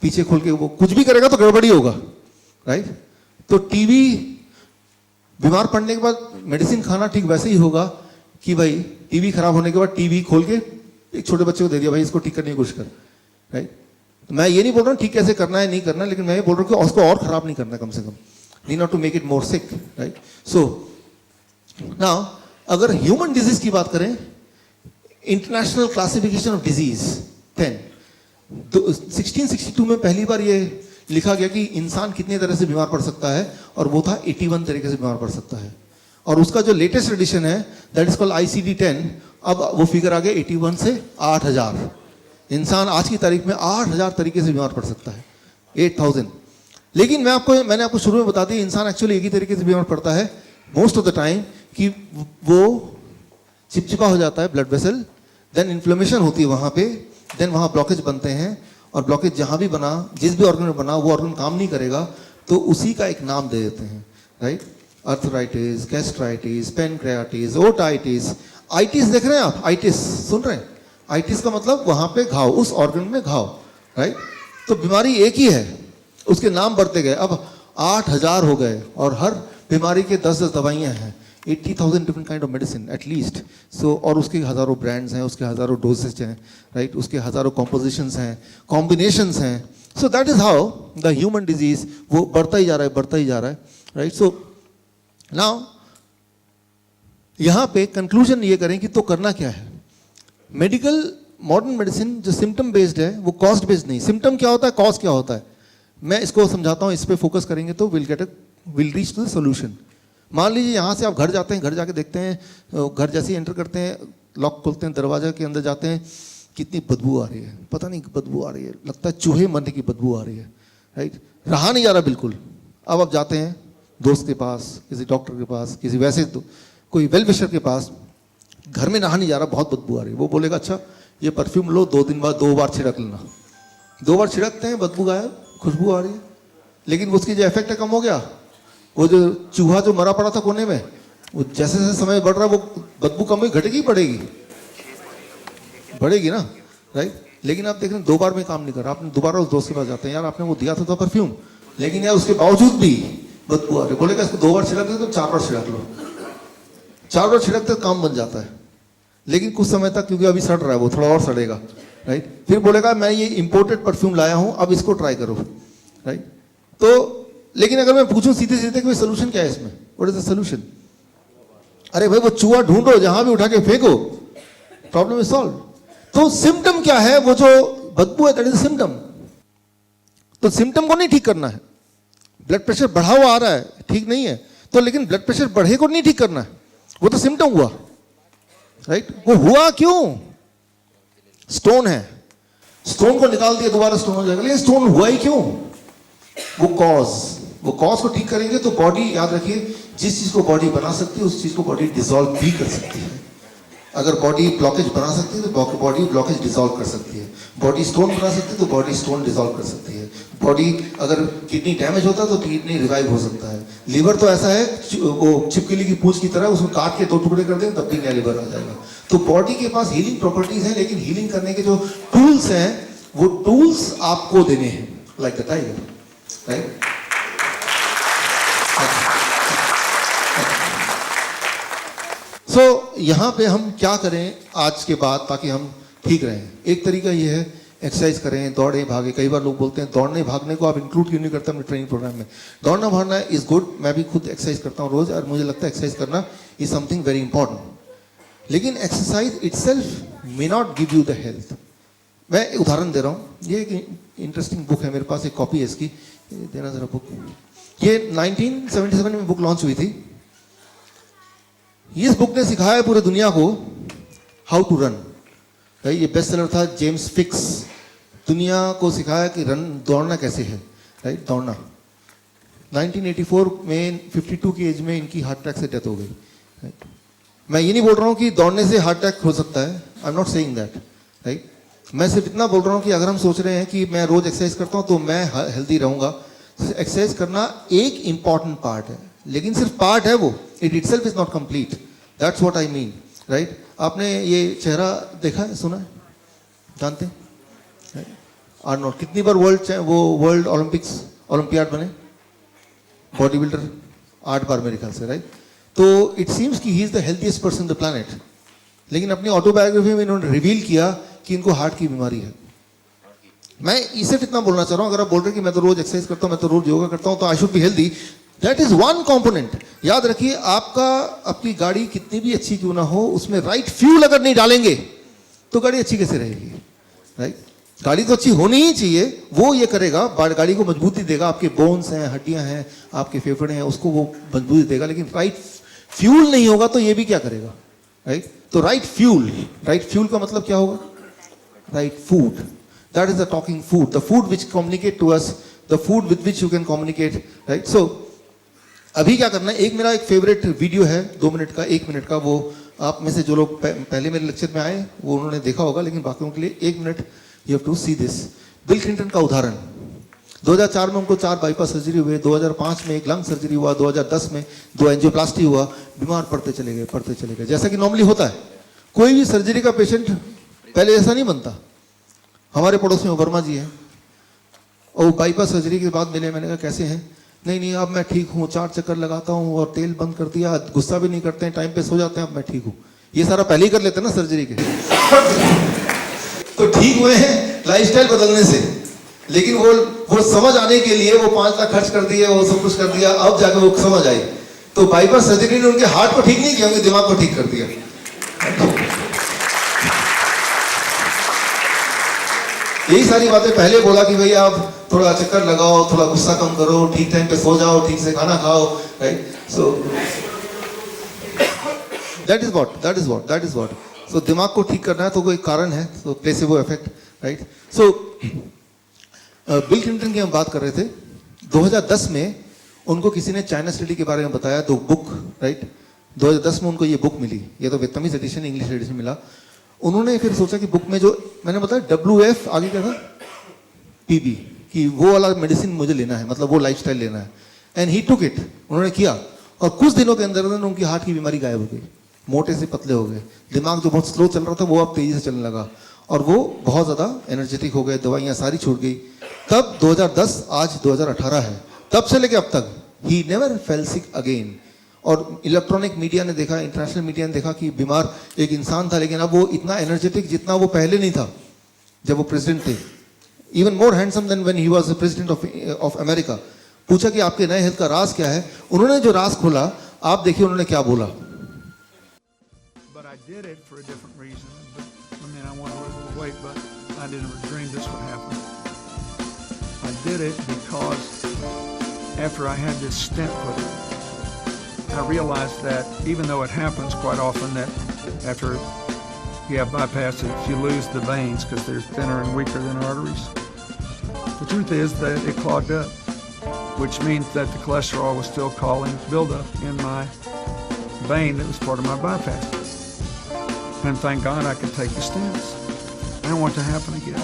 पीछे खोल के वो कुछ भी करेगा तो गड़बड़ी होगा, राइट। तो टीवी, बीमार पड़ने के बाद मेडिसिन खाना ठीक वैसे ही होगा कि भाई टीवी खराब होने के बाद टीवी खोल के एक छोटे बच्चे को दे दिया, भाई इसको ठीक करने की कोशिश कर, राइट। तो मैं ये नहीं बोल रहा हूँ ठीक कैसे करना है नहीं करना है, लेकिन मैं ये बोल रहा हूँ कि उसको और खराब नहीं करना, कम से कम need not to make it more sick, right. So now अगर ह्यूमन डिजीज की बात करें, इंटरनेशनल क्लासिफिकेशन ऑफ डिजीज 10, तो 1662 में पहली बार ये लिखा गया कि इंसान कितने तरह से बीमार पड़ सकता है, और वो था 81 तरीके से बीमार पड़ सकता है। और उसका जो लेटेस्ट एडिशन है दैट इज कॉल्ड ICD-10, अब वो फिगर आ गया 81 से 8000। इंसान आज की तारीख में 8000 तरीके से बीमार पड़ सकता है, 8000। लेकिन मैंने आपको शुरू में बता दी, इंसान एक्चुअली एक ही तरीके से बीमार पड़ता है मोस्ट ऑफ द टाइम, कि वो चिपचिपा हो जाता है ब्लड वेसल, देन इन्फ्लेमेशन होती है वहाँ पे, देन वहाँ ब्लॉकेज बनते हैं, और ब्लॉकेज जहाँ भी बना, जिस भी ऑर्गन में बना, वो ऑर्गन काम नहीं करेगा तो उसी का एक नाम दे देते हैं, right. Arthritis, gastritis, pancreatitis, otitis. Itis देख रहे हैं आप, आइटिस सुन रहे हैं, आइटिस का मतलब वहाँ पे घाव, उस ऑर्गन में घाव, राइट। तो बीमारी एक ही है, उसके नाम बढ़ते गए, अब 8000 हो गए, और हर बीमारी के 10-10 दवाइयाँ हैं, 80,000 different kind of medicine at least. So और उसके हज़ारों ब्रांड्स हैं, उसके हज़ारों डोजेज हैं, राइट, उसके हज़ारों कॉम्पोजिशंस हैं, कॉम्बिनेशंस हैं। So that is how the human disease वो बढ़ता ही जा रहा है, बढ़ता ही जा रहा है, राइट। सो नाउ यहाँ पे कंक्लूजन ये करें कि तो करना क्या है। मेडिकल मॉडर्न मेडिसिन जो सिम्टम बेस्ड है वो कॉस्ट बेस्ड नहीं। सिम्टम क्या होता है, कॉज क्या होता है, मैं इसको समझाता हूँ, इस पर फोकस करेंगे तो will reach to the solution. मान लीजिए यहाँ से आप घर जाते हैं, घर जाके देखते हैं, घर जैसे ही एंटर करते हैं, लॉक खोलते हैं, दरवाजा के अंदर जाते हैं, कितनी बदबू आ रही है, पता नहीं बदबू आ रही है, लगता है चूहे मरने की बदबू आ रही है, राइट, रहा नहीं जा रहा बिल्कुल। अब आप जाते हैं दोस्त के पास, किसी डॉक्टर के पास, किसी वैसे तो कोई वेल विशर के पास, घर में रहा नहीं जा रहा, बहुत बदबू आ रही है। वो बोलेगा अच्छा ये परफ्यूम लो, 2 दिन बाद 2 बार छिड़क लेना। 2 बार छिड़कते हैं, बदबू गायब, खुशबू आ रही है, लेकिन उसकी जो इफेक्ट है कम हो गया। वो जो चूहा जो मरा पड़ा था कोने में, वो जैसे जैसे समय बढ़ रहा है वो बदबू कम हुई, घटेगी बढ़ेगी, बढ़ेगी ना, राइट। लेकिन आप देख रहे हैं 2 बार में काम नहीं कर रहा, आपने दोबारा उस दोस्त के पास जाते हैं, यार आपने वो दिया था परफ्यूम, लेकिन यार उसके बावजूद भी बदबू आ रही, बोलेगा इसको 2 बार छिड़क दो तो 4 बार छिड़क लो, 4 बार छिड़कते तो काम बन जाता है। लेकिन कुछ समय तक, क्योंकि अभी सड़ रहा है, वो थोड़ा और सड़ेगा, राइट। फिर बोलेगा मैं ये इंपोर्टेड परफ्यूम लाया हूं, अब इसको ट्राई करो, राइट। तो लेकिन अगर मैं पूछूं सीधे सीधे कि सोल्यूशन क्या है इसमें, व्हाट इज द सोल्यूशन, अरे भाई वो चूहा ढूंढो, जहां भी उठा के फेंको, प्रॉब्लम इज सॉल्व। तो सिम्टम क्या है, वो जो बदबू है दैट इज सिम्टम। तो सिम्टम को नहीं ठीक करना है। ब्लड प्रेशर बढ़ा हुआ आ रहा है, ठीक नहीं है, तो लेकिन ब्लड प्रेशर बढ़े को नहीं ठीक करना है, वो तो सिम्टम हुआ, राइट। वो हुआ क्यों, स्टोन है, स्टोन को निकाल दिया दोबारा स्टोन हो जाएगा, लेकिन स्टोन हुआ ही क्यों, वो कॉज को ठीक करेंगे तो बॉडी, याद रखिए, जिस चीज को बॉडी बना सकती है उस चीज को बॉडी डिसॉल्व भी कर सकती है। अगर बॉडी ब्लॉकेज बना सकती है तो बॉडी ब्लॉकेज डिसॉल्व कर सकती है, बॉडी स्टोन बना सकती है तो बॉडी स्टोन डिसॉल्व कर सकती है, बॉडी अगर किडनी डैमेज होता है तो किडनी रिवाइव हो सकता है। लीवर तो ऐसा है, वो छिपकली की पूंछ की तरह, उसको काट के 2 टुकड़े कर देंगे तब भी नया लीवर आ जाएगा। तो बॉडी के पास हीलिंग प्रॉपर्टीज हैं, लेकिन हीलिंग करने के जो टूल्स हैं वो टूल्स आपको देने हैं, लाइक द टाइगर, राइट। सो यहाँ पे हम क्या करें आज के बाद ताकि हम ठीक रहें। एक तरीका ये है एक्सरसाइज करें, दौड़ें, भागें। कई बार लोग बोलते हैं दौड़ने भागने को आप इंक्लूड क्यों नहीं करते अपने ट्रेनिंग प्रोग्राम में? दौड़ना भागना इज़ गुड, मैं भी खुद एक्सरसाइज करता हूँ रोज़, और मुझे लगता है एक्सरसाइज करना इज समथिंग वेरी इंपॉर्टेंट। लेकिन exercise itself may not give you the health. मैं उदाहरण दे रहा हूँ, ये एक इंटरेस्टिंग बुक है मेरे पास, एक कॉपी है इसकी, देना ज़रा बुक। ये 1977 में बुक लॉन्च हुई थी। इस बुक ने सिखाया है पूरे दुनिया को हाउ टू रन। ये बेस्ट सेलर था, जेम्स फिक्स, दुनिया को सिखाया कि रन दौड़ना कैसे है, राइट, दौड़ना। 1984 में 52 की एज में इनकी हार्ट अटैक से डेथ हो गई, राइट। मैं ये नहीं बोल रहा हूँ कि दौड़ने से हार्ट अटैक हो सकता है, I am not saying that, right. मैं सिर्फ इतना बोल रहा हूँ कि अगर हम सोच रहे हैं कि मैं रोज एक्सरसाइज करता हूँ तो मैं हेल्दी रहूंगा, तो एक्सरसाइज करना एक इंपॉर्टेंट पार्ट है, लेकिन सिर्फ पार्ट है वो, it itself is not complete, that's what I mean, right. आपने ये चेहरा देखा है, सुना है, जानते हैं? आर्नोल्ड कितनी बार वर्ल्ड ओलंपियाड बने, बॉडी बिल्डर 8 बार मेरे ख्याल से, राइट। तो इट सीम्स कि he is the healthiest person in the planet, लेकिन अपनी ऑटोबायोग्राफी में इन्होंने रिवील किया कि इनको हार्ट की बीमारी है। मैं इसे इतना बोलना चाह रहा हूं, अगर आप बोल रहे हैं कि मैं तो रोज एक्सरसाइज करता हूं, मैं तो रोज योगा करता हूं, तो I should be healthy, that is one component. याद रखिए, आपका अपनी गाड़ी कितनी भी अच्छी क्यों ना हो, उसमें राइट फ्यूल अगर नहीं डालेंगे तो गाड़ी अच्छी कैसे रहेगी, राइट। गाड़ी तो अच्छी होनी ही चाहिए, वो ये करेगा, गाड़ी को मजबूती देगा, आपके बोन्स हैं, हड्डियां हैं, आपके फेफड़े हैं, उसको वो मजबूती देगा, लेकिन राइट फ्यूल नहीं होगा तो ये भी क्या करेगा, राइट। तो राइट फ्यूल का मतलब क्या होगा? Right food, that is the talking food, the food which communicate to us, the food with which you can communicate, right? So अभी क्या करना है, एक मेरा एक फेवरेट वीडियो है 2 मिनट का, 1 मिनट का, वो आप में से जो लोग पहले मेरे लेक्चर में आए वो उन्होंने देखा होगा, लेकिन बाकियों के लिए 1 minute you have to see this. Bill Clinton का उदाहरण, 2004 में उनको 4 बाईपास सर्जरी हुए, 2005 में 1 लंग सर्जरी हुआ, 2010 में 2 एंजियोप्लास्टी हुआ, बीमार पड़ते चले गए, जैसा कि नॉर्मली होता है। कोई भी सर्जरी का पेशेंट पहले ऐसा नहीं बनता। हमारे पड़ोस में वर्मा जी हैं, और बाईपास सर्जरी के बाद मिले, मैंने कहा कैसे हैं? नहीं अब मैं ठीक हूँ, 4 चक्कर लगाता हूँ और तेल बंद कर दिया, गुस्सा भी नहीं करते हैं, टाइम पे सो जाते हैं, अब मैं ठीक हूँ। ये सारा पहले ही कर लेते हैं ना सर्जरी के तो ठीक हुए हैं लाइफस्टाइल बदलने से, लेकिन वो समझ आने के लिए वो 5 लाख खर्च कर दिए, वो सब कुछ कर दिया, अब जाकर वो समझ आई। तो बाईपास सर्जरी ने उनके हार्ट को ठीक नहीं किया, उनके दिमाग को ठीक कर दिया। यही सारी बातें पहले बोला कि भाई आप थोड़ा चक्कर लगाओ, थोड़ा गुस्सा कम करो, ठीक टाइम पे सो जाओ, ठीक से खाना खाओ, right. So that is what so दिमाग को ठीक करना है तो कोई कारण है, सो प्लेसेबो इफेक्ट, राइट। सो बिल क्लिंटन की हम बात कर रहे थे। 2010 में उनको किसी ने चाइना स्टडी के बारे में बताया, तो बुक, राइट, 2010 में उनको ये बुक मिली, ये तो वियतनामीज एडिशन, इंग्लिश एडिशन मिला। उन्होंने फिर सोचा कि बुक में जो मैंने बताया WF आगे क्या था, PB, कि वो वाला मेडिसिन मुझे लेना है, मतलब वो लाइफस्टाइल लेना है, एंड ही टुक इट, उन्होंने किया, और कुछ दिनों के अंदर उनकी हार्ट की बीमारी गायब हो गई, मोटे से पतले हो गए, दिमाग जो बहुत स्लो चल रहा था वो अब तेजी से चलने लगा, और वो बहुत ज़्यादा एनर्जेटिक हो गए, दवाइयाँ सारी छूट गई। तब 2010, आज 2018 है, तब से लेके अब तक he never fail sick again. और इलेक्ट्रॉनिक मीडिया ने देखा, इंटरनेशनल मीडिया ने देखा कि बीमार एक इंसान था, लेकिन अब वो इतना एनर्जेटिक जितना वो पहले नहीं था जब वो प्रेसिडेंट थे, even more handsome than when he was the president of America. पूछा कि आपके नए हेल्थ का राज क्या है, उन्होंने जो राज खोला, आप देखिए उन्होंने क्या बोला। I realized that even though it happens quite often that after you have bypasses, you lose the veins because they're thinner and weaker than arteries. The truth is that it clogged up, which means that the cholesterol was still causing buildup in my vein that was part of my bypass. And thank God I could take the stents. I don't want it to happen again.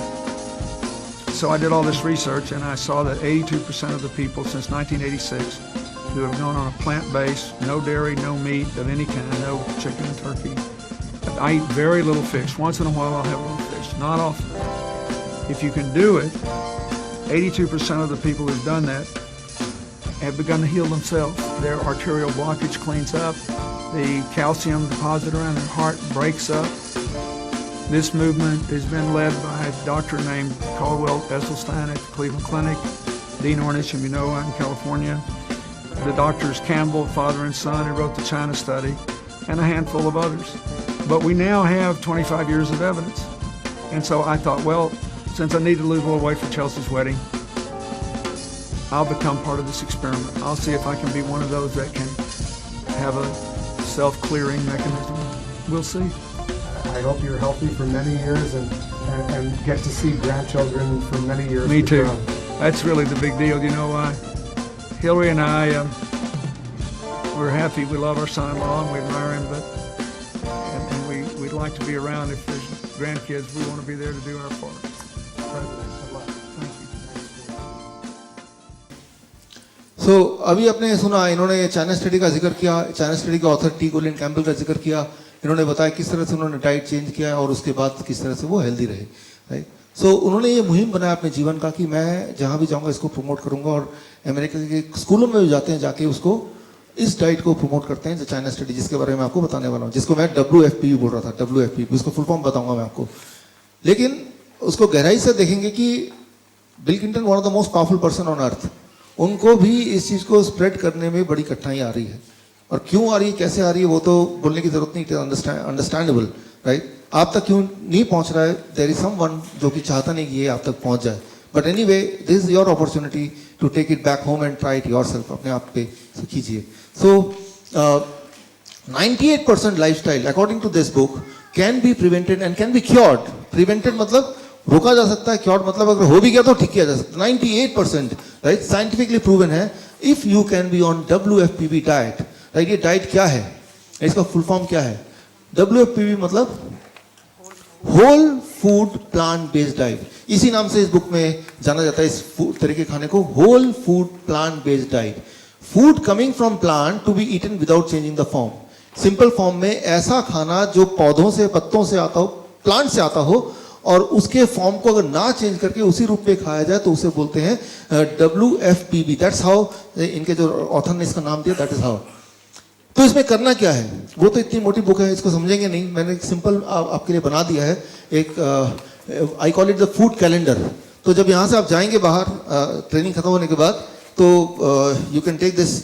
So I did all this research and I saw that 82% of the people since 1986 who have gone on a plant-based, no dairy, no meat of any kind, no chicken and turkey. I eat very little fish. Once in a while I'll have a little fish, not often. If you can do it, 82% of the people who've done that have begun to heal themselves. Their arterial blockage cleans up, the calcium deposit around their heart breaks up, This movement has been led by a doctor named Caldwell Esselstyn at the Cleveland Clinic, Dean Ornish and Minoa in California, the doctors Campbell, father and son, who wrote the China study, and a handful of others. But we now have 25 years of evidence. And so I thought, well, since I need to lose a little weight for Chelsea's wedding, I'll become part of this experiment. I'll see if I can be one of those that can have a self-clearing mechanism. We'll see. I hope you're healthy for many years and get to see grandchildren for many years. Me to too. come. That's really the big deal. Do you know why? Hillary and I, we're happy. We love our son-in-law and we admire him, and we'd like to be around. If there's grandkids, we want to be there to do our part. President, good luck. Thank you. सो अभी आपने सुना, इन्होंने चाइना स्टडी का जिक्र किया, चाइना स्टडी के ऑथर टी गोलिन कैम्पबेल का जिक्र किया, इन्होंने बताया किस तरह से उन्होंने डाइट चेंज किया और उसके बाद किस तरह से वो हेल्दी रहे, राइट। सो उन्होंने ये मुहिम बनाया अपने जीवन का कि मैं जहाँ भी जाऊँगा इसको प्रमोट करूँगा, और अमेरिका के स्कूलों में भी जाते हैं, जाके उसको इस डाइट को प्रमोट करते हैं, जो चाइना स्टडी जिसके बारे में आपको बताने वाला हूँ, जिसको मैं WFP बोल रहा था, WFP उसको फुल फॉर्म बताऊँगा मैं आपको। लेकिन उसको गहराई से देखेंगे कि bill Clinton one of the most powerful person on earth, उनको भी इस चीज़ को स्प्रेड करने में बड़ी कठिनाई आ रही है, और क्यों आ रही है, कैसे आ रही है, वो तो बोलने की जरूरत नहीं, अंडरस्टैंडेबल, राइट। आप तक क्यों नहीं पहुंच रहा है, देयर इज समवन जो कि चाहता नहीं कि ये आप तक पहुंच जाए, but anyway this is your opportunity to take it back home and try it yourself, अपने आप पे कीजिए। So 98% lifestyle according to this book can be prevented and can be cured. Prevented मतलब रोका जा सकता है, क्योर्ड मतलब अगर हो भी गया तो ठीक किया जा सकता है। 98% राइट साइंटिफिकली प्रूवन है, if you can be on WFPB diet, right. ये डाइट क्या है, इसका फुल फॉर्म क्या है? WFPB मतलब whole food plant based diet, इसी नाम से इस बुक में जाना जाता है इस तरह के खाने को, whole food plant based diet. Food coming from plant to be eaten without changing the form. Simple form में ऐसा खाना जो पौधों से, पत्तों से आता हो, प्लांट से आता हो, और उसके फॉर्म को अगर ना चेंज करके उसी रूप में खाया जाए तो उसे बोलते हैं WFPB। दैट्स हाउ, इनके जो ऑथर ने इसका नाम दिया, दैट इज हाउ। तो इसमें करना क्या है, वो तो इतनी मोटी बुक है, इसको समझेंगे नहीं, मैंने एक सिंपल आपके लिए बना दिया है, एक I call it the food calendar. तो जब यहाँ से आप जाएंगे बाहर ट्रेनिंग खत्म होने के बाद, तो you can take this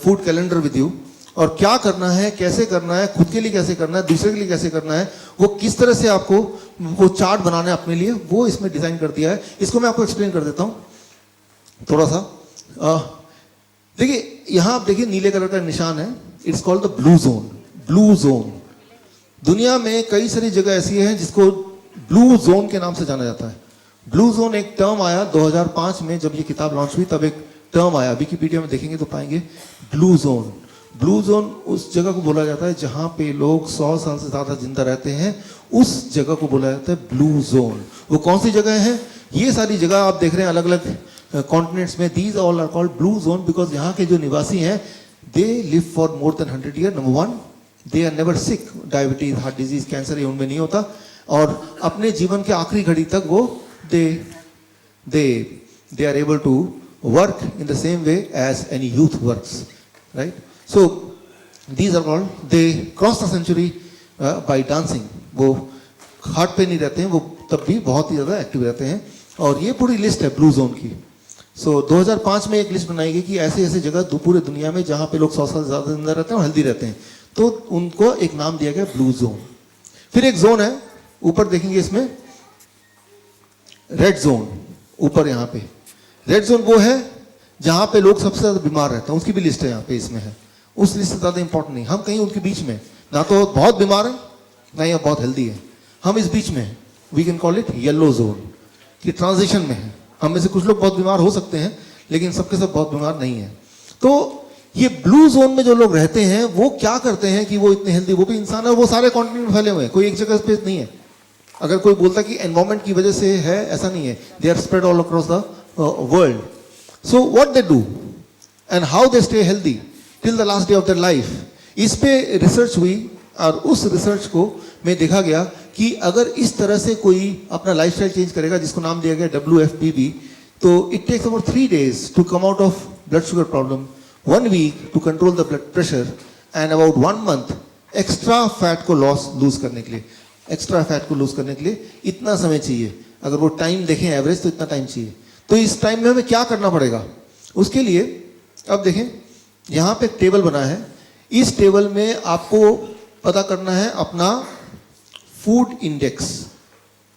food calendar with you, और क्या करना है, कैसे करना है, खुद के लिए कैसे करना है, दूसरे के लिए कैसे करना है, वो किस तरह से आपको वो चार्ट बनाना है अपने लिए, वो इसमें डिजाइन कर दिया है। इसको मैं आपको एक्सप्लेन कर देता हूँ थोड़ा सा। देखिए यहाँ आप देखिए नीले कलर का निशान है, it's called the blue zone. Blue zone, दुनिया में कई सारी जगह ऐसी हैं जिसको ब्लू जोन के नाम से जाना जाता है। ब्लू जोन एक टर्म आया 2005 में, जब ये किताब लॉन्च हुई तब एक टर्म आया, विकिपीडिया में देखेंगे तो पाएंगे ब्लू जोन। ब्लू जोन उस जगह को बोला जाता है जहां पे लोग 100 साल से ज्यादा जिंदा रहते हैं, उस जगह को बोला जाता है ब्लू जोन। वो कौन सी जगह है? ये सारी जगह आप देख रहे हैं अलग अलग कॉन्टिनेंट्स में, these all are called blue zone because यहाँ के जो निवासी हैं they live for more than 100 year. Number one, they are never sick, diabetes, heart disease, cancer ये उनमें नहीं होता, और अपने जीवन के आखिरी घड़ी तक वो they are able to work in the same way as any youth works, right? So these are called, they cross the century by dancing। वो हार्ट पे नहीं रहते हैं, वो तब भी बहुत ही ज़्यादा एक्टिव रहते हैं, और ये पूरी लिस्ट है ब्लू जोन की। सो 2005 में एक लिस्ट बनाई गई कि ऐसे ऐसे जगह पूरे दुनिया में जहाँ पे लोग 100 साल से ज़्यादा जिंदा रहते हैं और हेल्दी रहते हैं, तो उनको एक नाम दिया गया ब्लू जोन। फिर एक जोन है, ऊपर देखेंगे इसमें रेड जोन, ऊपर यहाँ पे रेड जोन वो है जहाँ पे लोग सबसे ज़्यादा बीमार रहते हैं, उसकी भी लिस्ट है यहाँ पे इसमें है। उस लिस्ट से ज़्यादा इंपॉर्टेंट नहीं, हम कहीं उनके बीच में, ना तो बहुत बीमार है ना ही बहुत हेल्दी है, हम इस बीच में हैं। We can call it yellow zone, कि ट्रांजिशन में है। हम में से कुछ लोग बहुत बीमार हो सकते हैं, लेकिन सबके सब बहुत बीमार नहीं है। तो ये ब्लू जोन में जो लोग रहते हैं वो क्या करते हैं कि वो इतने हेल्दी, वो भी इंसान है, वो सारे कॉन्टिनेंट में फैले हुए हैं, कोई एक जगह पे नहीं है। अगर कोई बोलता है कि एनवायरमेंट की वजह से है, ऐसा नहीं है, they are spread all across the world. So what they do and how they stay healthy till the last day of their life, इस पे रिसर्च हुई, और उस रिसर्च को में देखा गया कि अगर इस तरह से कोई अपना लाइफस्टाइल चेंज करेगा, जिसको नाम दिया गया WFPB, तो it takes about 3 days to come out of blood sugar problem, 1 week to control the blood pressure, and about 1 month extra fat को लूज करने के लिए। एक्स्ट्रा फैट को लूज करने के लिए इतना समय चाहिए। अगर वो टाइम देखें एवरेज तो इतना टाइम चाहिए। तो इस टाइम में हमें क्या करना पड़ेगा उसके लिए? अब देखें यहाँ पे एक टेबल बना है, इस टेबल में आपको पता करना है अपना फूड इंडेक्स।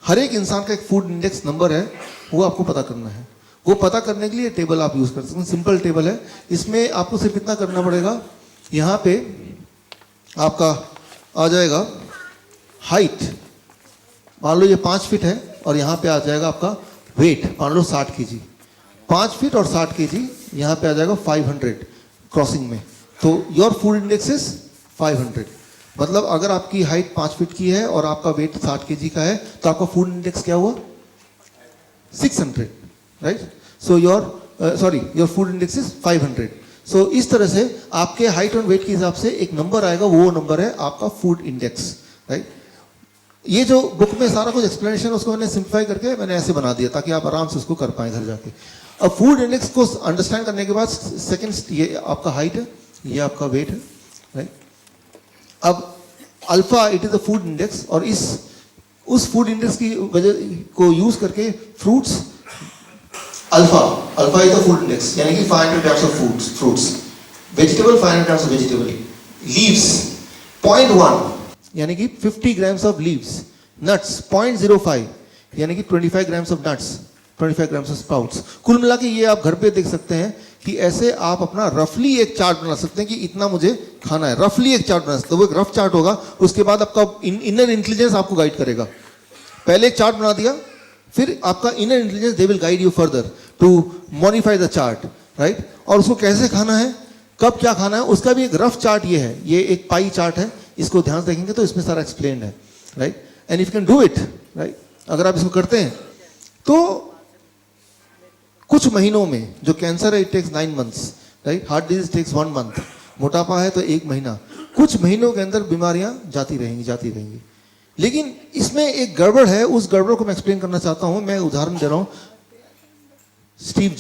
हर एक इंसान का एक फूड इंडेक्स नंबर है, वो आपको पता करना है। वो पता करने के लिए टेबल आप यूज कर सकते हैं, सिंपल टेबल है। इसमें आपको सिर्फ इतना करना पड़ेगा, यहाँ पे आपका आ जाएगा हाइट, मान लो ये 5 फीट है, और यहाँ पे आ जाएगा आपका वेट, मान लो 60 kg। 5 फीट और 60 kg, यहाँ पे आ जाएगा 500 क्रॉसिंग में, तो योर फूड इंडेक्स इज 500। मतलब अगर आपकी हाइट 5 फीट की है और आपका वेट 60 kg का है, तो आपका फूड इंडेक्स क्या हुआ? 600, right? So your food index is 500। सो इस तरह से आपके हाइट और वेट के हिसाब से एक नंबर आएगा, वो नंबर है आपका फूड इंडेक्स, राइट? ये जो बुक में सारा कुछ एक्सप्लेनेशन उसको मैंने सिंप्लीफाई करके मैंने ऐसे बना दिया ताकि आप आराम से उसको कर पाएं घर जाके। अब फूड इंडेक्स को अंडरस्टैंड करने के बाद सेकंड, ये आपका हाइट है, ये आपका वेट है, राइट? अब alpha it is the food index, और उस फूड इंडेक्स की वजह को यूज करके fruits, alpha is the food index, यानी कि 500 grams of fruits, vegetable 500 grams of vegetable, leaves 0.1 यानी कि 50 ग्राम्स ऑफ लीव्स, नट्स 0.05 यानी कि 25 grams of nuts, 25 grams of sprouts. कुल मिला के ये आप घर पे देख सकते हैं कि ऐसे आप अपना रफली एक चार्ट बना सकते हैं कि इतना मुझे खाना है, रफली एक चार्ट बना सकते हैं। वो एक रफ चार्ट होगा, उसके बाद आपका इनर इंटेलिजेंस आपको गाइड करेगा। पहले एक चार्ट बना दिया, फिर आपका inner intelligence they will guide you further to modify the chart, right? और उसको कैसे खाना है, कब क्या खाना है, उसका भी एक रफ चार्ट ये है। ये एक पाई चार्ट है, इसको ध्यान से देखेंगे तो इसमें सारा एक्सप्लेन्ड है, right? And if you can do it, right, अगर आप इसको करते हैं तो कुछ महीनों में, जो कैंसर है it takes 9 months, right? Heart disease takes 1 month, मोटापा है तो 1 महीना, कुछ महीनों के अंदर बीमारियां जाती रहेंगी। लेकिन इसमें एक गड़बड़ है, उस गड़बड़ को मैं एक्सप्लेन करना चाहता हूं। मैं उदाहरण दे रहा हूं, स्टीव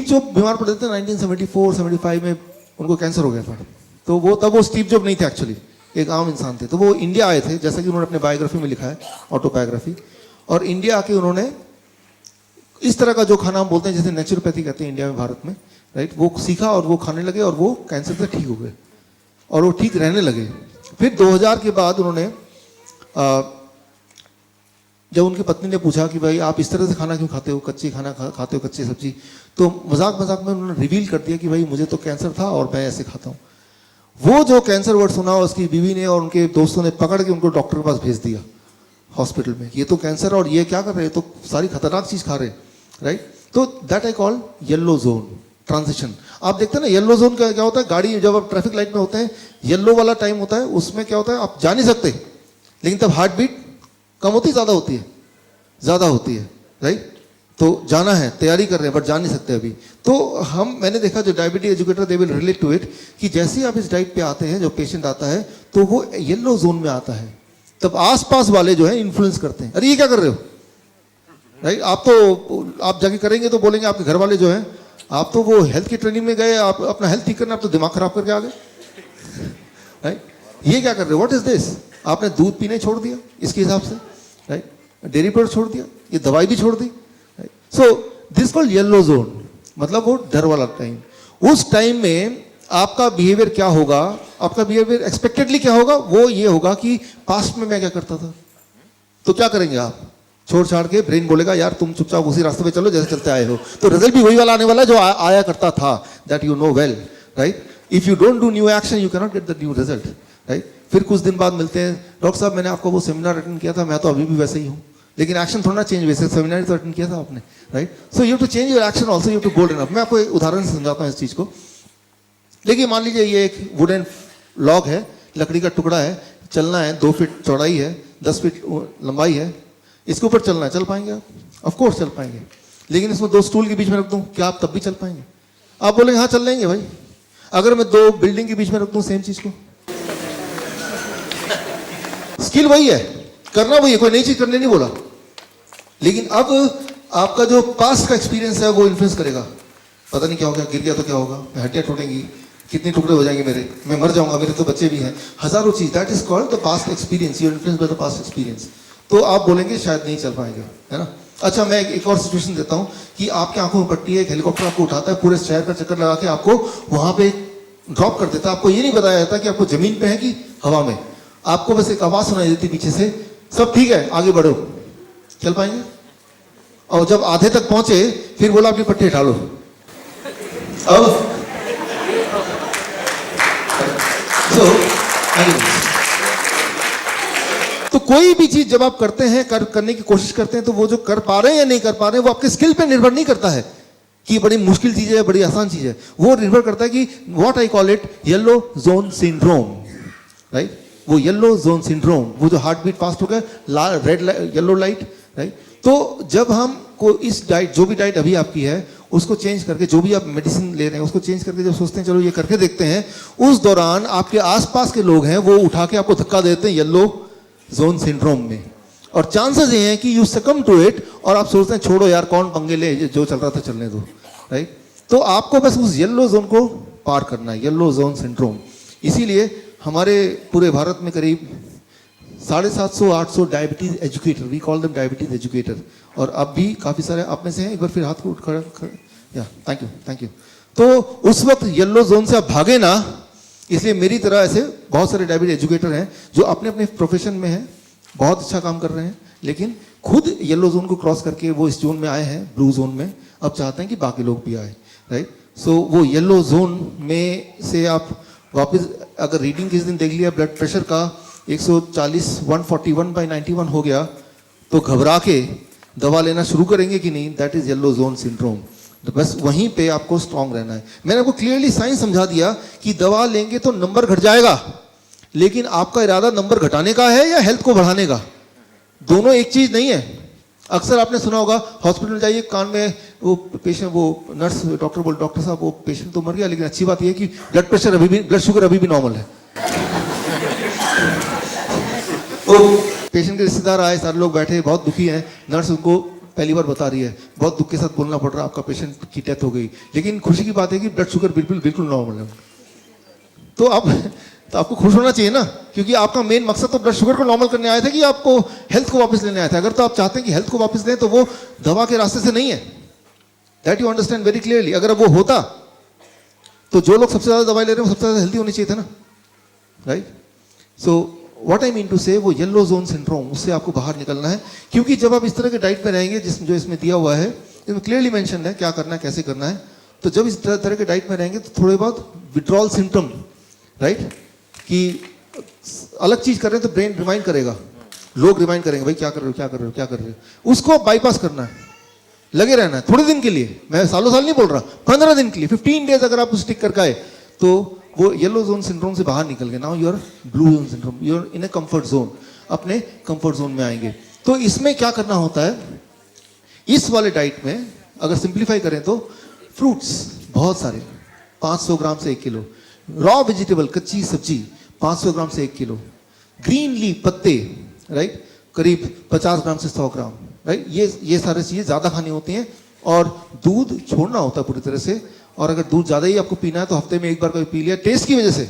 जॉब बीमार पड़े थे 1974-75 में, उनको कैंसर हो गया था। तो वो तब वो स्टीव जॉब नहीं थे, एक्चुअली एक आम इंसान थे। तो वो इंडिया आए थे, जैसा कि उन्होंने अपने बायोग्राफी में लिखा है, ऑटोबायोग्राफी। और इंडिया आके उन्होंने इस तरह का जो खाना हम बोलते हैं, जैसे नेचुरोपैथी कहते हैं इंडिया में, भारत में, राइट, वो सीखा और वो खाने लगे और वो कैंसर से ठीक हो गए और वो ठीक रहने लगे। फिर 2000 के बाद उन्होंने जब उनकी पत्नी ने पूछा कि भाई आप इस तरह से खाना क्यों खाते हो, कच्ची खाना खाते हो, कच्ची सब्जी, तो मजाक में उन्होंने रिवील कर दिया कि भाई मुझे तो कैंसर था और मैं ऐसे खाता हूँ। वो जो कैंसर वर्ड सुना, उसकी बीवी ने और उनके दोस्तों ने पकड़ के उनको डॉक्टर के पास भेज दिया हॉस्पिटल में। ये तो कैंसर, और ये क्या कर रहे हैं, तो सारी खतरनाक चीज खा रहे, राइट? तो that I call yellow zone transition. आप देखते हैं ना येलो जोन का क्या होता है, गाड़ी जब आप ट्रैफिक लाइट में होते हैं, येलो वाला टाइम होता है, उसमें क्या होता है, आप जा नहीं सकते, लेकिन तब हार्ट बीट कम होती, ज्यादा होती है, राइट? तो जाना है, तैयारी कर रहे हैं, बट जा नहीं सकते अभी। तो मैंने देखा जो diabetes educator they will relate to it, कि जैसे ही आप इस डाइट पे आते हैं, जो पेशेंट आता है तो वो येलो जोन में आता है, तब आसपास वाले जो है इन्फ्लुएंस करते हैं, अरे ये क्या कर रहे हो, राइट? आप जाके करेंगे तो बोलेंगे आपके घर वाले जो हैं, आप तो वो हेल्थ की ट्रेनिंग में गए, आप अपना हेल्थ ठीक करना, आप तो दिमाग खराब करके आ गए, राइट? ये क्या कर रहे हो, व्हाट इज दिस? आपने दूध पीने छोड़ दिया इसके हिसाब से, राइट? डेयरी प्रोडक्ट छोड़ दिया, ये दवाई भी छोड़ दी। So this called yellow zone, मतलब वो डर वाला टाइम। उस टाइम में आपका बिहेवियर क्या होगा, आपका बिहेवियर एक्सपेक्टेडली क्या होगा, वो ये होगा कि पास्ट में मैं क्या करता था, तो क्या करेंगे आप, छोड़ छाड़ के ब्रेन बोलेगा यार तुम चुपचाप उसी रास्ते पे चलो जैसे चलते आए हो, तो रिजल्ट भी वही वाला आने वाला जो आया करता था, that you know well, right? If you don't do new action you can not get the new result, right? फिर कुछ दिन बाद मिलते हैं, डॉक्टर साहब मैंने आपका वो सेमिनार अटेंड किया था, मैं तो अभी भी वैसे ही हूँ, लेकिन एक्शन थोड़ा चेंज, वैसे सेमिनार तो अटेंड किया था आपने, right? So you to change your action also, you to gold enough. मैं आपको एक उदाहरण से समझाता हूँ इस चीज को। देखिए मान लीजिए ये एक वुडन लॉग है, लकड़ी का टुकड़ा है, चलना है, 2 फीट चौड़ाई है, 10 फीट लंबाई है, इसके ऊपर चलना है, चल पाएंगे आप? ऑफ कोर्स चल पाएंगे। लेकिन इसमें 2 स्टूल के बीच में रख दूं, क्या आप तब भी चल पाएंगे? आप बोलेंगे हाँ चल लेंगे भाई। अगर मैं 2 बिल्डिंग के बीच में रख दूं सेम चीज को, स्किल वही है, करना वही है, कोई नई चीज करने नहीं बोला, लेकिन अब आपका जो पास्ट का एक्सपीरियंस है वो इन्फ्लुएंस करेगा। पता नहीं क्या होगा, गिर गया तो क्या होगा, हड्डियां टूटेंगी, कितने टुकड़े हो जाएंगे मेरे, मैं मर जाऊंगा, मेरे तो बच्चे भी हैं, हजारों चीज, that is called the past experience, you're influence by the past experience. तो आप बोलेंगे शायद नहीं चल पाएंगे, है ना। अच्छा, मैं एक और सिचुएशन देता हूँ कि आपकी आंखों में पट्टी है, एक हेलीकॉप्टर आपको उठाता है, पूरे शहर का चक्कर लगा के आपको वहां पे ड्रॉप कर देता है। आपको ये नहीं बताया जाता कि आपको जमीन पे है कि हवा में, आपको बस एक आवाज सुनाई देती पीछे से, सब ठीक है आगे बढ़ो, चल पाएंगे। और जब आधे तक पहुंचे फिर बोला अपनी पट्टी हटा लो। अब तो कोई भी चीज जब आप करते हैं, करने की कोशिश करते हैं, तो वो जो कर पा रहे हैं या नहीं कर पा रहे हैं वो आपके स्किल पे निर्भर नहीं करता है कि बड़ी मुश्किल चीज है, बड़ी आसान चीज है। वो निर्भर करता है कि what I call it yellow zone syndrome, right. वो येलो जोन सिंड्रोम, वो जो हार्ट बीट फास्ट हो गया, रेड येलो लाइट, राइट। तो जब हम को इस डाइट, जो भी डाइट अभी आपकी है उसको चेंज करके, जो भी आप मेडिसिन ले रहे हैं उसको चेंज करके जब सोचते हैं चलो ये करके देखते हैं, उस दौरान आपके आसपास के लोग हैं वो उठा के आपको धक्का देते हैं येलो जोन सिंड्रोम में, और चांसेस ये हैं कि यू सकम टू इट, और आप सोचते हैं छोड़ो यार कौन पंगे ले, जो चल रहा था चलने दो, राइट। तो आपको बस उस येलो जोन को पार करना है, येलो जोन सिंड्रोम। इसीलिए हमारे पूरे भारत में करीब 750-800 diabetes educator, we call them diabetes educator, और अब भी काफी सारे आप में से हैं, एक बार फिर हाथ को उठ खड़ा, या थैंक यू। तो उस वक्त येलो जोन से आप भागे ना, इसलिए मेरी तरह ऐसे बहुत सारे डायबिटीज एजुकेटर हैं जो अपने अपने प्रोफेशन में हैं, बहुत अच्छा काम कर रहे हैं, लेकिन खुद येलो जोन को क्रॉस करके वो इस जोन में आए हैं, ब्लू जोन में, अब चाहते हैं कि बाकी लोग भी आए, राइट। सो वो येलो जोन में से आप वापस, अगर रीडिंग किस दिन देख लिया ब्लड प्रेशर का 140 141/91 हो गया, तो घबरा के दवा लेना शुरू करेंगे कि नहीं, that is yellow zone syndrome. तो बस वहीं पे आपको स्ट्रांग रहना है। मैंने आपको क्लियरली साइंस समझा दिया कि दवा लेंगे तो नंबर घट जाएगा, लेकिन आपका इरादा नंबर घटाने का है या हेल्थ को बढ़ाने का, दोनों एक चीज नहीं है। अक्सर आपने सुना होगा हॉस्पिटल जाइए, कान में वो पेशेंट, वो नर्स डॉक्टर बोल, डॉक्टर साहब वो पेशेंट तो मर गया, लेकिन अच्छी बात यह है कि ब्लड प्रेशर अभी भी, ब्लड शुगर अभी भी नॉर्मल है। तो पेशेंट के रिश्तेदार आए, सारे लोग बैठे बहुत दुखी हैं, नर्स उनको पहली बार बता रही है, बहुत दुख के साथ बोलना पड़ रहा है आपका पेशेंट की डेथ हो गई, लेकिन खुशी की बात है कि ब्लड शुगर बिल्कुल नॉर्मल है। तो आपको खुश होना चाहिए ना, क्योंकि आपका मेन मकसद तो ब्लड शुगर को नॉर्मल करने आया था कि आपको हेल्थ को वापस लेने आया था। अगर तो आप चाहते हैं कि हेल्थ को वापस लें तो वो दवा के रास्ते से नहीं है, that you understand very clearly. अगर वो होता तो जो लोग सबसे ज्यादा दवाई ले रहे हैं वो सबसे ज्यादा हेल्थी होने चाहिए था ना, right. So what I mean to say, वो येलो जोन सिंड्रोम, उससे आपको बाहर निकलना है, क्योंकि जब आप इस तरह के डाइट में रहेंगे, जो इसमें दिया हुआ है, इसमें क्लियरली मेंशन है क्या करना है, कैसे करना है। तो जब इस तरह के डाइट में रहेंगे तो थोड़े बहुत विड्रॉल सिम्टम, राइट, कि अलग चीज कर रहे हैं तो ब्रेन रिमाइंड करेगा, लोग रिमाइंड करेंगे भाई क्या कर रहे हो, क्या कर रहे हो, क्या कर रहे हो, उसको बाईपास करना है, लगे रहना है थोड़े दिन के लिए। मैं सालों साल नहीं बोल रहा, 15 दिन के लिए, 15 डेज अगर आप स्टिक करके आए तो वो येलो जोन सिंड्रोम से बाहर निकल गए। Now you are blue zone syndrome, you are in a comfort zone, अपने कंफर्ट जोन में आएंगे। तो इसमें क्या करना होता है, इस वाले डाइट में अगर सिंप्लीफाई करें तो फ्रूट्स बहुत सारे, 500 ग्राम से 1 किलो, रॉ वेजिटेबल कच्ची सब्जी 500 ग्राम से 1 किलो, ग्रीन लीफ पत्ते, राइट, करीब 50 ग्राम से 100 ग्राम, राइट। ये सारी चीजें ज्यादा खानी होती हैं, और दूध छोड़ना होता है पूरी तरह से। और अगर दूध ज्यादा ही आपको पीना है तो हफ्ते में एक बार कभी पी लिया, टेस्ट की वजह से,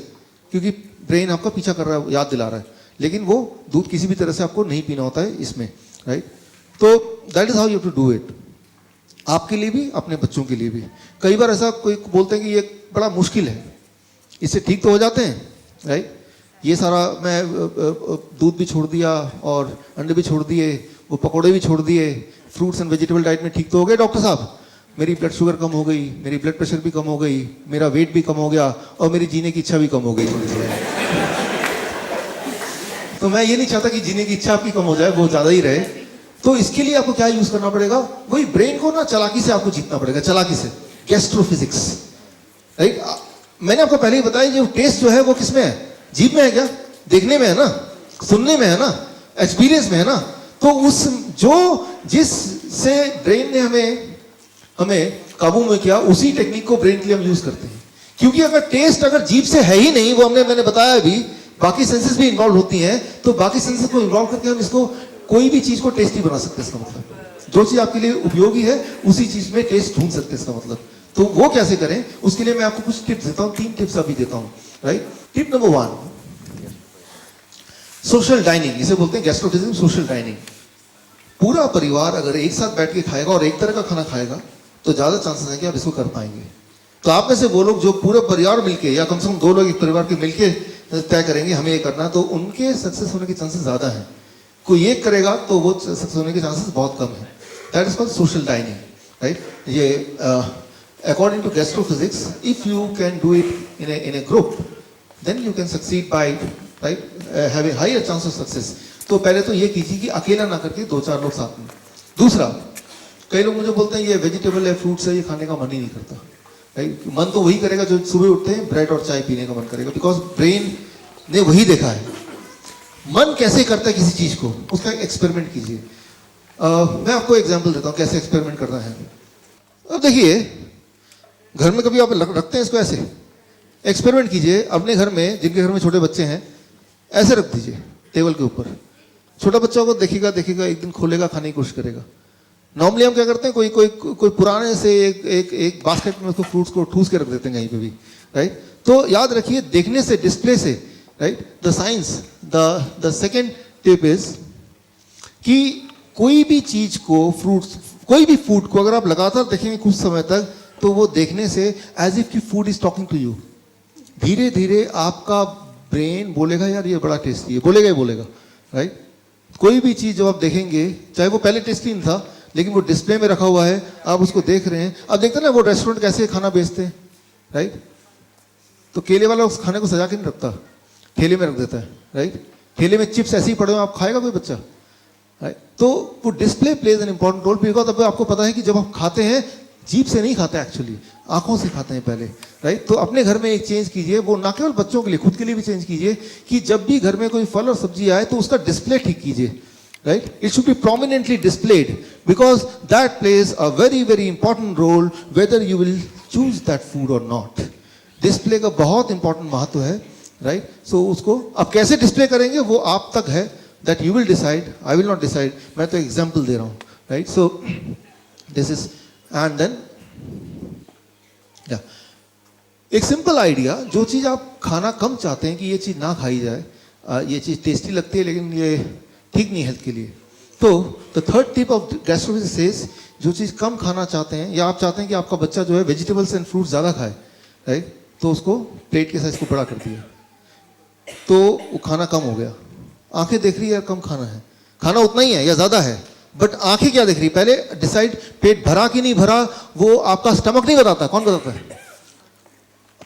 क्योंकि ब्रेन आपका पीछा कर रहा है, याद दिला रहा है, लेकिन वो दूध किसी भी तरह से आपको नहीं पीना होता है इसमें, राइट। तो that is how you have to do it, आपके लिए भी, अपने बच्चों के लिए भी। कई बार ऐसा कोई बोलते हैं कि ये बड़ा मुश्किल है, इससे ठीक तो हो जाते हैं, राइट। ये सारा मैं दूध भी छोड़ दिया और अंडे भी छोड़ दिए, वो पकौड़े भी छोड़ दिए, फ्रूट्स एंड वेजिटेबल डाइट में ठीक तो हो गए डॉक्टर साहब, मेरी ब्लड शुगर कम हो गई, मेरी ब्लड प्रेशर भी कम हो गई, मेरा वेट भी कम हो गया, और मेरी जीने की इच्छा भी कम हो गई। तो मैं ये नहीं चाहता कि जीने की इच्छा आपकी कम हो जाए, वो ज्यादा ही रहे। तो इसके लिए आपको क्या यूज करना पड़ेगा, वही ब्रेन को ना चालाकी से आपको जीतना पड़ेगा, चालाकी से, गैस्ट्रोफिजिक्स, राइट। मैंने आपको पहले ही बताया, जो टेस्ट जो है वो किसमें है, जीभ में है क्या, देखने में है ना, सुनने में है ना, एक्सपीरियंस में है ना। तो उस जिससे ब्रेन ने हमें काबू में किया, उसी टेक्निक को ब्रेन के लिए हम यूज करते हैं। क्योंकि अगर टेस्ट अगर जीभ से है ही नहीं, वो मैंने बताया अभी, बाकी सेंसेस भी इन्वॉल्व होती हैं, तो बाकी सेंसेस को इन्वॉल्व करके हम इसको कोई भी चीज को टेस्टी बना सकते हैं। इसका मतलब जो चीज आपके लिए उपयोगी है उसी चीज में टेस्ट ढूंढ सकते हैं, इसका मतलब। तो वो कैसे करें, उसके लिए मैं आपको कुछ टिप्स देता हूँ, 3 टिप्स अभी देता हूँ, right. Tip number 1, social dining, इसे बोलते हैं गैस्ट्रोफिजिक्स सोशल डाइनिंग। पूरा परिवार अगर एक साथ बैठ के खाएगा और एक तरह का खाना खाएगा तो ज्यादा चांसेस है कि आप इसको कर पाएंगे। तो आप में से वो लोग जो पूरे परिवार मिलके या कम से कम 2 लोग एक परिवार के मिलके तय करेंगे हमें ये करना, तो उनके सक्सेस होने के चांसेस ज्यादा हैं। कोई एक करेगा तो वो सक्सेस होने के चांसेस बहुत कम है। That is called social dining, right. ये according to gastrophysics, if you can do it in a group then you can succeed by, right, having higher chance of success. तो पहले तो ये कीजिए कि अकेला ना करके 2-4 लोग साथ में। दूसरा, कई लोग मुझे बोलते हैं ये वेजिटेबल है, फ्रूट्स है, ये खाने का मन ही नहीं करता, राइट। मन तो वही करेगा जो सुबह उठते हैं ब्रेड और चाय पीने का मन करेगा, बिकॉज ब्रेन ने वही देखा है। मन कैसे करता है किसी चीज को, उसका एक्सपेरिमेंट कीजिए। मैं आपको एग्जांपल देता हूँ कैसे एक्सपेरिमेंट करना है। अब देखिए, घर में कभी आप रखते हैं इसको, ऐसे एक्सपेरिमेंट कीजिए अपने घर में, जिनके घर में छोटे बच्चे हैं, ऐसे रख दीजिए टेबल के ऊपर। छोटा बच्चा को देखेगा एक दिन खोलेगा, खाने की कोशिश करेगा। नॉर्मली हम क्या करते हैं, कोई पुराने से एक बास्केट में उसको फ्रूट्स को ठूस के रख देते हैं कहीं पे भी, राइट। तो याद रखिए, देखने से, डिस्प्ले से, right, the science, the second tip is कि कोई भी चीज को, फ्रूट्स, कोई भी फूड को अगर आप लगातार देखेंगे कुछ समय तक, तो वो देखने से as if the food is talking to you. धीरे धीरे आपका ब्रेन बोलेगा यार ये बड़ा टेस्टी है, बोलेगा ही बोलेगा, राइट। कोई भी चीज जब आप देखेंगे, चाहे वो पहले टेस्टी नहीं था लेकिन वो डिस्प्ले में रखा हुआ है, आप उसको देख रहे हैं। अब देखते हैं ना वो रेस्टोरेंट कैसे खाना बेचते हैं, राइट। तो केले वाला उस खाने को सजा के नहीं रखता, ठेले में रख देता है, राइट। ठेले में चिप्स ऐसे ही पड़े हुए, आप खाएगा कोई बच्चा, राइट। तो वो display plays an important role, because अब आपको पता है कि जब आप खाते हैं जीभ से नहीं खाते, एक्चुअली आंखों से खाते हैं पहले, राइट। तो अपने घर में एक चेंज कीजिए, वो ना केवल बच्चों के लिए, खुद के लिए भी चेंज कीजिए कि जब भी घर में कोई फल और सब्जी आए तो उसका डिस्प्ले ठीक कीजिए, right. It should be prominently displayed because that plays a very very important role whether you will choose that food और नॉट। डिस्प्ले का बहुत इंपॉर्टेंट महत्व है, राइट। सो उसको अब कैसे डिस्प्ले करेंगे वो आप तक है, that you will decide, I will not decide. मैं तो एग्जाम्पल दे रहा हूँ, right. So this is, and then एक सिंपल आइडिया, जो चीज़ आप खाना कम चाहते हैं कि ये चीज़ ना खाई जाए, ये चीज़ टेस्टी लगती है लेकिन ये ठीक नहीं हेल्थ के लिए, तो the third tip of gastrophysics says, जो चीज़ कम खाना चाहते हैं या आप चाहते हैं कि आपका बच्चा जो है वेजिटेबल्स एंड फ्रूट्स ज़्यादा खाए, राइट, तो उसको प्लेट के साइज को बड़ा कर दिया, तो वो खाना कम हो गया। आंखें देख रही है कम खाना है, खाना उतना ही है या ज़्यादा है, बट आंखें क्या देख रही है, पहले डिसाइड पेट भरा कि नहीं भरा वो आपका स्टमक नहीं बताता, कौन बताता है?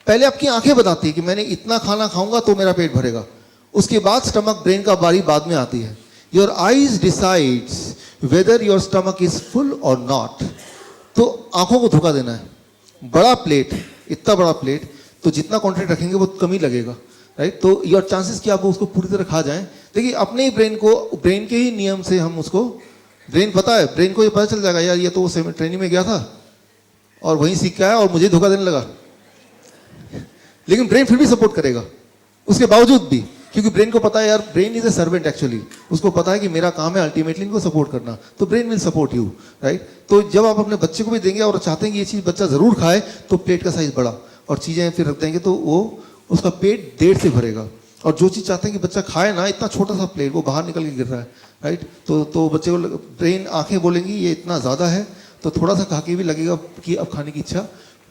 पहले आपकी आंखें बताती है कि मैंने इतना खाना खाऊंगा तो मेरा पेट भरेगा, उसके बाद स्टमक ब्रेन का बारी बाद में आती है। Your eyes decides whether your stomach is full और नॉट। तो आंखों को धोखा देना है, बड़ा प्लेट, इतना बड़ा प्लेट, तो जितना क्वांटिटी रखेंगे वो कम ही लगेगा, राइट। तो योर चांसेस कि आप उसको पूरी तरह खा जाएं, देखिए अपने ही ब्रेन को, ब्रेन के ही नियम से हम उसको, ब्रेन पता है, ब्रेन को ये पता चल जाएगा यार ये तो वो ट्रेनिंग में गया था और वहीं सीख के आया और मुझे धोखा देने लगा, लेकिन ब्रेन फिर भी सपोर्ट करेगा उसके बावजूद भी, क्योंकि ब्रेन को पता है यार brain is a servant actually, उसको पता है कि मेरा काम है अल्टीमेटली इनको सपोर्ट करना, तो brain will support you, right. तो जब आप अपने बच्चे को भी देंगे और चाहते हैं कि ये चीज़ बच्चा ज़रूर खाए, तो प्लेट का साइज बड़ा और चीज़ें फिर रख देंगे तो वो उसका पेट देर से भरेगा। और जो चीज़ चाहते हैं कि बच्चा खाए ना, इतना छोटा सा प्लेट वो बाहर निकल के गिर रहा है, राइट। तो बच्चे को ब्रेन, आंखें बोलेंगी ये इतना ज़्यादा है, तो थोड़ा सा खा के भी लगेगा कि अब खाने की इच्छा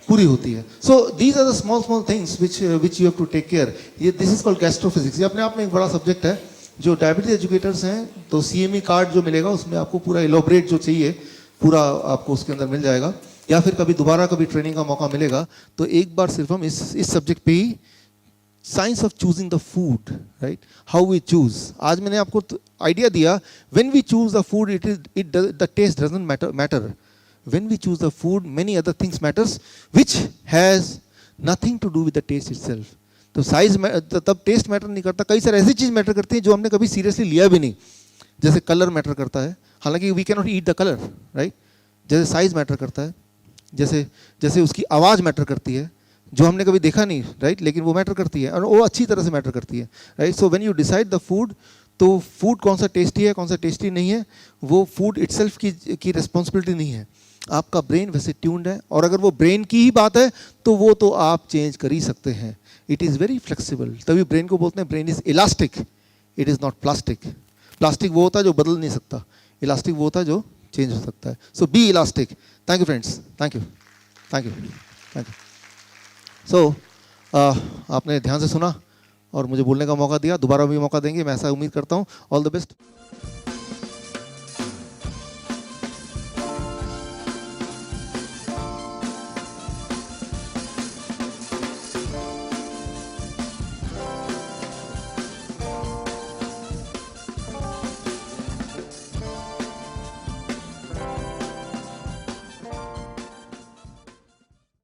पूरी होती है। So these are the small small things which you have to take care. ये दिस इज कॉल्ड गैस्ट्रोफिजिक्स। ये अपने आप में एक बड़ा सब्जेक्ट है। जो डायबिटीज एजुकेटर्स हैं तो CME कार्ड जो मिलेगा उसमें आपको पूरा इलोबरेट जो चाहिए पूरा आपको उसके अंदर मिल जाएगा, या फिर कभी दोबारा कभी ट्रेनिंग का मौका मिलेगा तो एक बार सिर्फ हम इस सब्जेक्ट पे ही, science of choosing the food, right, how we choose. आज मैंने आपको आइडिया दिया, when we choose the food it the taste doesn't matter. When we choose the food, many other things matters, which has nothing to do with the taste itself. तो साइज तब टेस्ट मैटर नहीं करता, कई सारी ऐसी चीज़ मैटर करती है जो हमने कभी सीरियसली लिया भी नहीं, जैसे कलर मैटर करता है, हालांकि we can not eat the colour, right. जैसे साइज मैटर करता है, जैसे उसकी आवाज़ मैटर करती है जो हमने कभी देखा नहीं, राइट, लेकिन वो मैटर करती है और वो अच्छी तरह से मैटर करती है, right. So when you decide the food, तो फूड कौन सा टेस्टी है कौन सा टेस्टी नहीं है वो फूड इटसेल्फ की रिस्पॉन्सिबिलिटी नहीं है। आपका ब्रेन वैसे ट्यून्ड है, और अगर वो ब्रेन की ही बात है तो वो तो आप चेंज कर ही सकते हैं. It is very flexible. तभी ब्रेन को बोलते हैं brain is elastic, it is not plastic. Plastic वो होता है जो बदल नहीं सकता, इलास्टिक वो होता है जो चेंज हो सकता है. So be elastic. Thank you friends, thank you, thank you, thank you. So आपने ध्यान से सुना और मुझे बोलने का मौका दिया. दोबारा भी मौका देंगे, मैं ऐसा उम्मीद करता हूँ. All the best.